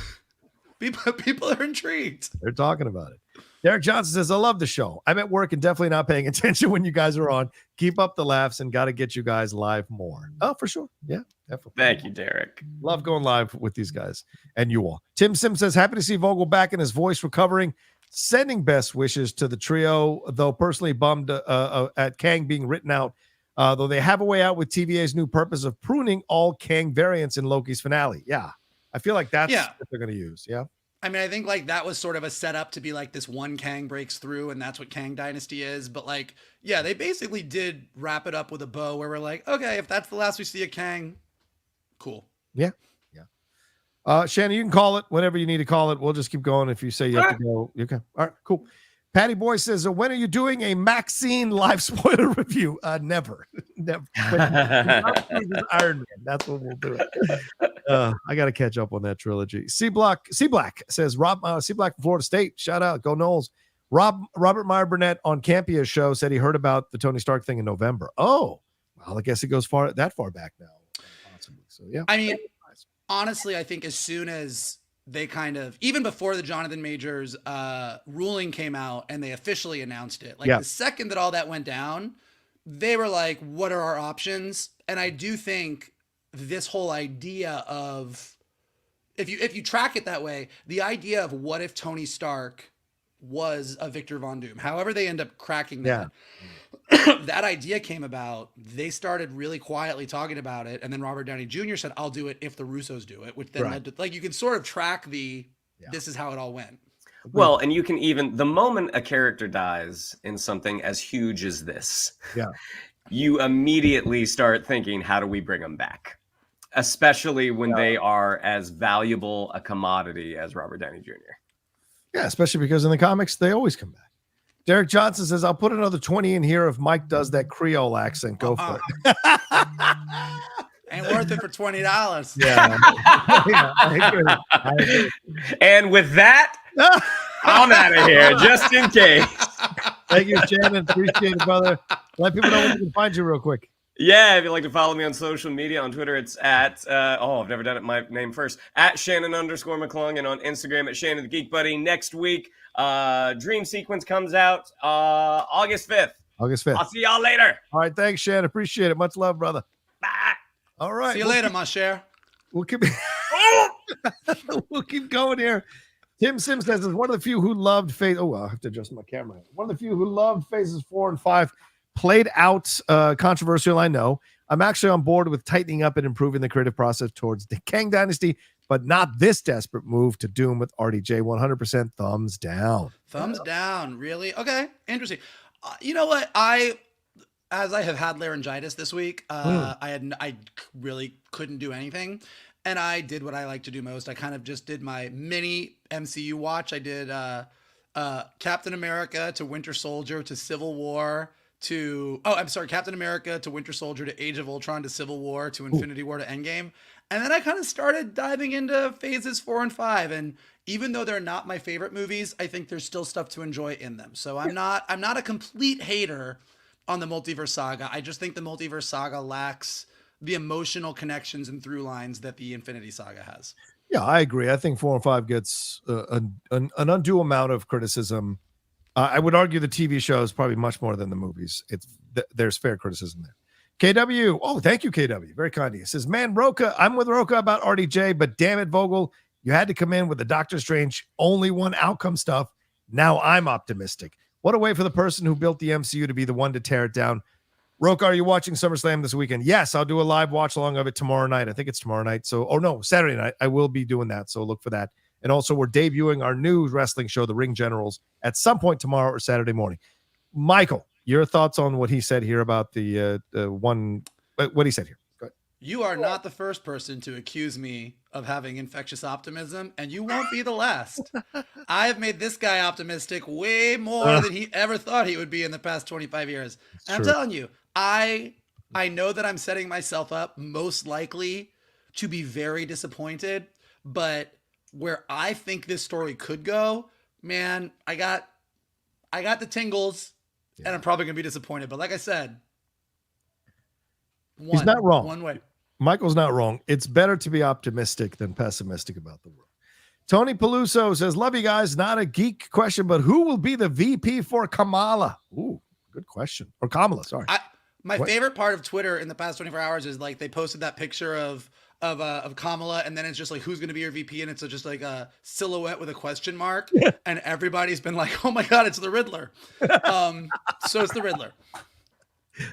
are intrigued. They're talking about it. Derek Johnson says, I love the show. I'm at work and definitely not paying attention when you guys are on. Keep up the laughs and got to get you guys live more. Oh, for sure. Yeah, definitely. Thank you, Derek. Love going live with these guys and you all. Tim Sim says, happy to see Vogel back and his voice recovering. Sending best wishes to the trio, though personally bummed at Kang being written out, though they have a way out with TVA's new purpose of pruning all Kang variants in Loki's finale. Yeah, I feel like that's what they're going to use. Yeah. I mean, I think like that was sort of a setup to be like this one Kang breaks through and that's what Kang Dynasty is. But like, yeah, they basically did wrap it up with a bow where we're like, okay, if that's the last we see of Kang, cool. Yeah. Yeah. Shannon, you can call it whenever you need to call it. We'll just keep going. If you say you have to go, you can. All right, cool. Patty Boy says, when are you doing a Maxine live spoiler review? Never. Iron Man. That's when we'll do it. I got to catch up on that trilogy. C Black says, C Black from Florida State. Shout out. Go Knowles. Robert Meyer Burnett on Campia's show said he heard about the Tony Stark thing in November. Oh, well, I guess it goes that far back now. Possibly. So, yeah. I mean, honestly, I think as soon as they kind of, even before the Jonathan Majors ruling came out and they officially announced it, like the second that all that went down, they were like, what are our options? And I do think this whole idea of, if you track it that way, the idea of what if Tony Stark was a Victor Von Doom, however they end up cracking that, that idea came about. They started really quietly talking about it. And then Robert Downey Jr. said, I'll do it if the Russos do it, which then led to, like, you can sort of track this is how it all went. Well, and you can even, the moment a character dies in something as huge as this, you immediately start thinking, how do we bring them back? Especially when they are as valuable a commodity as Robert Downey Jr. Yeah, especially because in the comics, they always come back. Derek Johnson says, I'll put another 20 in here if Mike does that Creole accent. Go for it. Ain't worth it for $20. Yeah. Yeah, I agree. And with that, I'm out of here, just in case. Thank you, Shannon. Appreciate it, brother. Let people know where they can find you real quick. Yeah, if you'd like to follow me on social media, on Twitter, it's at, I've never done it, my name first, at Shannon_McClung, and on Instagram at Shannon the Geek Buddy. Next week, Dream Sequence comes out August 5th. August 5th. I'll see y'all later. All right, thanks, Shannon. Appreciate it. Much love, brother. Bye. All right. See you later, my share. We'll keep we'll keep going here. Tim Sims says, is one of the few who loved phase. Oh, I have to adjust my camera. One of the few who loved phases 4 and 5. Played out, controversial, I know. I'm actually on board with tightening up and improving the creative process towards the Kang Dynasty, but not this desperate move to Doom with RDJ. 100% thumbs down. Thumbs down. Really? Okay. Interesting. You know what? As I have had laryngitis this week, I really couldn't do anything. And I did what I like to do most. I kind of just did my mini MCU watch. I did Captain America to Winter Soldier to Civil War to Captain America to Winter Soldier to Age of Ultron to Civil War to Infinity War to Endgame. And then I kind of started diving into phases 4 and 5. And even though they're not my favorite movies, I think there's still stuff to enjoy in them. So I'm not a complete hater on the multiverse saga. I just think the multiverse saga lacks the emotional connections and through lines that the Infinity Saga has. Yeah, I agree. I think 4 and 5 gets an undue amount of criticism. I would argue the TV show is probably much more than the movies. There's fair criticism there. KW. Oh, thank you, KW. Very kind of you. It says, man, Rocha, I'm with Rocha about RDJ, but damn it, Vogel, you had to come in with the Doctor Strange only one outcome stuff. Now I'm optimistic. What a way for the person who built the MCU to be the one to tear it down. Rocha, are you watching SummerSlam this weekend? Yes, I'll do a live watch along of it tomorrow night. I think it's tomorrow night. Saturday night. I will be doing that. So look for that. And also, we're debuting our new wrestling show, The Ring Generals, at some point tomorrow or Saturday morning. Michael, your thoughts on what he said here about the what he said here? Go ahead. You are not the first person to accuse me of having infectious optimism, and you won't be the last. I have made this guy optimistic way more than he ever thought he would be in the past 25 years. And I'm telling you, I know that I'm setting myself up most likely to be very disappointed, but where I think this story could go, man, I got the tingles, and I'm probably gonna be disappointed. But like I said, he's not wrong. One way. Michael's not wrong. It's better to be optimistic than pessimistic about the world. Tony Peluso says, love you guys. Not a geek question, but who will be the VP for Kamala? Ooh, good question. Or Kamala, sorry. My favorite part of Twitter in the past 24 hours is like they posted that picture of Kamala, and then it's just like, who's going to be your VP? And it's just like a silhouette with a question mark. Yeah. And everybody's been like, oh my God, it's the Riddler. So it's the Riddler.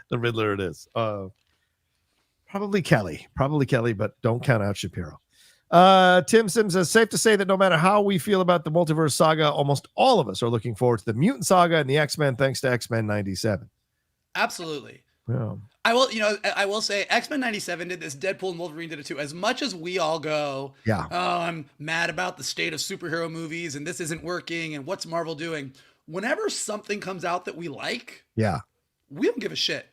The Riddler it is. Probably Kelly, but don't count out Shapiro. Tim Sims says, safe to say that no matter how we feel about the multiverse saga, almost all of us are looking forward to the mutant saga and the X-Men, thanks to X-Men 97. Absolutely. Yeah. I will say X-Men 97 did this, Deadpool and Wolverine did it too. As much as we all go, oh, I'm mad about the state of superhero movies and this isn't working and what's Marvel doing? Whenever something comes out that we like, we don't give a shit.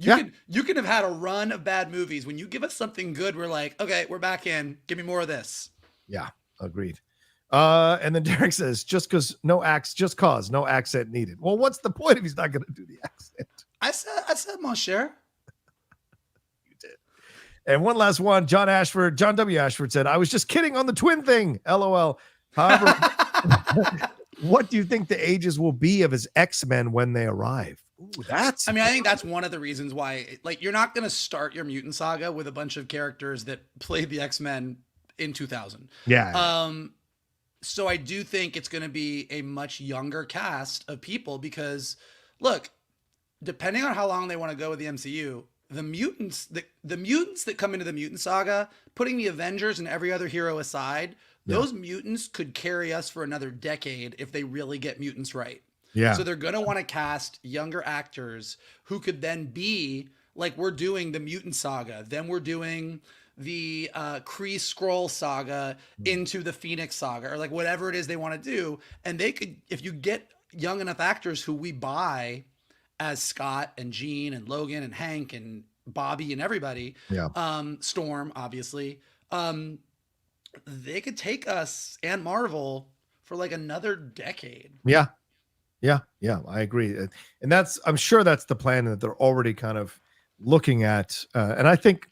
You can have had a run of bad movies. When you give us something good, we're like, okay, we're back in. Give me more of this. Yeah, agreed. And then Derek says, just cause no accent needed. Well, what's the point if he's not going to do the accent? I said, mon cher. You did. And one last one, John W. Ashford said, I was just kidding on the twin thing. LOL. However, what do you think the ages will be of his X-Men when they arrive? Ooh, I think that's one of the reasons why, like, you're not going to start your mutant saga with a bunch of characters that played the X-Men in 2000. Yeah. So I do think it's going to be a much younger cast of people because, look, depending on how long they want to go with the MCU, the mutants that come into the mutant saga, putting the Avengers and every other hero aside, those mutants could carry us for another decade if they really get mutants right. Yeah. So they're going to want to cast younger actors who could then be like, we're doing the mutant saga. Then we're doing the Kree Skrull saga into the Phoenix saga, or like whatever it is they want to do. And they could, if you get young enough actors who we buy as Scott and Jean and Logan and Hank and Bobby and everybody. Yeah. Storm, obviously. They could take us and Marvel for like another decade. Yeah. I agree. And I'm sure that's the plan that they're already kind of looking at. And I think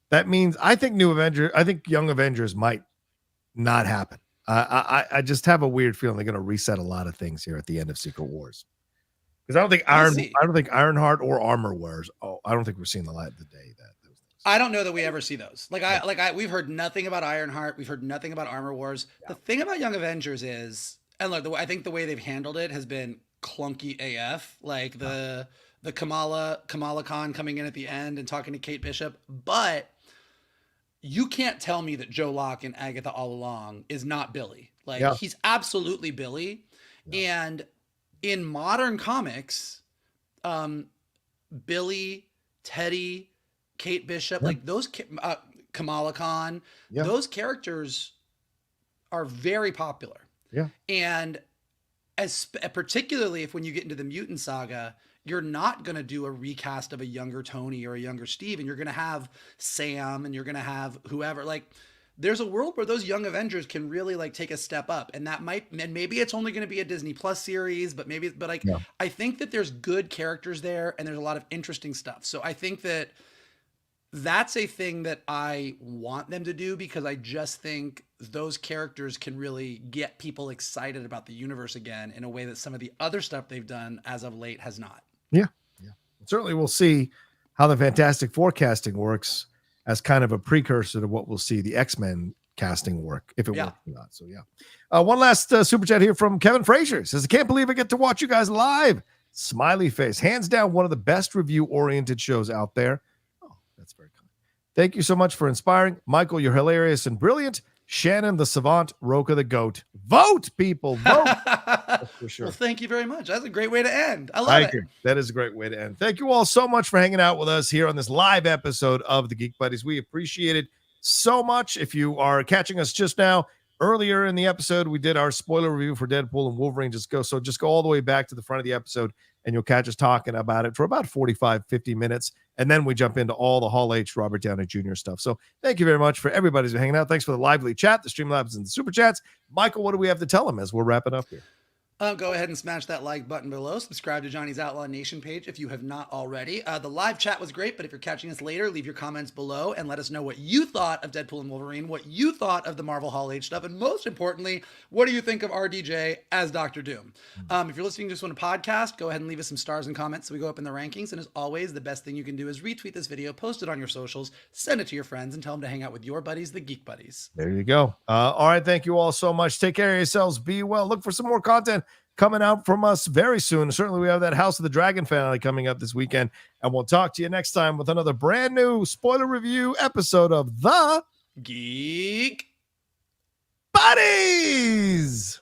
that means, I think Young Avengers might not happen. I just have a weird feeling they're going to reset a lot of things here at the end of Secret Wars. Because I don't think Ironheart or Armor Wars. Oh, I don't think we're seeing the light of the day. I don't know that we ever see those. We've heard nothing about Ironheart. We've heard nothing about Armor Wars. Yeah. The thing about Young Avengers is, and look, I think the way they've handled it has been clunky AF. Like the Kamala Khan coming in at the end and talking to Kate Bishop, but you can't tell me that Joe Locke and Agatha all along is not Billy. Like he's absolutely Billy. Yeah. And in modern comics, Billy, Teddy, Kate Bishop, like those Kamala Khan, those characters are very popular. Yeah. And particularly if when you get into the mutant saga, you're not going to do a recast of a younger Tony or a younger Steve, and you're going to have Sam and you're going to have whoever. Like, there's a world where those Young Avengers can really like take a step up, and maybe it's only going to be a Disney Plus series, but I think that there's good characters there and there's a lot of interesting stuff. So I think that that's a thing that I want them to do, because I just think those characters can really get people excited about the universe again in a way that some of the other stuff they've done as of late has not. Yeah. Certainly we'll see how the Fantastic Four casting works as kind of a precursor to what we'll see the X-Men casting work, if it works or not. So one last super chat here from Kevin Frazier. Says, I can't believe I get to watch you guys live. Smiley face. Hands down, one of the best review-oriented shows out there. That's very kind. Thank you so much for inspiring. Michael, you're hilarious and brilliant. Shannon, the savant. Rocha, the goat. Vote, people. Vote. That's for sure. Well, thank you very much. That's a great way to end. I love it. That is a great way to end. Thank you all so much for hanging out with us here on this live episode of the Geek Buddies. We appreciate it so much. If you are catching us just now, earlier in the episode, we did our spoiler review for Deadpool and Wolverine. Just go all the way back to the front of the episode, and you'll catch us talking about it for about 45-50 minutes. And then we jump into all the Hall H, Robert Downey Jr. stuff. So thank you very much for everybody who's hanging out. Thanks for the lively chat, the Streamlabs, and the Super Chats. Michael, what do we have to tell them as we're wrapping up here? Go ahead and smash that like button below. Subscribe to Johnny's Outlaw Nation page if you have not already. The live chat was great, but if you're catching us later, leave your comments below and let us know what you thought of Deadpool and Wolverine, what you thought of the Marvel Hall H stuff, and most importantly, what do you think of RDJ as Dr. Doom? If you're listening to this on a podcast, go ahead and leave us some stars and comments so we go up in the rankings. And as always, the best thing you can do is retweet this video, post it on your socials, send it to your friends, and tell them to hang out with your buddies, the Geek Buddies. There you go. All right, thank you all so much. Take care of yourselves. Be well. Look for some more content coming out from us very soon. Certainly we have that House of the Dragon finale coming up this weekend, and we'll talk to you next time with another brand new spoiler review episode of the Geek Buddies.